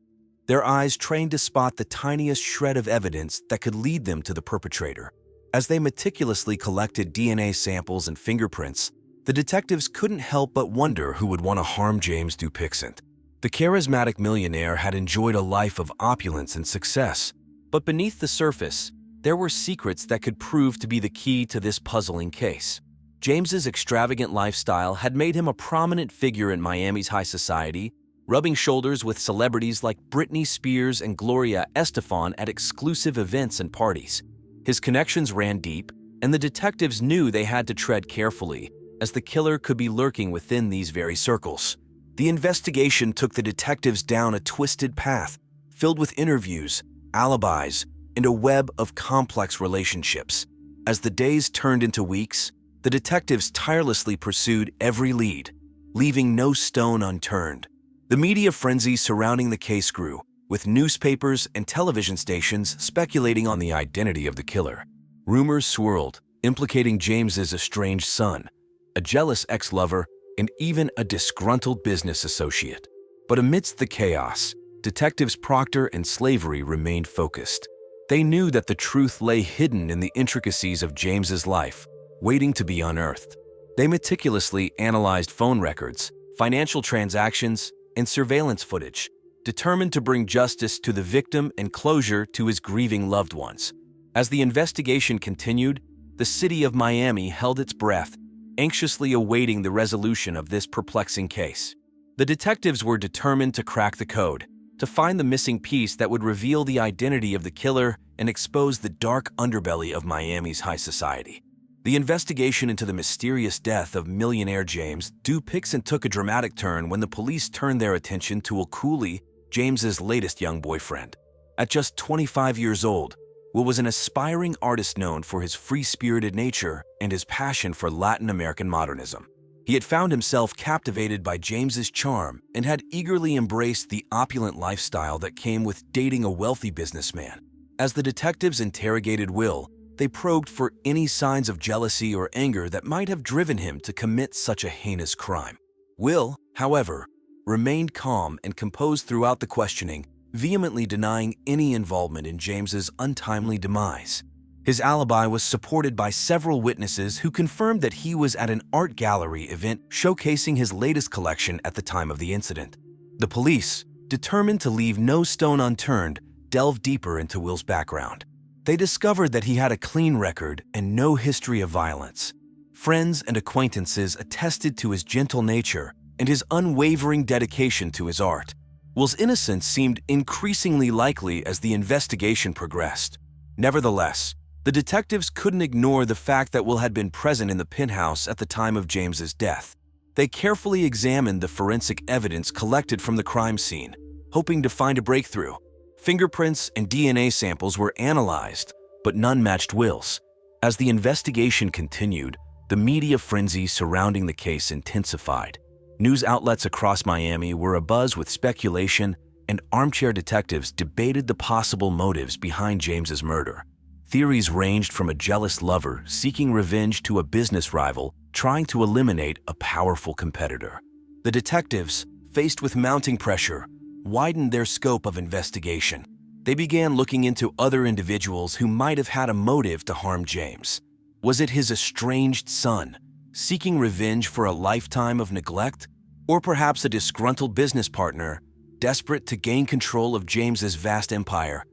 their eyes trained to spot the tiniest shred of evidence that could lead them to the perpetrator. As they meticulously collected DNA samples and fingerprints, the detectives couldn't help but wonder who would want to harm James Dupixent. The charismatic millionaire had enjoyed a life of opulence and success, but beneath the surface, there were secrets that could prove to be the key to this puzzling case. James's extravagant lifestyle had made him a prominent figure in Miami's high society, rubbing shoulders with celebrities like Britney Spears and Gloria Estefan at exclusive events and parties. His connections ran deep, and the detectives knew they had to tread carefully, as the killer could be lurking within these very circles. The investigation took the detectives down a twisted path, filled with interviews, alibis, and a web of complex relationships. As the days turned into weeks, the detectives tirelessly pursued every lead, leaving no stone unturned. The media frenzy surrounding the case grew, with newspapers and television stations speculating on the identity of the killer. Rumors swirled, implicating James's estranged son, a jealous ex-lover, and even a disgruntled business associate. But amidst the chaos, detectives Proctor and Slavery remained focused. They knew that the truth lay hidden in the intricacies of James's life, waiting to be unearthed. They meticulously analyzed phone records, financial transactions, and surveillance footage, determined to bring justice to the victim and closure to his grieving loved ones. As the investigation continued, the city of Miami held its breath, anxiously awaiting the resolution of this perplexing case. The detectives were determined to crack the code, to find the missing piece that would reveal the identity of the killer and expose the dark underbelly of Miami's high society. The investigation into the mysterious death of millionaire James Dupixent took a dramatic turn when the police turned their attention to Will Cooley, James's latest young boyfriend. At just 25 years old, Will was an aspiring artist known for his free-spirited nature and his passion for Latin American modernism. He had found himself captivated by James's charm and had eagerly embraced the opulent lifestyle that came with dating a wealthy businessman. As the detectives interrogated Will, they probed for any signs of jealousy or anger that might have driven him to commit such a heinous crime. Will, however, remained calm and composed throughout the questioning, vehemently denying any involvement in James's untimely demise. His alibi was supported by several witnesses who confirmed that he was at an art gallery event showcasing his latest collection at the time of the incident. The police, determined to leave no stone unturned, delved deeper into Will's background. They discovered that he had a clean record and no history of violence. Friends and acquaintances attested to his gentle nature and his unwavering dedication to his art. Will's innocence seemed increasingly likely as the investigation progressed. Nevertheless, the detectives couldn't ignore the fact that Will had been present in the penthouse at the time of James's death. They carefully examined the forensic evidence collected from the crime scene, hoping to find a breakthrough. Fingerprints and DNA samples were analyzed, but none matched Will's. As the investigation continued, the media frenzy surrounding the case intensified. News outlets across Miami were abuzz with speculation, and armchair detectives debated the possible motives behind James's murder. Theories ranged from a jealous lover seeking revenge to a business rival trying to eliminate a powerful competitor. The detectives, faced with mounting pressure, widened their scope of investigation. They began looking into other individuals who might have had a motive to harm James. Was it his estranged son, seeking revenge for a lifetime of neglect? Or perhaps a disgruntled business partner, desperate to gain control of James's vast empire?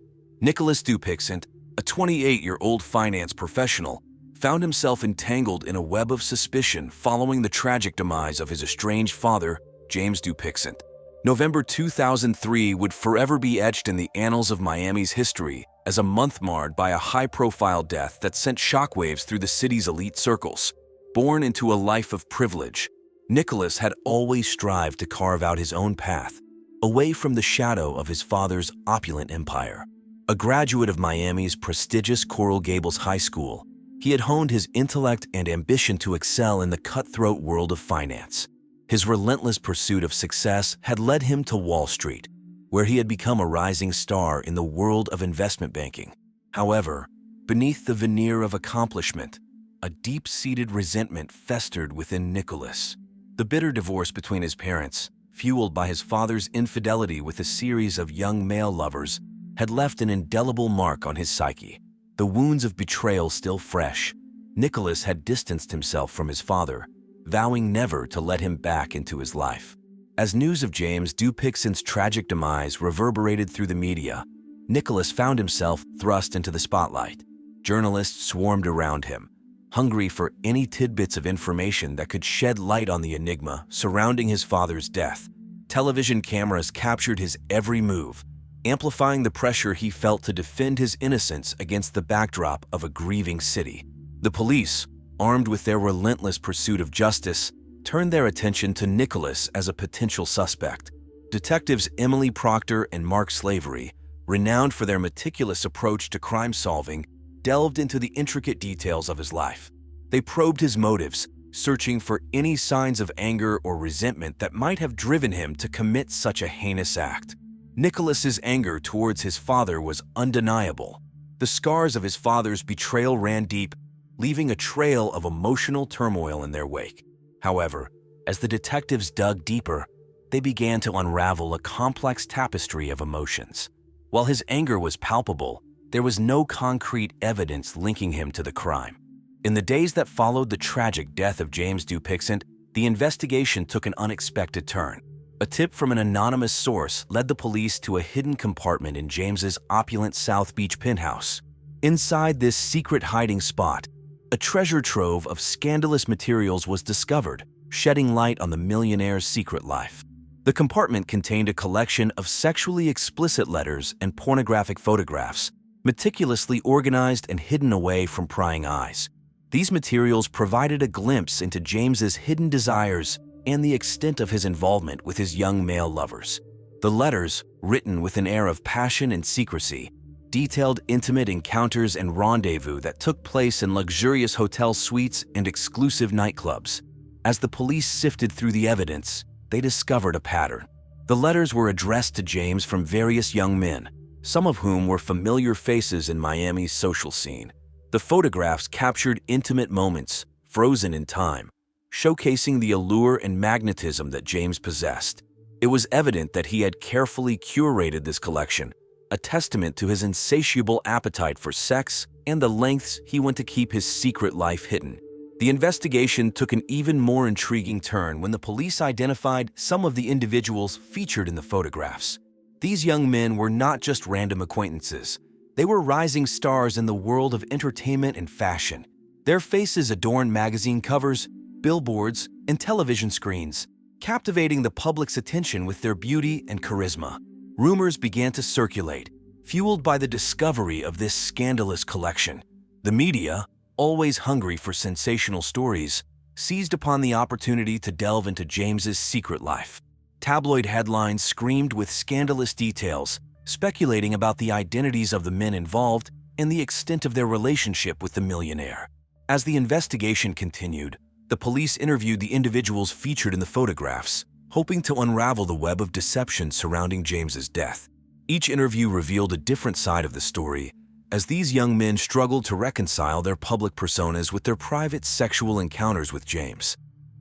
Nicholas Dupixent, a 28-year-old finance professional, found himself entangled in a web of suspicion following the tragic demise of his estranged father, James Dupixent. November 2003 would forever be etched in the annals of Miami's history as a month marred by a high-profile death that sent shockwaves through the city's elite circles. Born into a life of privilege, Nicholas had always strived to carve out his own path, away from the shadow of his father's opulent empire. A graduate of Miami's prestigious Coral Gables High School, he had honed his intellect and ambition to excel in the cutthroat world of finance. His relentless pursuit of success had led him to Wall Street, where he had become a rising star in the world of investment banking. However, beneath the veneer of accomplishment, a deep-seated resentment festered within Nicholas. The bitter divorce between his parents, fueled by his father's infidelity with a series of young male lovers, had left an indelible mark on his psyche. The wounds of betrayal still fresh, Nicholas had distanced himself from his father, vowing never to let him back into his life. As news of James Dupixent's tragic demise reverberated through the media, Nicholas found himself thrust into the spotlight. Journalists swarmed around him, hungry for any tidbits of information that could shed light on the enigma surrounding his father's death. Television cameras captured his every move, amplifying the pressure he felt to defend his innocence against the backdrop of a grieving city. The police, armed with their relentless pursuit of justice, turned their attention to Nicholas as a potential suspect. Detectives Emily Proctor and Mark Slavery, renowned for their meticulous approach to crime solving, delved into the intricate details of his life. They probed his motives, searching for any signs of anger or resentment that might have driven him to commit such a heinous act. Nicholas's anger towards his father was undeniable. The scars of his father's betrayal ran deep, leaving a trail of emotional turmoil in their wake. However, as the detectives dug deeper, they began to unravel a complex tapestry of emotions. While his anger was palpable, there was no concrete evidence linking him to the crime. In the days that followed the tragic death of James Dupixent, the investigation took an unexpected turn. A tip from an anonymous source led the police to a hidden compartment in James's opulent South Beach penthouse. Inside this secret hiding spot, a treasure trove of scandalous materials was discovered, shedding light on the millionaire's secret life. The compartment contained a collection of sexually explicit letters and pornographic photographs, meticulously organized and hidden away from prying eyes. These materials provided a glimpse into James's hidden desires and the extent of his involvement with his young male lovers. The letters, written with an air of passion and secrecy, detailed intimate encounters and rendezvous that took place in luxurious hotel suites and exclusive nightclubs. As the police sifted through the evidence, they discovered a pattern. The letters were addressed to James from various young men, some of whom were familiar faces in Miami's social scene. The photographs captured intimate moments, frozen in time, showcasing the allure and magnetism that James possessed. It was evident that he had carefully curated this collection, a testament to his insatiable appetite for sex and the lengths he went to keep his secret life hidden. The investigation took an even more intriguing turn when the police identified some of the individuals featured in the photographs. These young men were not just random acquaintances. They were rising stars in the world of entertainment and fashion. Their faces adorned magazine covers, billboards, and television screens, captivating the public's attention with their beauty and charisma. Rumors began to circulate, fueled by the discovery of this scandalous collection. The media, always hungry for sensational stories, seized upon the opportunity to delve into James's secret life. Tabloid headlines screamed with scandalous details, speculating about the identities of the men involved and the extent of their relationship with the millionaire. As the investigation continued, the police interviewed the individuals featured in the photographs, hoping to unravel the web of deception surrounding James's death. Each interview revealed a different side of the story, as these young men struggled to reconcile their public personas with their private sexual encounters with James.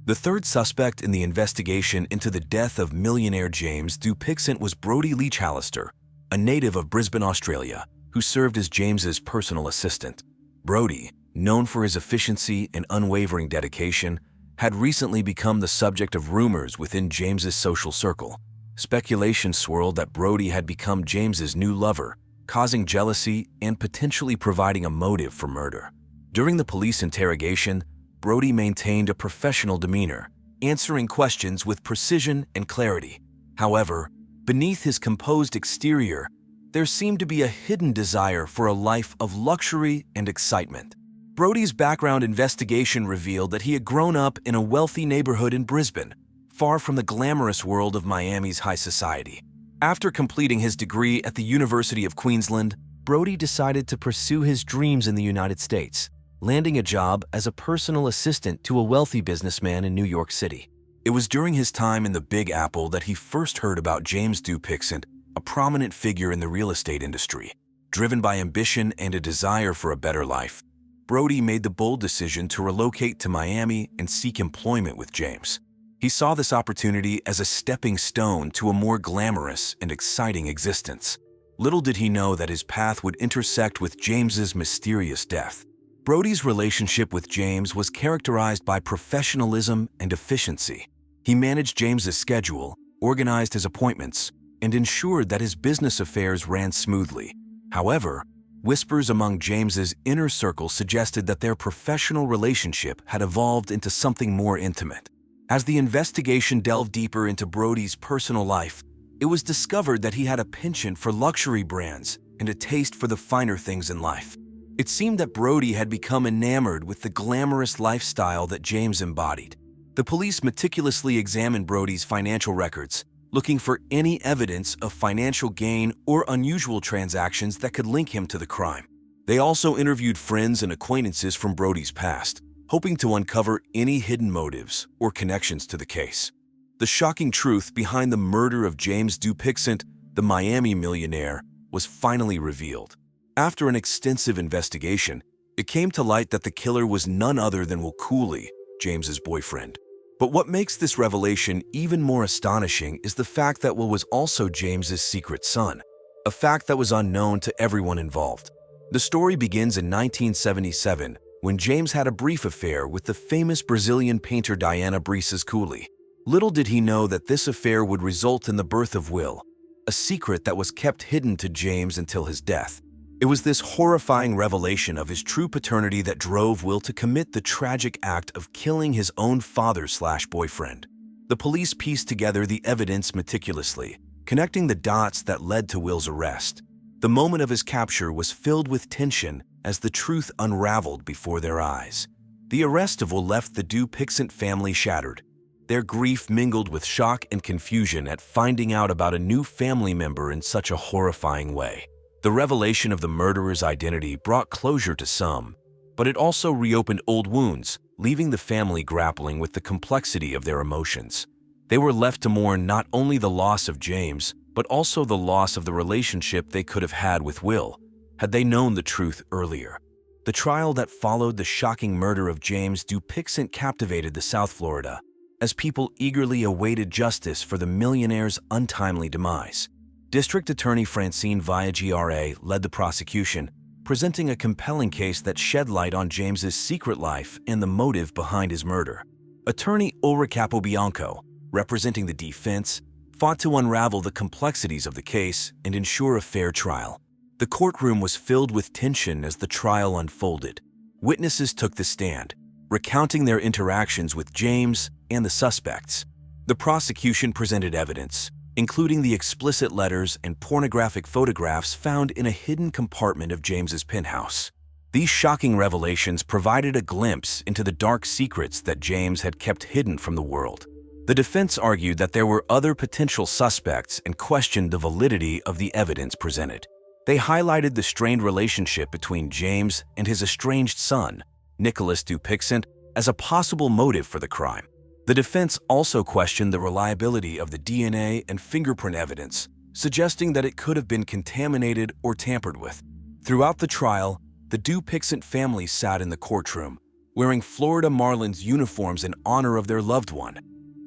The third suspect in the investigation into the death of millionaire James Dupixent was Brodie Leach-Hallister, a native of Brisbane, Australia, who served as James's personal assistant. Brodie, known for his efficiency and unwavering dedication, had recently become the subject of rumors within James's social circle. Speculation swirled that Brodie had become James's new lover, causing jealousy and potentially providing a motive for murder. During the police interrogation, Brodie maintained a professional demeanor, answering questions with precision and clarity. However, beneath his composed exterior, there seemed to be a hidden desire for a life of luxury and excitement. Brodie's background investigation revealed that he had grown up in a wealthy neighborhood in Brisbane, far from the glamorous world of Miami's high society. After completing his degree at the University of Queensland, Brodie decided to pursue his dreams in the United States, landing a job as a personal assistant to a wealthy businessman in New York City. It was during his time in the Big Apple that he first heard about James Dupixent, a prominent figure in the real estate industry. Driven by ambition and a desire for a better life, Brodie made the bold decision to relocate to Miami and seek employment with James. He saw this opportunity as a stepping stone to a more glamorous and exciting existence. Little did he know that his path would intersect with James's mysterious death. Brodie's relationship with James was characterized by professionalism and efficiency. He managed James's schedule, organized his appointments, and ensured that his business affairs ran smoothly. However, whispers among James's inner circle suggested that their professional relationship had evolved into something more intimate. As the investigation delved deeper into Brodie's personal life, it was discovered that he had a penchant for luxury brands and a taste for the finer things in life. It seemed that Brodie had become enamored with the glamorous lifestyle that James embodied. The police meticulously examined Brodie's financial records, looking for any evidence of financial gain or unusual transactions that could link him to the crime. They also interviewed friends and acquaintances from Brodie's past, hoping to uncover any hidden motives or connections to the case. The shocking truth behind the murder of James Dupixent, the Miami millionaire, was finally revealed. After an extensive investigation, it came to light that the killer was none other than Will Cooley, James's boyfriend. But what makes this revelation even more astonishing is the fact that Will was also James's secret son, a fact that was unknown to everyone involved. The story begins in 1977, when James had a brief affair with the famous Brazilian painter Diana Brices Cooley. Little did he know that this affair would result in the birth of Will, a secret that was kept hidden to James until his death. It was this horrifying revelation of his true paternity that drove Will to commit the tragic act of killing his own father/boyfriend. The police pieced together the evidence meticulously, connecting the dots that led to Will's arrest. The moment of his capture was filled with tension as the truth unraveled before their eyes. The arrest of Will left the Dupixent family shattered. Their grief mingled with shock and confusion at finding out about a new family member in such a horrifying way. The revelation of the murderer's identity brought closure to some, but it also reopened old wounds, leaving the family grappling with the complexity of their emotions. They were left to mourn not only the loss of James, but also the loss of the relationship they could have had with Will, had they known the truth earlier. The trial that followed the shocking murder of James Dupixent captivated the South Florida, as people eagerly awaited justice for the millionaire's untimely demise. District Attorney Francine Villagra led the prosecution, presenting a compelling case that shed light on James's secret life and the motive behind his murder. Attorney Ulrich Capobianco, representing the defense, fought to unravel the complexities of the case and ensure a fair trial. The courtroom was filled with tension as the trial unfolded. Witnesses took the stand, recounting their interactions with James and the suspects. The prosecution presented evidence, including the explicit letters and pornographic photographs found in a hidden compartment of James's penthouse. These shocking revelations provided a glimpse into the dark secrets that James had kept hidden from the world. The defense argued that there were other potential suspects and questioned the validity of the evidence presented. They highlighted the strained relationship between James and his estranged son, Nicholas Dupixent, as a possible motive for the crime. The defense also questioned the reliability of the DNA and fingerprint evidence, suggesting that it could have been contaminated or tampered with. Throughout the trial, the Dupixent family sat in the courtroom, wearing Florida Marlins uniforms in honor of their loved one,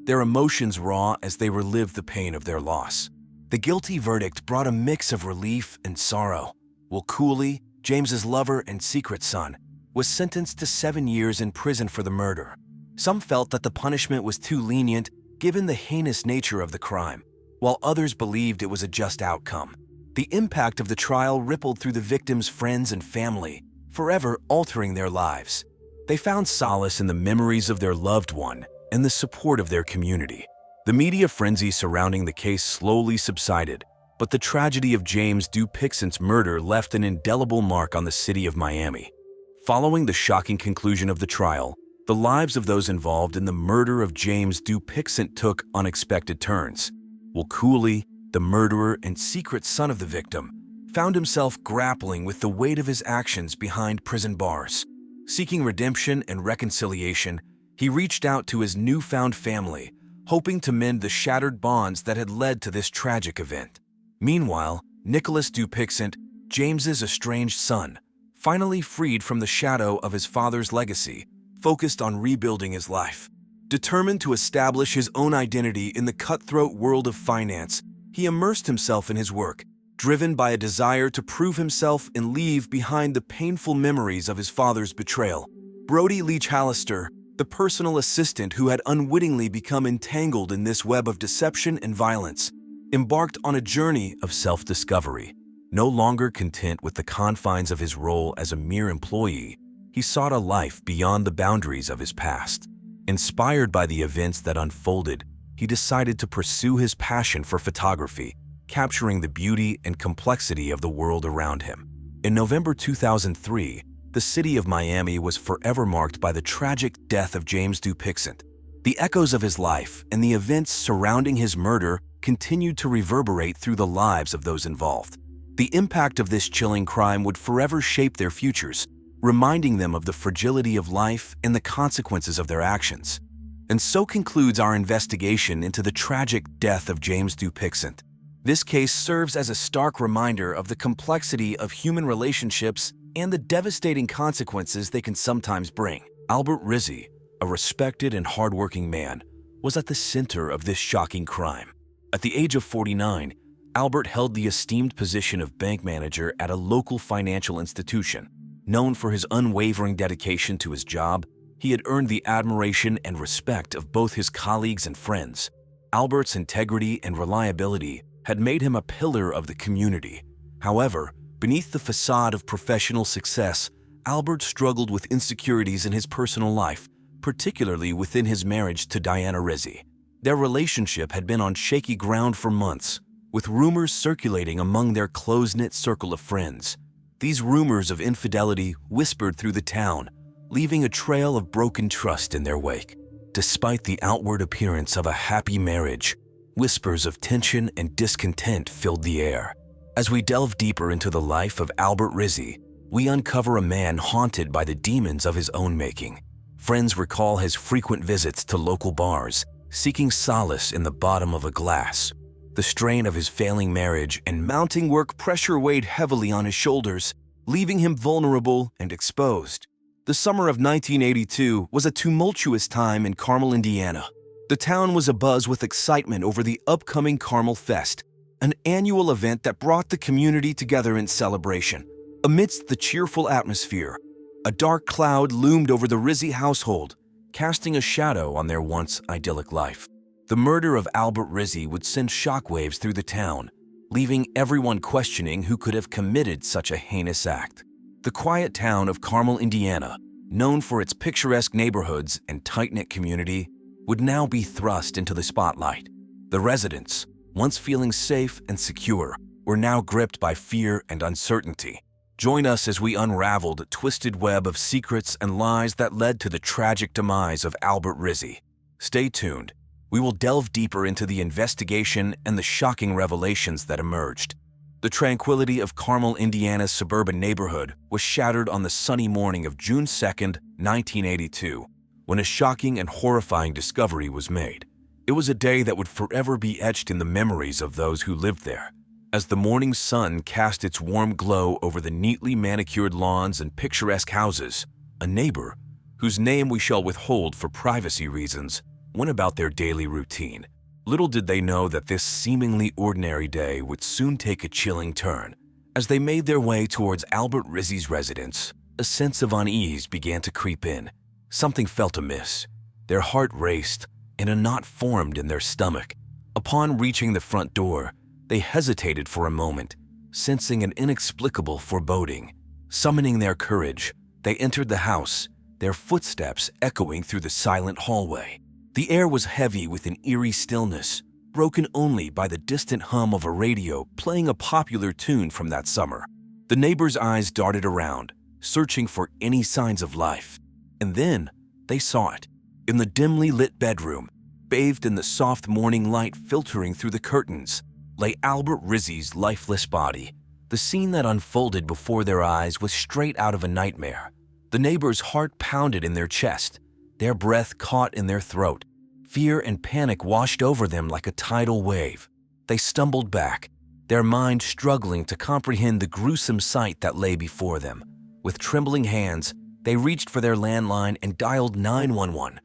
their emotions raw as they relived the pain of their loss. The guilty verdict brought a mix of relief and sorrow. Will Cooley, James's lover and secret son, was sentenced to 7 years in prison for the murder. Some felt that the punishment was too lenient given the heinous nature of the crime, while others believed it was a just outcome. The impact of the trial rippled through the victims' friends and family, forever altering their lives. They found solace in the memories of their loved one and the support of their community. The media frenzy surrounding the case slowly subsided, but the tragedy of James Dupixent's murder left an indelible mark on the city of Miami. Following the shocking conclusion of the trial, the lives of those involved in the murder of James Dupixent took unexpected turns. Will Cooley, the murderer and secret son of the victim, found himself grappling with the weight of his actions behind prison bars. Seeking redemption and reconciliation, he reached out to his newfound family, hoping to mend the shattered bonds that had led to this tragic event. Meanwhile, Nicholas Dupixent, James's estranged son, finally freed from the shadow of his father's legacy, focused on rebuilding his life. Determined to establish his own identity in the cutthroat world of finance, he immersed himself in his work, driven by a desire to prove himself and leave behind the painful memories of his father's betrayal. Brody Leach Hallister, the personal assistant who had unwittingly become entangled in this web of deception and violence, embarked on a journey of self-discovery. No longer content with the confines of his role as a mere employee, he sought a life beyond the boundaries of his past. Inspired by the events that unfolded, he decided to pursue his passion for photography, capturing the beauty and complexity of the world around him. In November 2003, the city of Miami was forever marked by the tragic death of James Dupixent. The echoes of his life and the events surrounding his murder continued to reverberate through the lives of those involved. The impact of this chilling crime would forever shape their futures, reminding them of the fragility of life and the consequences of their actions. And so concludes our investigation into the tragic death of James Dupixent. This case serves as a stark reminder of the complexity of human relationships and the devastating consequences they can sometimes bring. Albert Rizzy, a respected and hardworking man, was at the center of this shocking crime. At the age of 49, Albert held the esteemed position of bank manager at a local financial institution. Known for his unwavering dedication to his job, he had earned the admiration and respect of both his colleagues and friends. Albert's integrity and reliability had made him a pillar of the community. However, beneath the facade of professional success, Albert struggled with insecurities in his personal life, particularly within his marriage to Joanna Rizzy. Their relationship had been on shaky ground for months, with rumors circulating among their close-knit circle of friends. These rumors of infidelity whispered through the town, leaving a trail of broken trust in their wake. Despite the outward appearance of a happy marriage, whispers of tension and discontent filled the air. As we delve deeper into the life of Albert Rizzy, we uncover a man haunted by the demons of his own making. Friends recall his frequent visits to local bars, seeking solace in the bottom of a glass. The strain of his failing marriage and mounting work pressure weighed heavily on his shoulders, leaving him vulnerable and exposed. The summer of 1982 was a tumultuous time in Carmel, Indiana. The town was abuzz with excitement over the upcoming Carmel Fest, an annual event that brought the community together in celebration. Amidst the cheerful atmosphere, a dark cloud loomed over the Rizzy household, casting a shadow on their once idyllic life. The murder of Albert Rizzy would send shockwaves through the town, leaving everyone questioning who could have committed such a heinous act. The quiet town of Carmel, Indiana, known for its picturesque neighborhoods and tight-knit community, would now be thrust into the spotlight. The residents, once feeling safe and secure, were now gripped by fear and uncertainty. Join us as we unravel the twisted web of secrets and lies that led to the tragic demise of Albert Rizzy. Stay tuned. We will delve deeper into the investigation and the shocking revelations that emerged. The tranquility of Carmel, Indiana's suburban neighborhood was shattered on the sunny morning of June 2, 1982, when a shocking and horrifying discovery was made. It was a day that would forever be etched in the memories of those who lived there. As the morning sun cast its warm glow over the neatly manicured lawns and picturesque houses, a neighbor, whose name we shall withhold for privacy reasons, went about their daily routine. Little did they know that this seemingly ordinary day would soon take a chilling turn. As they made their way towards Albert Rizzy's residence, a sense of unease began to creep in. Something felt amiss. Their heart raced, and a knot formed in their stomach. Upon reaching the front door, they hesitated for a moment, sensing an inexplicable foreboding. Summoning their courage, they entered the house, their footsteps echoing through the silent hallway. The air was heavy with an eerie stillness, broken only by the distant hum of a radio playing a popular tune from that summer. The neighbors' eyes darted around, searching for any signs of life. And then they saw it. In the dimly lit bedroom, bathed in the soft morning light filtering through the curtains, lay Albert Rizzy's lifeless body. The scene that unfolded before their eyes was straight out of a nightmare. The neighbors' heart pounded in their chest, their breath caught in their throat. Fear and panic washed over them like a tidal wave. They stumbled back, their minds struggling to comprehend the gruesome sight that lay before them. With trembling hands, they reached for their landline and dialed 911,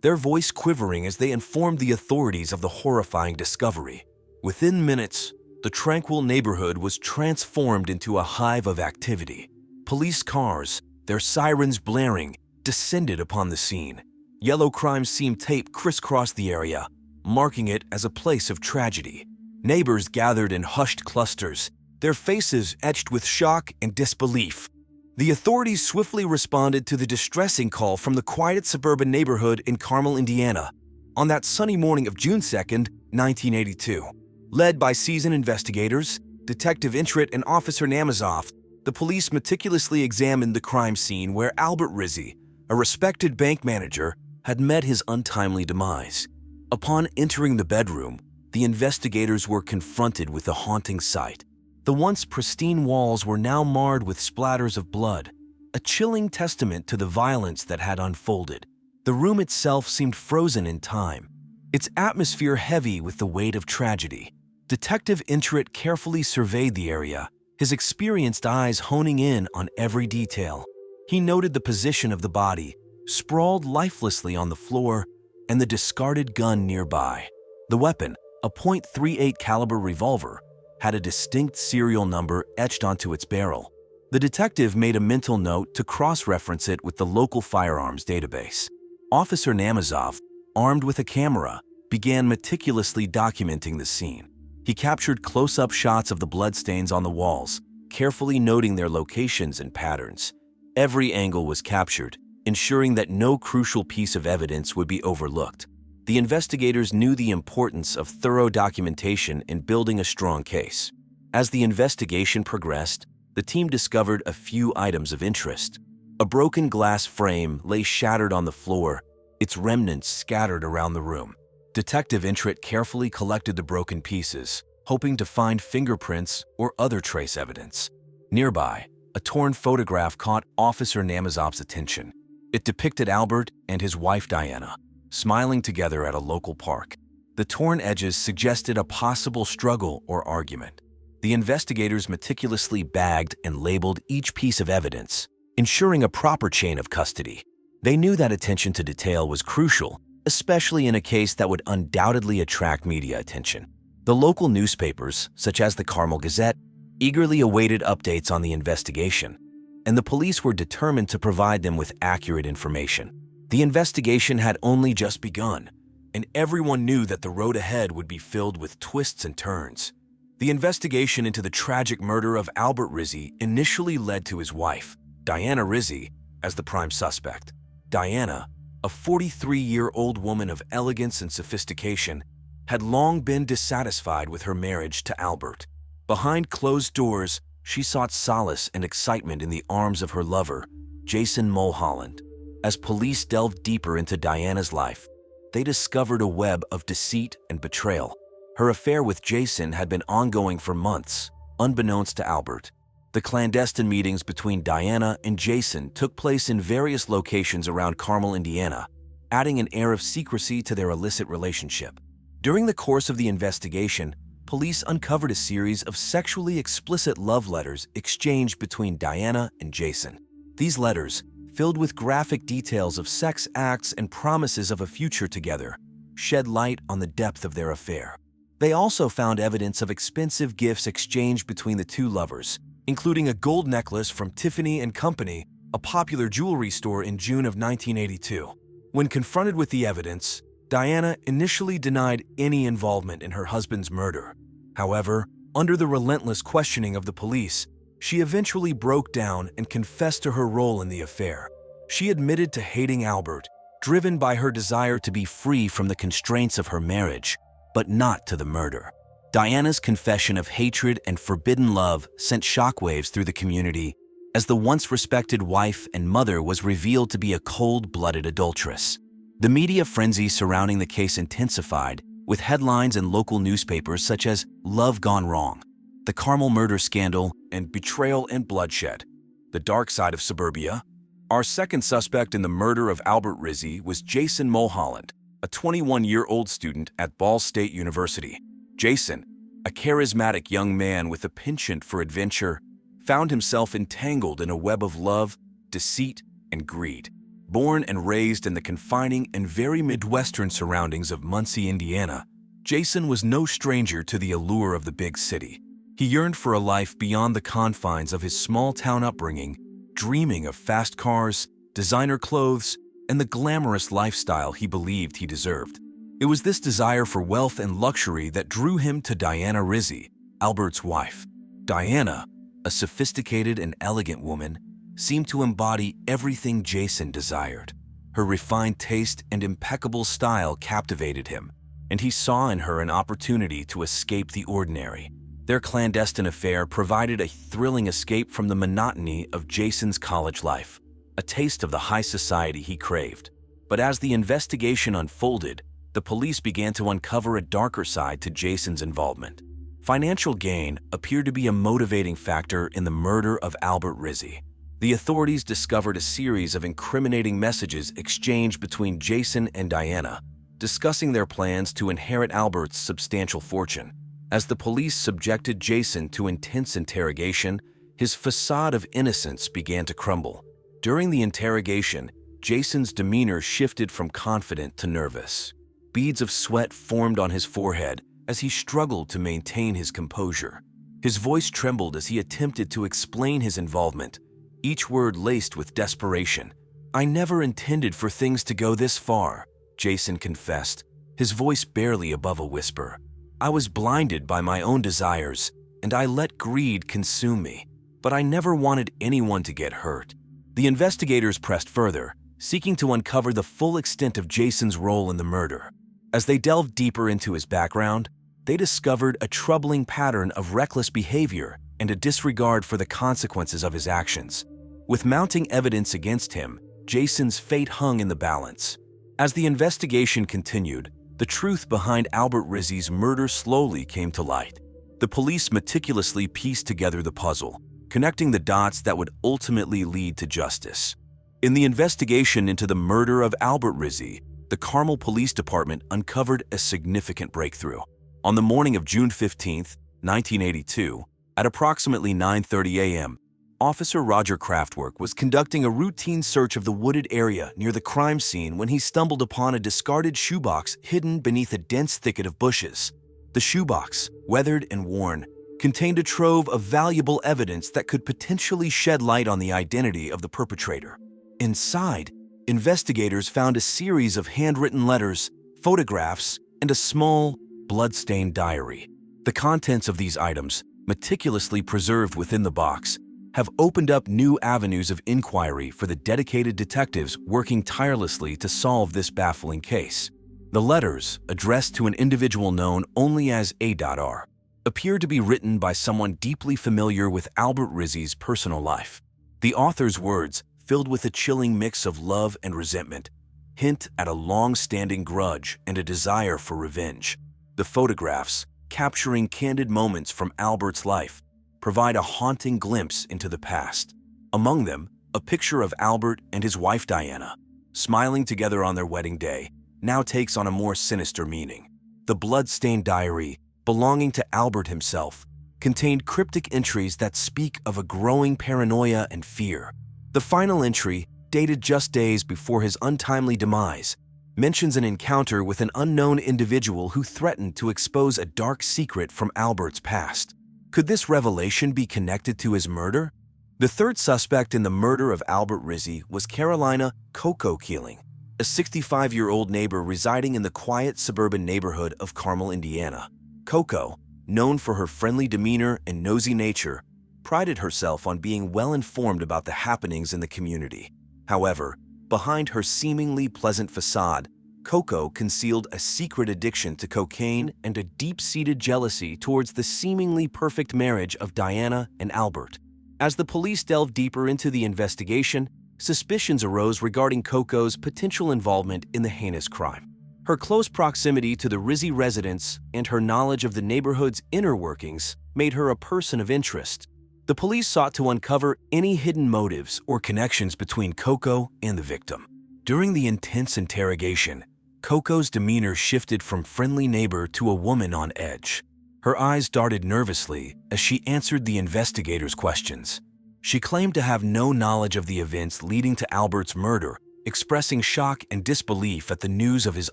their voice quivering as they informed the authorities of the horrifying discovery. Within minutes, the tranquil neighborhood was transformed into a hive of activity. Police cars, their sirens blaring, descended upon the scene. Yellow crime scene tape crisscrossed the area, marking it as a place of tragedy. Neighbors gathered in hushed clusters, their faces etched with shock and disbelief. The authorities swiftly responded to the distressing call from the quiet suburban neighborhood in Carmel, Indiana, on that sunny morning of June 2, 1982. Led by seasoned investigators, Detective Intrit and Officer Namazov, the police meticulously examined the crime scene where Albert Rizzy, a respected bank manager, had met his untimely demise. Upon entering the bedroom, the investigators were confronted with a haunting sight. The once pristine walls were now marred with splatters of blood, a chilling testament to the violence that had unfolded. The room itself seemed frozen in time, its atmosphere heavy with the weight of tragedy. Detective Intrit carefully surveyed the area, his experienced eyes honing in on every detail. He noted the position of the body, sprawled lifelessly on the floor, and the discarded gun nearby. The weapon, a .38 caliber revolver, had a distinct serial number etched onto its barrel. The detective made a mental note to cross-reference it with the local firearms database. Officer Namazov, armed with a camera, began meticulously documenting the scene. He captured close-up shots of the bloodstains on the walls, carefully noting their locations and patterns. Every angle was captured, ensuring that no crucial piece of evidence would be overlooked. The investigators knew the importance of thorough documentation in building a strong case. As the investigation progressed, the team discovered a few items of interest. A broken glass frame lay shattered on the floor, its remnants scattered around the room. Detective Intrit carefully collected the broken pieces, hoping to find fingerprints or other trace evidence. Nearby, a torn photograph caught Officer Namazov's attention. It depicted Albert and his wife Diana, smiling together at a local park. The torn edges suggested a possible struggle or argument. The investigators meticulously bagged and labeled each piece of evidence, ensuring a proper chain of custody. They knew that attention to detail was crucial, especially in a case that would undoubtedly attract media attention. The local newspapers, such as the Carmel Gazette, eagerly awaited updates on the investigation, and the police were determined to provide them with accurate information. The investigation had only just begun, and everyone knew that the road ahead would be filled with twists and turns. The investigation into the tragic murder of Albert Rizzy initially led to his wife, Joanna Rizzy, as the prime suspect. Joanna, a 43-year-old woman of elegance and sophistication, had long been dissatisfied with her marriage to Albert. Behind closed doors, she sought solace and excitement in the arms of her lover, Jason Mulholland. As police delved deeper into Joanna's life, they discovered a web of deceit and betrayal. Her affair with Jason had been ongoing for months, unbeknownst to Albert. The clandestine meetings between Joanna and Jason took place in various locations around Carmel, Indiana, adding an air of secrecy to their illicit relationship. During the course of the investigation, police uncovered a series of sexually explicit love letters exchanged between Joanna and Jason. These letters, filled with graphic details of sex acts and promises of a future together, shed light on the depth of their affair. They also found evidence of expensive gifts exchanged between the two lovers, including a gold necklace from Tiffany & Company, a popular jewelry store in June of 1982. When confronted with the evidence, Joanna initially denied any involvement in her husband's murder. However, under the relentless questioning of the police, she eventually broke down and confessed to her role in the affair. She admitted to hating Albert, driven by her desire to be free from the constraints of her marriage, but not to the murder. Joanna's confession of hatred and forbidden love sent shockwaves through the community, as the once respected wife and mother was revealed to be a cold-blooded adulteress. The media frenzy surrounding the case intensified, with headlines in local newspapers such as "Love Gone Wrong," "The Carmel Murder Scandal," and "Betrayal and Bloodshed: The Dark Side of Suburbia." Our second suspect in the murder of Albert Rizzy was Jason Mulholland, a 21-year-old student at Ball State University. Jason, a charismatic young man with a penchant for adventure, found himself entangled in a web of love, deceit, and greed. Born and raised in the confining and very Midwestern surroundings of Muncie, Indiana, Jason was no stranger to the allure of the big city. He yearned for a life beyond the confines of his small-town upbringing, dreaming of fast cars, designer clothes, and the glamorous lifestyle he believed he deserved. It was this desire for wealth and luxury that drew him to Joanna Rizzy, Albert's wife. Joanna, a sophisticated and elegant woman, seemed to embody everything Jason desired. Her refined taste and impeccable style captivated him, and he saw in her an opportunity to escape the ordinary. Their clandestine affair provided a thrilling escape from the monotony of Jason's college life, a taste of the high society he craved. But as the investigation unfolded, the police began to uncover a darker side to Jason's involvement. Financial gain appeared to be a motivating factor in the murder of Albert Rizzy. The authorities discovered a series of incriminating messages exchanged between Jason and Joanna, discussing their plans to inherit Albert's substantial fortune. As the police subjected Jason to intense interrogation, his facade of innocence began to crumble. During the interrogation, Jason's demeanor shifted from confident to nervous. Beads of sweat formed on his forehead as he struggled to maintain his composure. His voice trembled as he attempted to explain his involvement, each word laced with desperation. "I never intended for things to go this far," Jason confessed, his voice barely above a whisper. "I was blinded by my own desires, and I let greed consume me, but I never wanted anyone to get hurt." The investigators pressed further, seeking to uncover the full extent of Jason's role in the murder. As they delved deeper into his background, they discovered a troubling pattern of reckless behavior and a disregard for the consequences of his actions. With mounting evidence against him, Jason's fate hung in the balance. As the investigation continued, the truth behind Albert Rizzy's murder slowly came to light. The police meticulously pieced together the puzzle, connecting the dots that would ultimately lead to justice. In the investigation into the murder of Albert Rizzy, the Carmel Police Department uncovered a significant breakthrough. On the morning of June 15, 1982, at approximately 9:30 a.m., Officer Roger Kraftwerk was conducting a routine search of the wooded area near the crime scene when he stumbled upon a discarded shoebox hidden beneath a dense thicket of bushes. The shoebox, weathered and worn, contained a trove of valuable evidence that could potentially shed light on the identity of the perpetrator. Inside, investigators found a series of handwritten letters, photographs, and a small, blood-stained diary. The contents of these items, meticulously preserved within the box, have opened up new avenues of inquiry for the dedicated detectives working tirelessly to solve this baffling case. The letters, addressed to an individual known only as A.R., appear to be written by someone deeply familiar with Albert Rizzy's personal life. The author's words, filled with a chilling mix of love and resentment, hint at a long-standing grudge and a desire for revenge. The photographs, capturing candid moments from Albert's life, provide a haunting glimpse into the past. Among them, a picture of Albert and his wife Diana, smiling together on their wedding day, now takes on a more sinister meaning. The blood-stained diary, belonging to Albert himself, contained cryptic entries that speak of a growing paranoia and fear. The final entry, dated just days before his untimely demise, mentions an encounter with an unknown individual who threatened to expose a dark secret from Albert's past. Could this revelation be connected to his murder? The third suspect in the murder of Albert Rizzy was Carolina Coco Keeling, a 65-year-old neighbor residing in the quiet suburban neighborhood of Carmel, Indiana. Coco, known for her friendly demeanor and nosy nature, prided herself on being well-informed about the happenings in the community. However, behind her seemingly pleasant facade, Coco concealed a secret addiction to cocaine and a deep-seated jealousy towards the seemingly perfect marriage of Diana and Albert. As the police delved deeper into the investigation, suspicions arose regarding Coco's potential involvement in the heinous crime. Her close proximity to the Rizzy residence and her knowledge of the neighborhood's inner workings made her a person of interest. The police sought to uncover any hidden motives or connections between Coco and the victim. During the intense interrogation, Coco's demeanor shifted from friendly neighbor to a woman on edge. Her eyes darted nervously as she answered the investigators' questions. She claimed to have no knowledge of the events leading to Albert's murder, expressing shock and disbelief at the news of his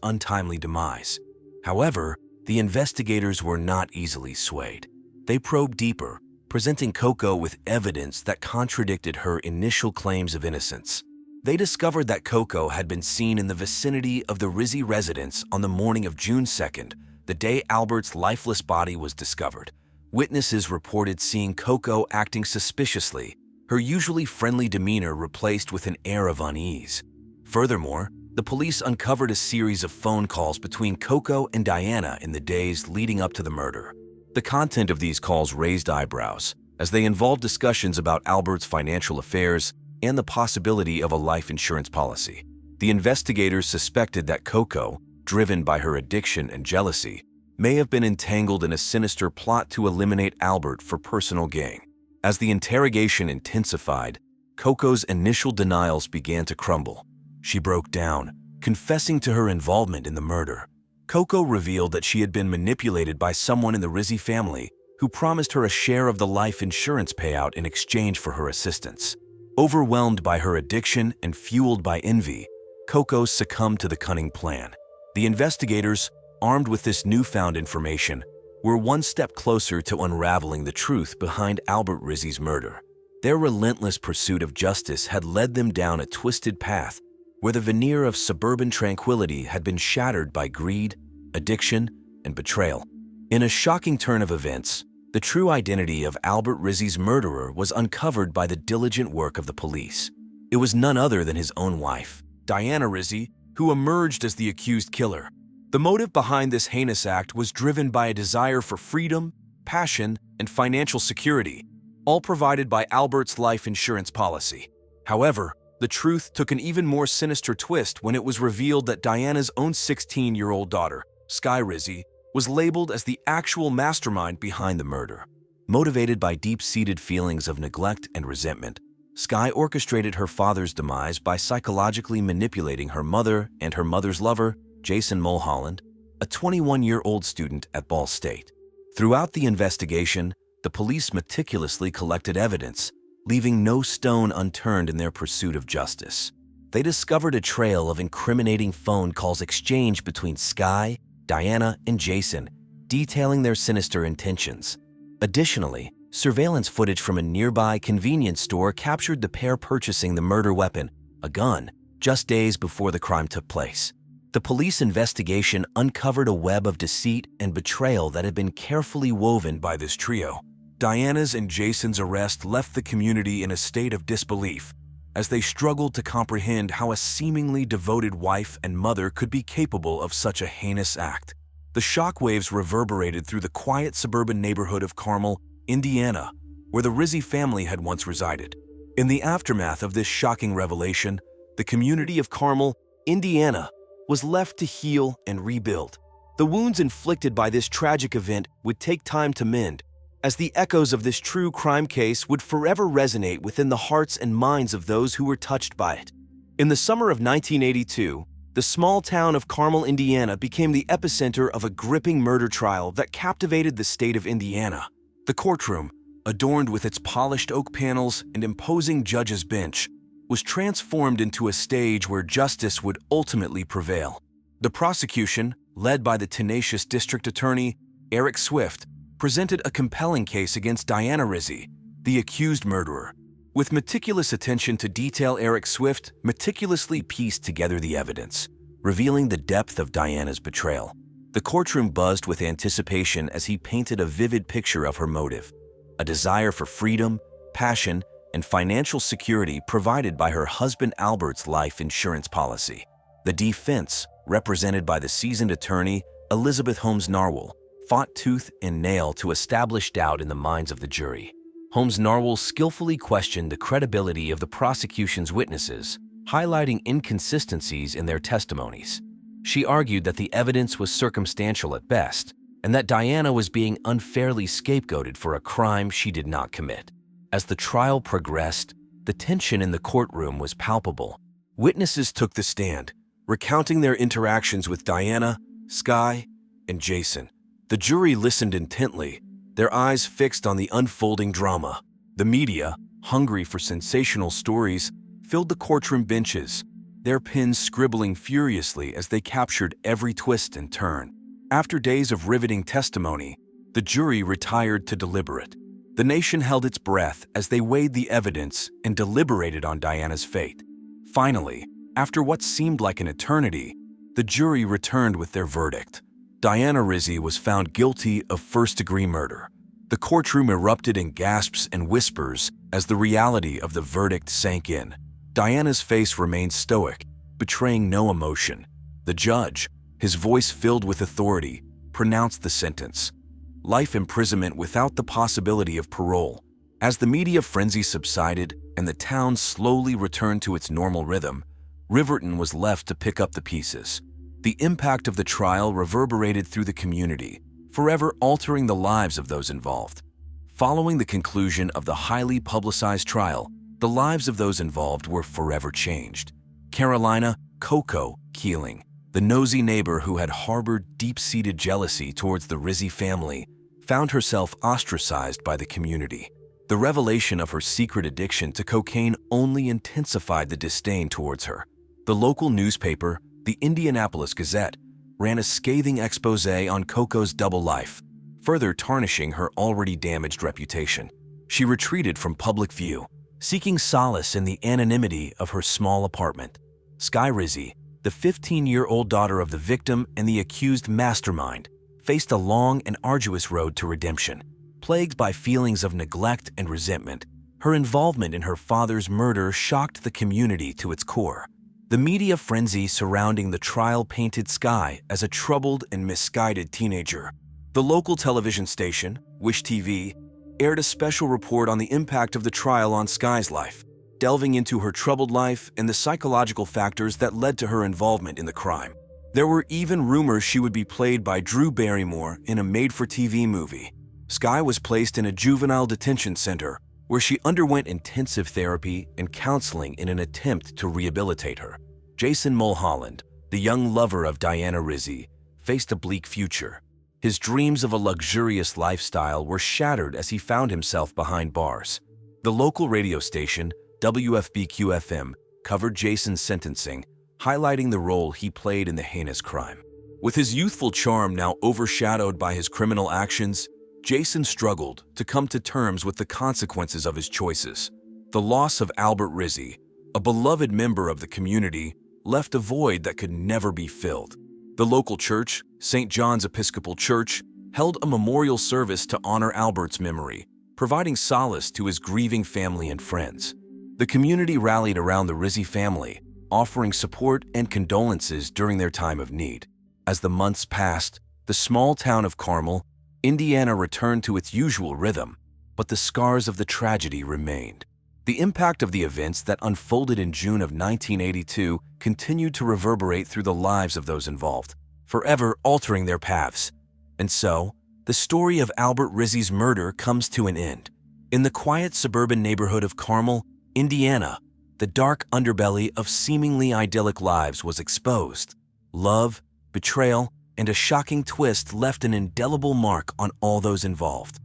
untimely demise. However, the investigators were not easily swayed. They probed deeper, presenting Coco with evidence that contradicted her initial claims of innocence. They discovered that Coco had been seen in the vicinity of the Rizzy residence on the morning of June 2nd, the day Albert's lifeless body was discovered. Witnesses reported seeing Coco acting suspiciously, her usually friendly demeanor replaced with an air of unease. Furthermore, the police uncovered a series of phone calls between Coco and Diana in the days leading up to the murder. The content of these calls raised eyebrows, as they involved discussions about Albert's financial affairs and the possibility of a life insurance policy. The investigators suspected that Coco, driven by her addiction and jealousy, may have been entangled in a sinister plot to eliminate Albert for personal gain. As the interrogation intensified, Coco's initial denials began to crumble. She broke down, confessing to her involvement in the murder. Coco revealed that she had been manipulated by someone in the Rizzy family who promised her a share of the life insurance payout in exchange for her assistance. Overwhelmed by her addiction and fueled by envy, Coco succumbed to the cunning plan. The investigators, armed with this newfound information, were one step closer to unraveling the truth behind Albert Rizzy's murder. Their relentless pursuit of justice had led them down a twisted path where the veneer of suburban tranquility had been shattered by greed, addiction, and betrayal. In a shocking turn of events, the true identity of Albert Rizzy's murderer was uncovered by the diligent work of the police. It was none other than his own wife, Diana Rizzy, who emerged as the accused killer. The motive behind this heinous act was driven by a desire for freedom, passion, and financial security, all provided by Albert's life insurance policy. However, the truth took an even more sinister twist when it was revealed that Diana's own 16-year-old daughter, Sky Rizzy, was labeled as the actual mastermind behind the murder. Motivated by deep-seated feelings of neglect and resentment, Sky orchestrated her father's demise by psychologically manipulating her mother and her mother's lover, Jason Mulholland, a 21-year-old student at Ball State. Throughout the investigation, the police meticulously collected evidence, leaving no stone unturned in their pursuit of justice. They discovered a trail of incriminating phone calls exchanged between Sky, Diana, and Jason, detailing their sinister intentions. Additionally, surveillance footage from a nearby convenience store captured the pair purchasing the murder weapon, a gun, just days before the crime took place. The police investigation uncovered a web of deceit and betrayal that had been carefully woven by this trio. Diana's and Jason's arrest left the community in a state of disbelief, as they struggled to comprehend how a seemingly devoted wife and mother could be capable of such a heinous act. The shockwaves reverberated through the quiet suburban neighborhood of Carmel, Indiana, where the Rizzy family had once resided. In the aftermath of this shocking revelation, the community of Carmel, Indiana, was left to heal and rebuild. The wounds inflicted by this tragic event would take time to mend, as the echoes of this true crime case would forever resonate within the hearts and minds of those who were touched by it. In the summer of 1982, the small town of Carmel, Indiana became the epicenter of a gripping murder trial that captivated the state of Indiana. The courtroom, adorned with its polished oak panels and imposing judge's bench, was transformed into a stage where justice would ultimately prevail. The prosecution, led by the tenacious district attorney, Eric Swift, presented a compelling case against Diana Rizzy, the accused murderer. With meticulous attention to detail, Eric Swift meticulously pieced together the evidence, revealing the depth of Diana's betrayal. The courtroom buzzed with anticipation as he painted a vivid picture of her motive, a desire for freedom, passion, and financial security provided by her husband Albert's life insurance policy. The defense, represented by the seasoned attorney Elizabeth Holmes Narwhal, fought tooth and nail to establish doubt in the minds of the jury. Holmes Narwhal skillfully questioned the credibility of the prosecution's witnesses, highlighting inconsistencies in their testimonies. She argued that the evidence was circumstantial at best, and that Diana was being unfairly scapegoated for a crime she did not commit. As the trial progressed, the tension in the courtroom was palpable. Witnesses took the stand, recounting their interactions with Diana, Skye, and Jason. The jury listened intently, their eyes fixed on the unfolding drama. The media, hungry for sensational stories, filled the courtroom benches, their pens scribbling furiously as they captured every twist and turn. After days of riveting testimony, the jury retired to deliberate. The nation held its breath as they weighed the evidence and deliberated on Diana's fate. Finally, after what seemed like an eternity, the jury returned with their verdict. Diana Rizzy was found guilty of first-degree murder. The courtroom erupted in gasps and whispers as the reality of the verdict sank in. Diana's face remained stoic, betraying no emotion. The judge, his voice filled with authority, pronounced the sentence: life imprisonment without the possibility of parole. As the media frenzy subsided and the town slowly returned to its normal rhythm, Riverton was left to pick up the pieces. The impact of the trial reverberated through the community, forever altering the lives of those involved. Following the conclusion of the highly publicized trial, the lives of those involved were forever changed. Carolina Coco Keeling, the nosy neighbor who had harbored deep-seated jealousy towards the Rizzy family, found herself ostracized by the community. The revelation of her secret addiction to cocaine only intensified the disdain towards her. The local newspaper, the Indianapolis Gazette, ran a scathing expose on Coco's double life, further tarnishing her already damaged reputation. She retreated from public view, seeking solace in the anonymity of her small apartment. Skye Rizzy, the 15-year-old daughter of the victim and the accused mastermind, faced a long and arduous road to redemption. Plagued by feelings of neglect and resentment, her involvement in her father's murder shocked the community to its core. The media frenzy surrounding the trial painted Skye as a troubled and misguided teenager. The local television station, Wish TV, aired a special report on the impact of the trial on Skye's life, delving into her troubled life and the psychological factors that led to her involvement in the crime. There were even rumors she would be played by Drew Barrymore in a made-for-TV movie. Skye was placed in a juvenile detention center where she underwent intensive therapy and counseling in an attempt to rehabilitate her. Jason Mulholland, the young lover of Diana Rizzy, faced a bleak future. His dreams of a luxurious lifestyle were shattered as he found himself behind bars. The local radio station, WFBQ-FM, covered Jason's sentencing, highlighting the role he played in the heinous crime. With his youthful charm now overshadowed by his criminal actions, Jason struggled to come to terms with the consequences of his choices. The loss of Albert Rizzy, a beloved member of the community, left a void that could never be filled. The local church, St. John's Episcopal Church, held a memorial service to honor Albert's memory, providing solace to his grieving family and friends. The community rallied around the Rizzy family, offering support and condolences during their time of need. As the months passed, the small town of Carmel, Indiana returned to its usual rhythm, but the scars of the tragedy remained. The impact of the events that unfolded in June of 1982 continued to reverberate through the lives of those involved, forever altering their paths. And so, the story of Albert Rizzy's murder comes to an end. In the quiet suburban neighborhood of Carmel, Indiana, the dark underbelly of seemingly idyllic lives was exposed. Love, betrayal, and a shocking twist left an indelible mark on all those involved.